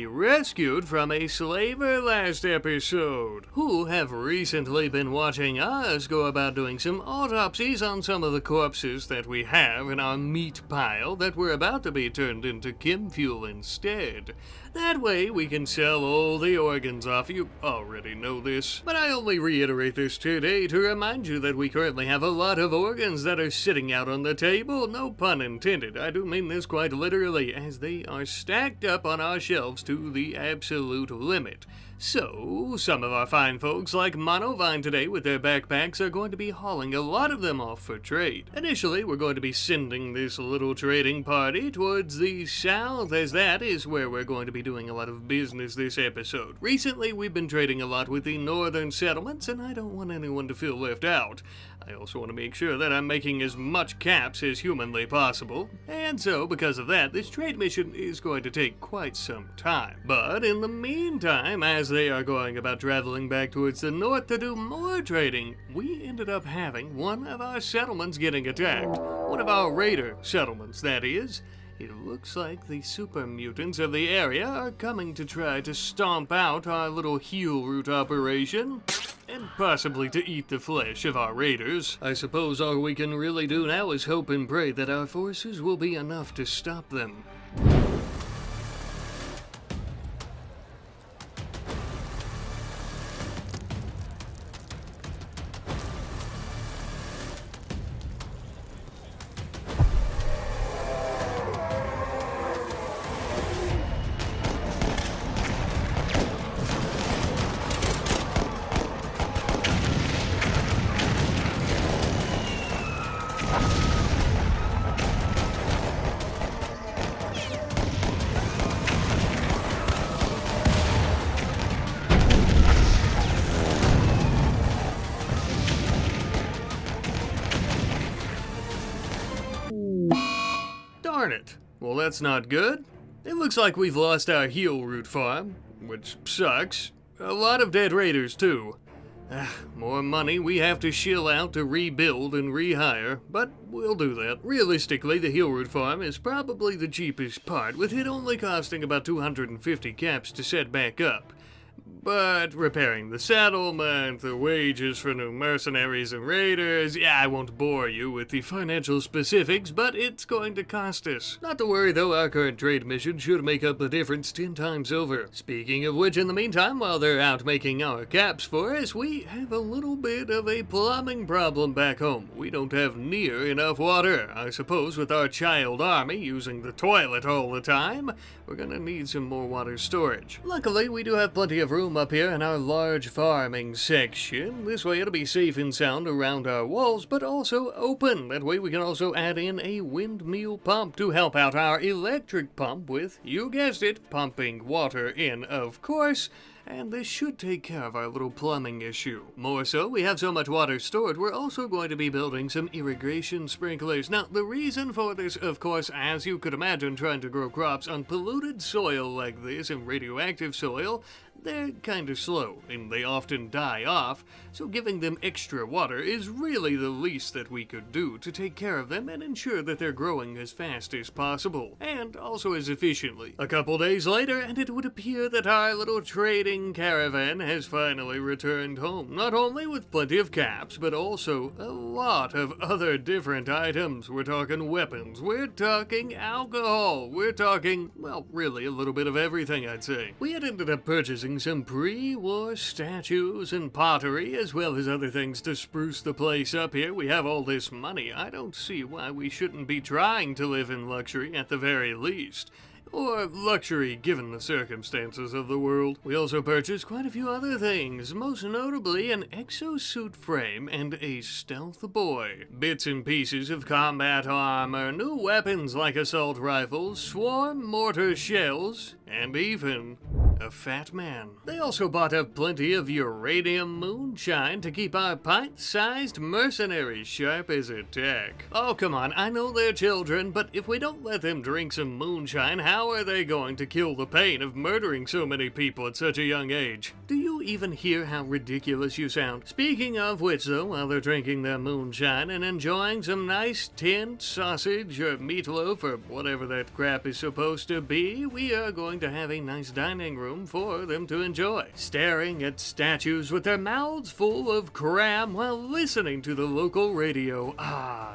rescued from a slaver last episode, who have recently been watching us go about doing some autopsies on some of the corpses that we have in our meat pile that we're about to be turned into chem fuel instead. That way we can sell all the organs off. You already know this, but I only reiterate this today to remind you that we currently have a lot of organs that are sitting out on the table, no pun intended. I do mean this quite literally, as they are stacked up on our shelves to the absolute limit. So, some of our fine folks like Monovine today with their backpacks are going to be hauling a lot of them off for trade. Initially, we're going to be sending this little trading party towards the south, as that is where we're going to be doing a lot of business this episode. Recently, we've been trading a lot with the northern settlements, and I don't want anyone to feel left out. I also want to make sure that I'm making as much caps as humanly possible, and so, because of that, this trade mission is going to take quite some time. But in the meantime, as as they are going about traveling back towards the north to do more trading, we ended up having one of our settlements getting attacked. One of our raider settlements, that is. It looks like the super mutants of the area are coming to try to stomp out our little heel root operation, and possibly to eat the flesh of our raiders. I suppose all we can really do now is hope and pray that our forces will be enough to stop them. Darn it. Well, that's not good. It looks like we've lost our heel root farm, which sucks. A lot of dead raiders, too. More money we have to shill out to rebuild and rehire, but we'll do that. Realistically, the heel root farm is probably the cheapest part, with it only costing about 250 caps to set back up. But repairing the settlement, the wages for new mercenaries and raiders, I won't bore you with the financial specifics, but it's going to cost us. Not to worry though, our current trade mission should make up the difference 10 times over. Speaking of which, in the meantime, while they're out making our caps for us, we have a little bit of a plumbing problem back home. We don't have near enough water. I suppose with our child army using the toilet all the time, we're gonna need some more water storage. Luckily, we do have plenty of room up here in our large farming section. This way it'll be safe and sound around our walls, but also open. That way we can also add in a windmill pump to help out our electric pump with, you guessed it, pumping water in, of course. And this should take care of our little plumbing issue. More so, we have so much water stored, we're also going to be building some irrigation sprinklers. Now, the reason for this, of course, as you could imagine, trying to grow crops on polluted soil like this and radioactive soil, they're kinda slow, and they often die off, so giving them extra water is really the least that we could do to take care of them and ensure that they're growing as fast as possible, and also as efficiently. A couple days later, and it would appear that our little trading caravan has finally returned home, not only with plenty of caps, but also a lot of other different items. We're talking weapons, we're talking alcohol, we're talking, well, really a little bit of everything, I'd say. We had ended up purchasing some pre-war statues and pottery, as well as other things to spruce the place up here. We have all this money. I don't see why we shouldn't be trying to live in luxury at the very least. Or luxury given the circumstances of the world. We also purchased quite a few other things, most notably an exosuit frame and a stealth boy. Bits and pieces of combat armor, new weapons like assault rifles, swarm mortar shells, and even a fat man. They also bought up plenty of uranium moonshine to keep our pint-sized mercenaries sharp as a tack. Oh, come on, I know they're children, but if we don't let them drink some moonshine, how are they going to kill the pain of murdering so many people at such a young age? Do you even hear how ridiculous you sound? Speaking of which, though, while they're drinking their moonshine and enjoying some nice tinned sausage or meatloaf or whatever that crap is supposed to be, we are going to have a nice dining room for them to enjoy, staring at statues with their mouths full of cram while listening to the local radio.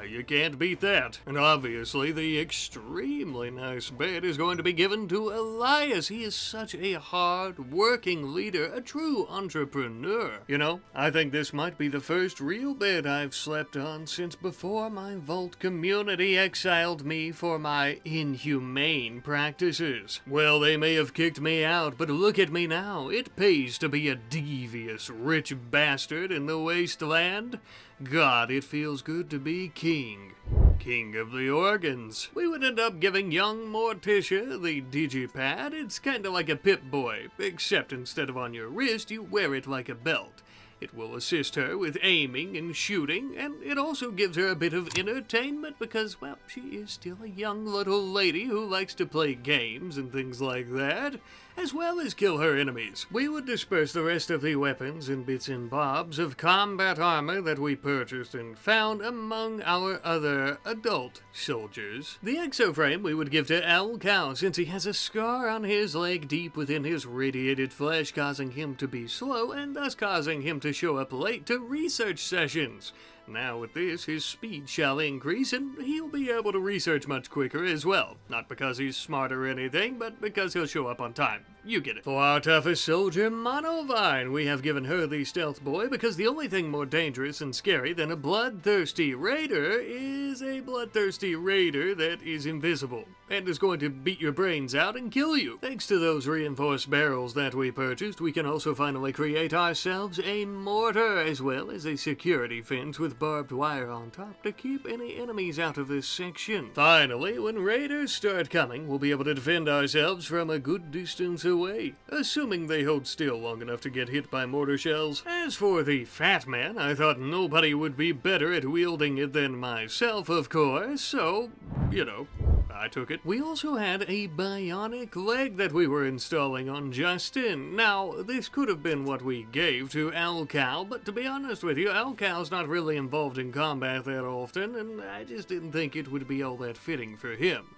You can't beat that. And obviously the extremely nice bed is going to be given to Elias. He is such a hard-working leader, a true entrepreneur. You know, I think this might be the first real bed I've slept on since before my vault community exiled me for my inhumane practices. Well, they may have kicked me out, but look at me now. It pays to be a devious, rich bastard in the wasteland. God, it feels good to be king. King of the organs. We would end up giving young Morticia the digipad. It's kinda like a Pip-Boy, except instead of on your wrist, you wear it like a belt. It will assist her with aiming and shooting, and it also gives her a bit of entertainment because, well, she is still a young little lady who likes to play games and things like that. as well as kill her enemies. We would disperse the rest of the weapons and bits and bobs of combat armor that we purchased and found among our other adult soldiers. The exoframe we would give to El Cow, since he has a scar on his leg deep within his radiated flesh, causing him to be slow and thus causing him to show up late to research sessions. Now with this, his speed shall increase, and he'll be able to research much quicker as well. Not because he's smart or anything, but because he'll show up on time. You get it. For our toughest soldier, Monovine, we have given her the Stealth Boy because the only thing more dangerous and scary than a bloodthirsty raider is a bloodthirsty raider that is invisible and is going to beat your brains out and kill you. Thanks to those reinforced barrels that we purchased, we can also finally create ourselves a mortar as well as a security fence with barbed wire on top to keep any enemies out of this section. Finally, when raiders start coming, we'll be able to defend ourselves from a good distance away, assuming they hold still long enough to get hit by mortar shells. As for the Fat Man, I thought nobody would be better at wielding it than myself, of course, so, you know, I took it. We also had a bionic leg that we were installing on Justin. Now, this could have been what we gave to El Cow, but to be honest with you, El Cow's not really involved in combat that often, and I just didn't think it would be all that fitting for him.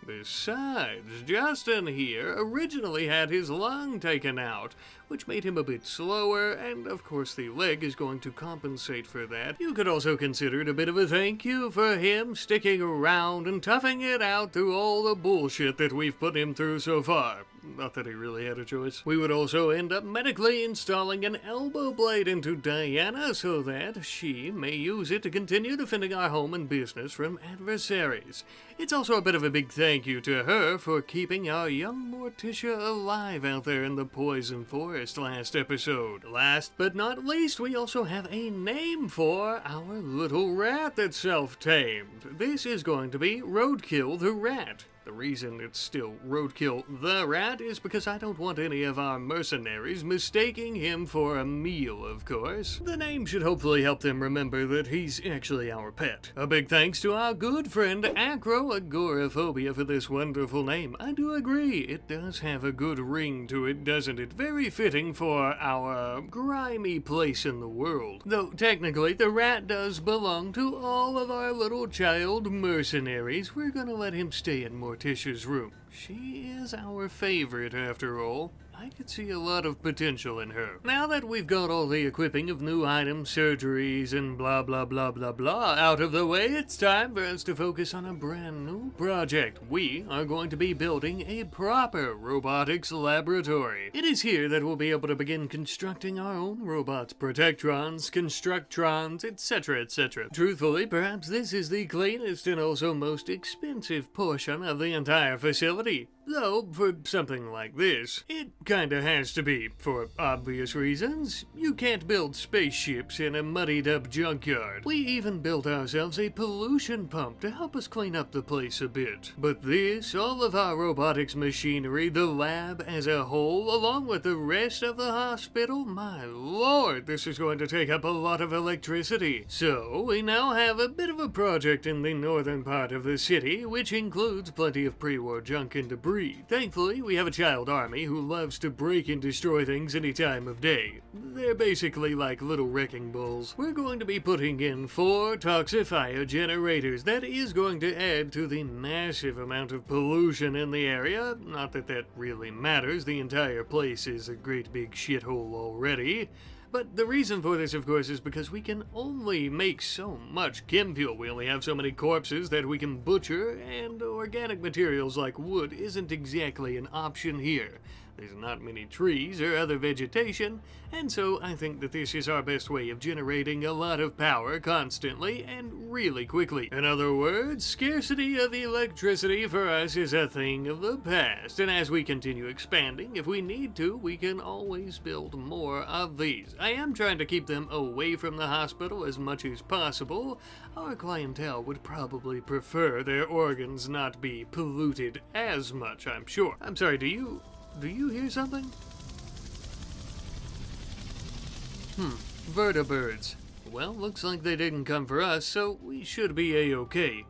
Besides, Justin here originally had his lung taken out, which made him a bit slower, and of course the leg is going to compensate for that. You could also consider it a bit of a thank you for him sticking around and toughing it out through all the bullshit that we've put him through so far. Not that he really had a choice. We would also end up medically installing an elbow blade into Diana so that she may use it to continue defending our home and business from adversaries. It's also a bit of a big thank you to her for keeping our young Morticia alive out there in the poison forest last episode. Last but not least, we also have a name for our little rat that's self-tamed. This is going to be Roadkill the Rat. The reason it's still Roadkill the Rat is because I don't want any of our mercenaries mistaking him for a meal, of course. The name should hopefully help them remember that he's actually our pet. A big thanks to our good friend Acroagoraphobia for this wonderful name. I do agree, it does have a good ring to it, doesn't it? Very fitting for our grimy place in the world. Though technically the rat does belong to all of our little child mercenaries. We're gonna let him stay in Morticia's room. She is our favorite, after all. I could see a lot of potential in her. Now that we've got all the equipping of new items, surgeries, and blah blah blah blah blah out of the way, it's time for us to focus on a brand new project. We are going to be building a proper robotics laboratory. It is here that we'll be able to begin constructing our own robots, protectrons, constructrons, etc, etc. Truthfully, perhaps this is the cleanest and also most expensive portion of the entire facility. Though, for something like this, it kinda has to be, for obvious reasons. You can't build spaceships in a muddied up junkyard. We even built ourselves a pollution pump to help us clean up the place a bit. But this, all of our robotics machinery, the lab as a whole, along with the rest of the hospital, my lord, this is going to take up a lot of electricity. So, we now have a bit of a project in the northern part of the city, which includes plenty of pre-war junk and debris. Thankfully, we have a child army who loves to break and destroy things any time of day. They're basically like little wrecking balls. We're going to be putting in 4 toxifier generators. That is going to add to the massive amount of pollution in the area. Not that that really matters. The entire place is a great big shithole already. But the reason for this, of course, is because we can only make so much chem fuel. We only have so many corpses that we can butcher, and organic materials like wood isn't exactly an option here. There's not many trees or other vegetation, and so I think that this is our best way of generating a lot of power constantly and really quickly. In other words, scarcity of electricity for us is a thing of the past, and as we continue expanding, if we need to, we can always build more of these. I am trying to keep them away from the hospital as much as possible. Our clientele would probably prefer their organs not be polluted as much, I'm sure. I'm sorry, do you hear something? Vertibirds. Well, looks like they didn't come for us, so we should be a-okay.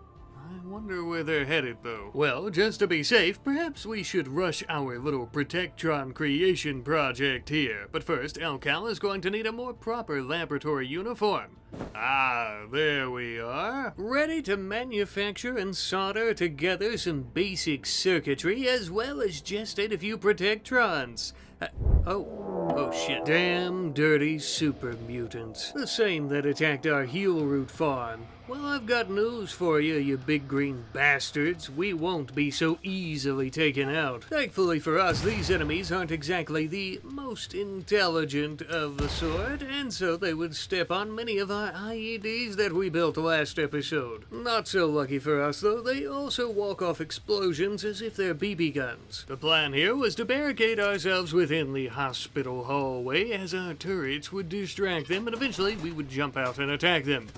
I wonder where they're headed, though. Well, just to be safe, perhaps we should rush our little Protectron creation project here. But first, Elcal is going to need a more proper laboratory uniform. Ah, there we are. Ready to manufacture and solder together some basic circuitry as well as gestate a few Protectrons. Oh shit. Damn dirty super mutants. The same that attacked our heel root farm. Well, I've got news for you, you big green bastards. We won't be so easily taken out. Thankfully for us, these enemies aren't exactly the most intelligent of the sort, and so they would step on many of our IEDs that we built last episode. Not so lucky for us, though, they also walk off explosions as if they're BB guns. The plan here was to barricade ourselves within the hospital hallway as our turrets would distract them, and eventually we would jump out and attack them.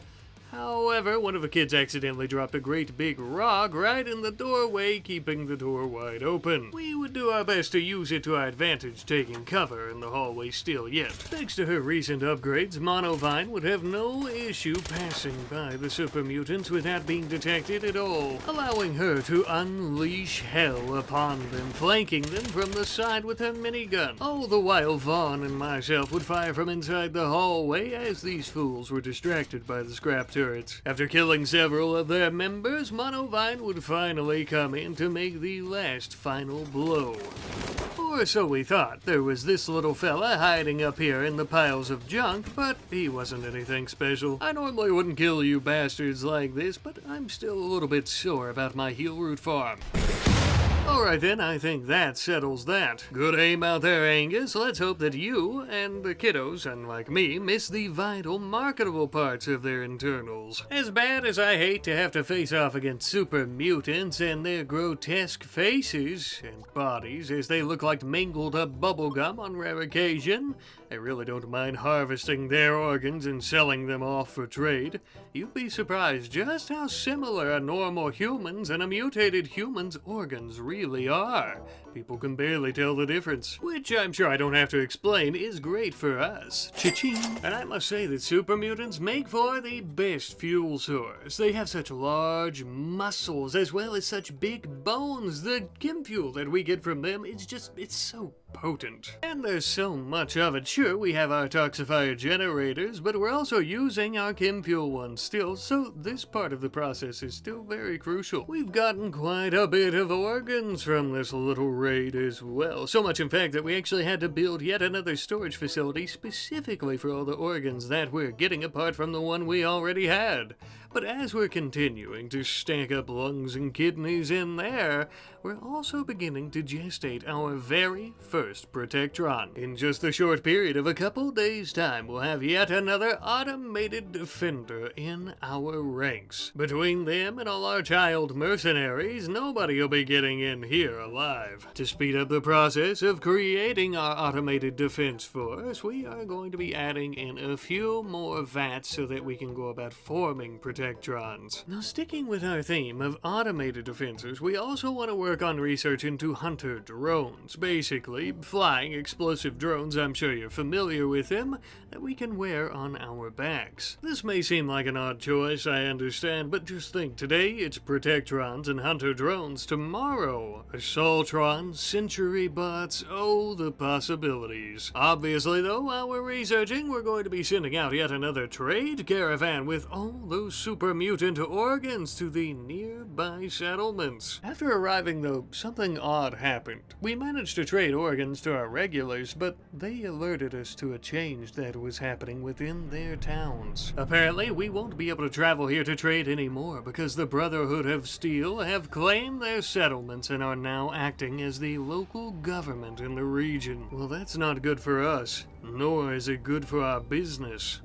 However, one of the kids accidentally dropped a great big rock right in the doorway, keeping the door wide open. We would do our best to use it to our advantage, taking cover in the hallway still yet. Thanks to her recent upgrades, Monovine would have no issue passing by the super mutants without being detected at all, allowing her to unleash hell upon them, flanking them from the side with her minigun. All the while Vaughn and myself would fire from inside the hallway as these fools were distracted by the scrap turrets. After killing several of their members, Monovine would finally come in to make the last final blow. Or so we thought. There was this little fella hiding up here in the piles of junk, but he wasn't anything special. I normally wouldn't kill you bastards like this, but I'm still a little bit sore about my heel root farm. Alright then, I think that settles that. Good aim out there, Angus. Let's hope that you and the kiddos, unlike me, miss the vital, marketable parts of their internals. As bad as I hate to have to face off against super mutants and their grotesque faces and bodies as they look like mangled up bubblegum on rare occasion, I really don't mind harvesting their organs and selling them off for trade. You'd be surprised just how similar a normal human's and a mutated human's organs really are. People can barely tell the difference, which I'm sure I don't have to explain is great for us. Cha-ching! And I must say that super mutants make for the best fuel source. They have such large muscles as well as such big bones. The chem fuel that we get from them is it's so potent. And there's so much of it. Sure, we have our toxifier generators, but we're also using our chem fuel ones still, so this part of the process is still very crucial. We've gotten quite a bit of organs from this little raid as well. So much, in fact, that we actually had to build yet another storage facility specifically for all the organs that we're getting apart from the one we already had. But as we're continuing to stack up lungs and kidneys in there, we're also beginning to gestate our very first Protectron. In just a short period of a couple days' time, we'll have yet another automated defender in our ranks. Between them and all our child mercenaries, nobody will be getting in here alive. To speed up the process of creating our automated defense force, we are going to be adding in a few more vats so that we can go about forming Protectrons. Now, sticking with our theme of automated defenses, we also want to work on research into hunter drones. Basically, flying explosive drones, I'm sure you're familiar with them, that we can wear on our backs. This may seem like an odd choice, I understand, but just think, today it's Protectrons and hunter drones, tomorrow Assaultrons, Century bots, oh, the possibilities. Obviously though, while we're researching, we're going to be sending out yet another trade caravan with all those super mutant organs to the nearby settlements. After arriving though, something odd happened. We managed to trade organs to our regulars, but they alerted us to a change that was happening within their towns. Apparently, we won't be able to travel here to trade anymore because the Brotherhood of Steel have claimed their settlements and are now acting as the local government in the region. Well, that's not good for us, nor is it good for our business.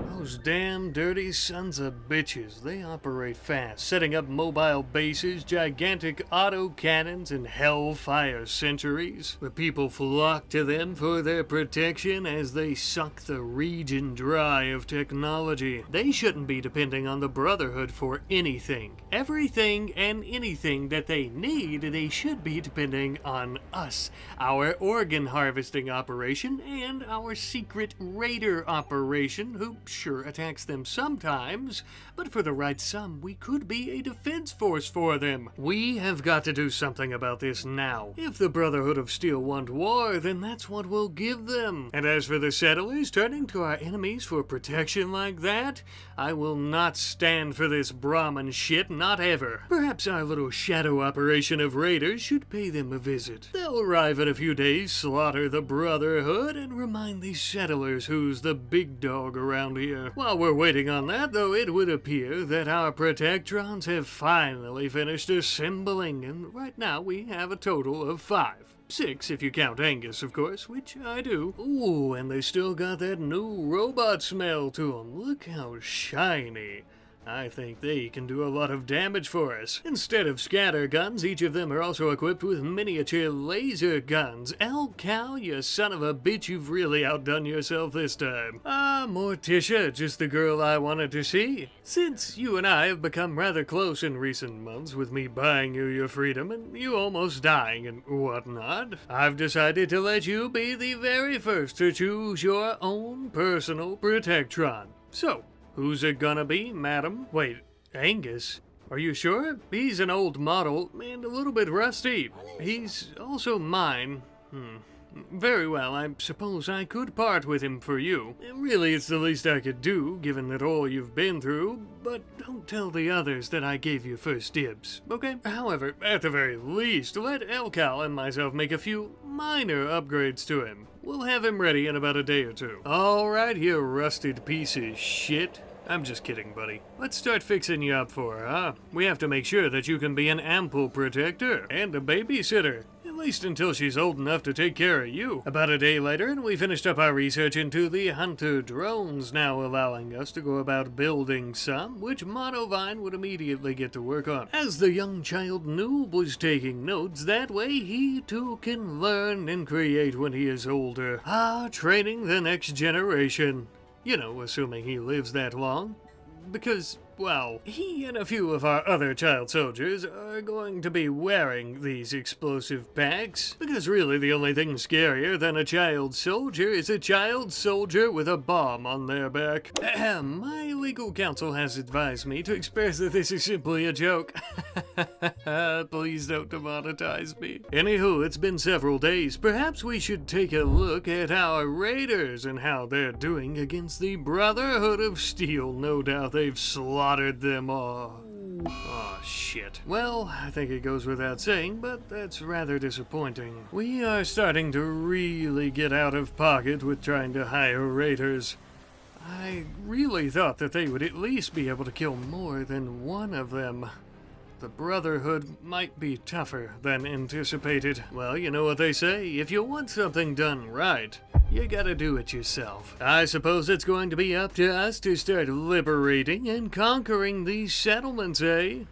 Those damn dirty sons of bitches, they operate fast, setting up mobile bases, gigantic autocannons, and hellfire sentries. The people flock to them for their protection as they suck the region dry of technology. They shouldn't be depending on the Brotherhood for anything. Everything and anything that they need, they should be depending on us, our organ harvesting operation, and our secret raider operation, who sure protector attacks them sometimes, but for the right sum, we could be a defense force for them. We have got to do something about this now. If the Brotherhood of Steel want war, then that's what we'll give them. And as for the settlers turning to our enemies for protection like that, I will not stand for this Brahmin shit, not ever. Perhaps our little shadow operation of raiders should pay them a visit. They'll arrive in a few days, slaughter the Brotherhood, and remind these settlers who's the big dog around here. While we're waiting on that, though, it would appear that our protectrons have finally finished assembling, and right now we have a total of 5. 6 if you count Angus, of course, which I do. Ooh, and they still got that new robot smell to them. Look how shiny. I think they can do a lot of damage for us. Instead of scatter guns, each of them are also equipped with miniature laser guns. El Cal, you son of a bitch, you've really outdone yourself this time. Ah, Morticia, just the girl I wanted to see. Since you and I have become rather close in recent months, with me buying you your freedom and you almost dying and whatnot, I've decided to let you be the very first to choose your own personal Protectron. So, who's it gonna be, madam? Wait, Angus? Are you sure? He's an old model and a little bit rusty. He's also mine. Very well, I suppose I could part with him for you. Really, it's the least I could do, given that all you've been through, but don't tell the others that I gave you first dibs, okay? However, at the very least, let Elcal and myself make a few minor upgrades to him. We'll have him ready in about a day or two. Alright, you rusted piece of shit. I'm just kidding, buddy. Let's start fixing you up for her, huh? We have to make sure that you can be an ample protector and a babysitter. At least until she's old enough to take care of you. About a day later, and we finished up our research into the hunter drones, now allowing us to go about building some, which Motovine would immediately get to work on. As the young child noob was taking notes, that way he too can learn and create when he is older. Ah, training the next generation. You know, assuming he lives that long. Because, well, he and a few of our other child soldiers are going to be wearing these explosive packs. Because really the only thing scarier than a child soldier is a child soldier with a bomb on their back. My legal counsel has advised me to express that this is simply a joke. Please don't demonetize me. Anywho, it's been several days. Perhaps we should take a look at our raiders and how they're doing against the Brotherhood of Steel. No doubt they've slaughtered them all. Oh, shit. Well, I think it goes without saying, but that's rather disappointing. We are starting to really get out of pocket with trying to hire raiders. I really thought that they would at least be able to kill more than one of them. The Brotherhood might be tougher than anticipated. Well, you know what they say, if you want something done right, you gotta do it yourself. I suppose it's going to be up to us to start liberating and conquering these settlements, eh?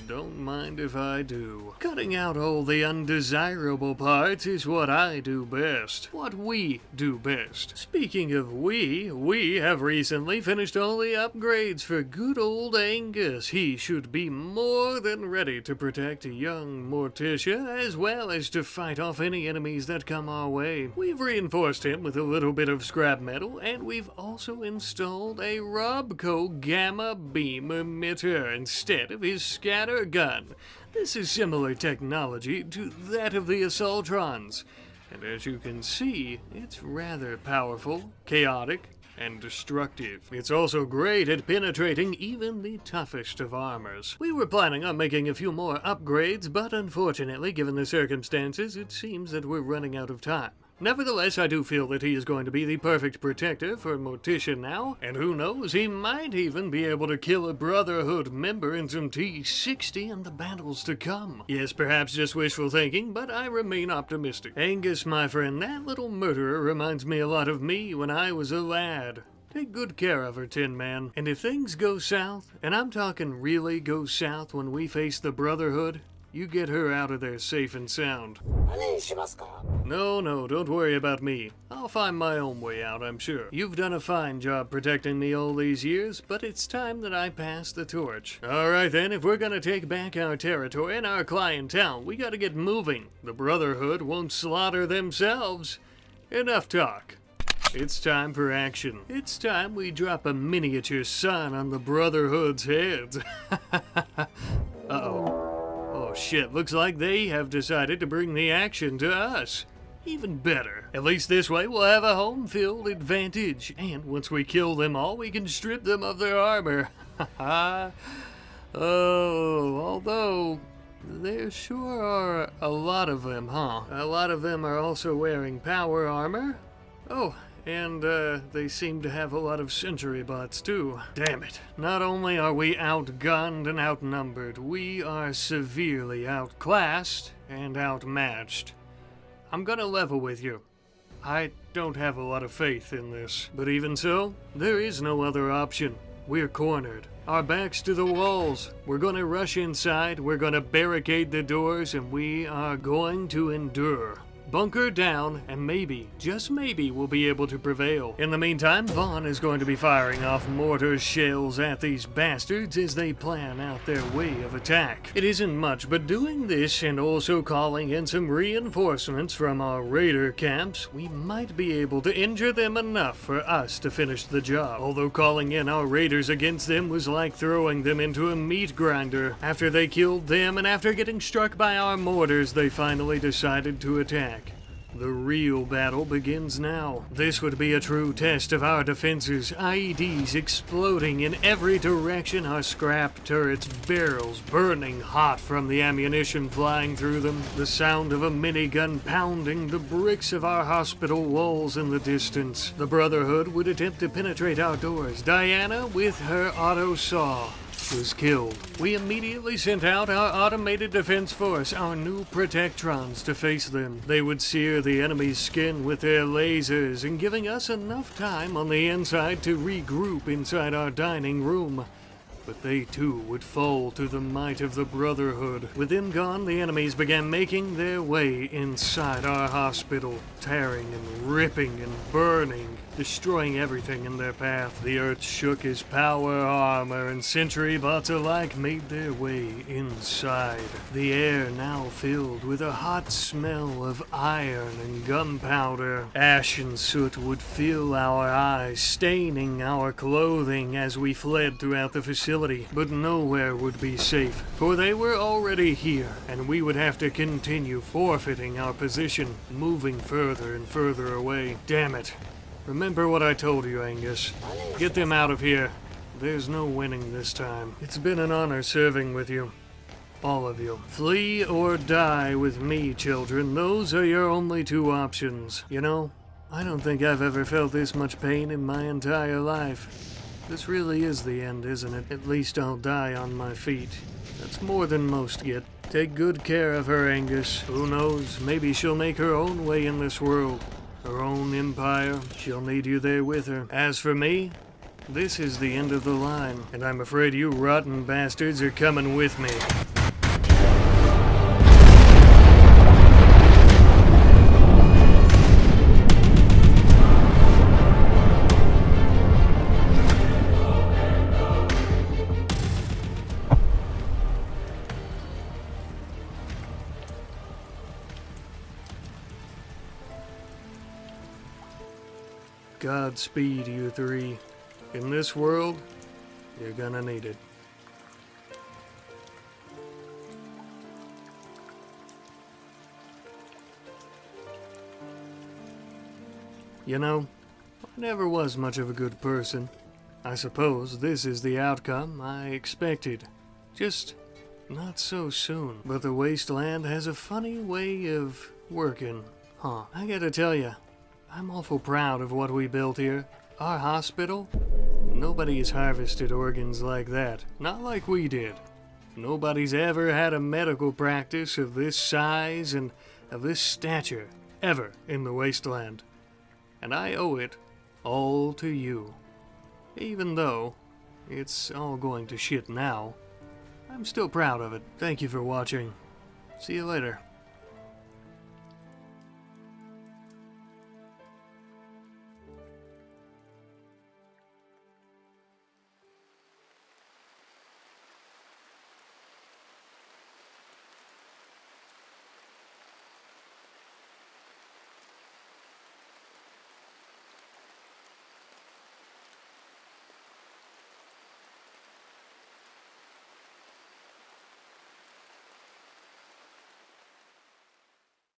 Don't mind if I do. Cutting out all the undesirable parts is what I do best. What we do best. Speaking of we have recently finished all the upgrades for good old Angus. He should be more than ready to protect young Morticia, as well as to fight off any enemies that come our way. We've reinforced him with a little bit of scrap metal, and we've also installed a Robco gamma beam emitter instead of his scatter gun. This is similar technology to that of the Assaultrons, and as you can see, it's rather powerful, chaotic, and destructive. It's also great at penetrating even the toughest of armors. We were planning on making a few more upgrades, but unfortunately, given the circumstances, it seems that we're running out of time. Nevertheless, I do feel that he is going to be the perfect protector for Morticia now, and who knows, he might even be able to kill a Brotherhood member in some T60 in the battles to come. Yes, perhaps just wishful thinking, but I remain optimistic. Angus, my friend, that little murderer reminds me a lot of me when I was a lad. Take good care of her, Tin Man. And if things go south, and I'm talking really go south when we face the Brotherhood, you get her out of there safe and sound. No, don't worry about me. I'll find my own way out, I'm sure. You've done a fine job protecting me all these years, but it's time that I pass the torch. Alright then, if we're gonna take back our territory and our clientele, we gotta get moving. The Brotherhood won't slaughter themselves. Enough talk. It's time for action. It's time we drop a miniature sun on the Brotherhood's heads. Uh-oh. Oh shit, looks like they have decided to bring the action to us. Even better. At least this way we'll have a home field advantage. And once we kill them all, we can strip them of their armor. Oh, although there sure are a lot of them, huh? A lot of them are also wearing power armor. Oh, and they seem to have a lot of sentry bots too. Damn it. Not only are we outgunned and outnumbered, we are severely outclassed and outmatched. I'm gonna level with you. I don't have a lot of faith in this. But even so, there is no other option. We're cornered. Our backs to the walls. We're gonna rush inside, we're gonna barricade the doors, and we are going to endure. Bunker down, and maybe, just maybe, we'll be able to prevail. In the meantime, Vaughn is going to be firing off mortar shells at these bastards as they plan out their way of attack. It isn't much, but doing this and also calling in some reinforcements from our raider camps, we might be able to injure them enough for us to finish the job. Although calling in our raiders against them was like throwing them into a meat grinder. After they killed them and after getting struck by our mortars, they finally decided to attack. The real battle begins now. This would be a true test of our defenses. IEDs exploding in every direction, our scrap turrets, barrels burning hot from the ammunition flying through them, the sound of a minigun pounding the bricks of our hospital walls in the distance. The Brotherhood would attempt to penetrate our doors. Diana, with her auto saw, was killed. We immediately sent out our automated defense force, our new Protectrons, to face them. They would sear the enemy's skin with their lasers, and giving us enough time on the inside to regroup inside our dining room. But they too would fall to the might of the Brotherhood. With them gone, the enemies began making their way inside our hospital, tearing and ripping and burning, destroying everything in their path. The earth shook as power armor and sentry bots alike made their way inside. The air now filled with a hot smell of iron and gunpowder. Ash and soot would fill our eyes, staining our clothing as we fled throughout the facility. But nowhere would be safe, for they were already here, and we would have to continue forfeiting our position, moving further and further away. Damn it. Remember what I told you, Angus. Get them out of here. There's no winning this time. It's been an honor serving with you. All of you. Flee or die with me, children. Those are your only two options. You know, I don't think I've ever felt this much pain in my entire life. This really is the end, isn't it? At least I'll die on my feet. That's more than most get. Take good care of her, Angus. Who knows, maybe she'll make her own way in this world. Her own empire. She'll need you there with her. As for me, this is the end of the line, and I'm afraid you rotten bastards are coming with me. Godspeed, you three. In this world, you're gonna need it. You know, I never was much of a good person. I suppose this is the outcome I expected. Just not so soon. But the wasteland has a funny way of working, huh? I gotta tell you, I'm awful proud of what we built here. Our hospital? Nobody has harvested organs like that. Not like we did. Nobody's ever had a medical practice of this size and of this stature, ever, in the wasteland. And I owe it all to you. Even though it's all going to shit now, I'm still proud of it. Thank you for watching. See you later.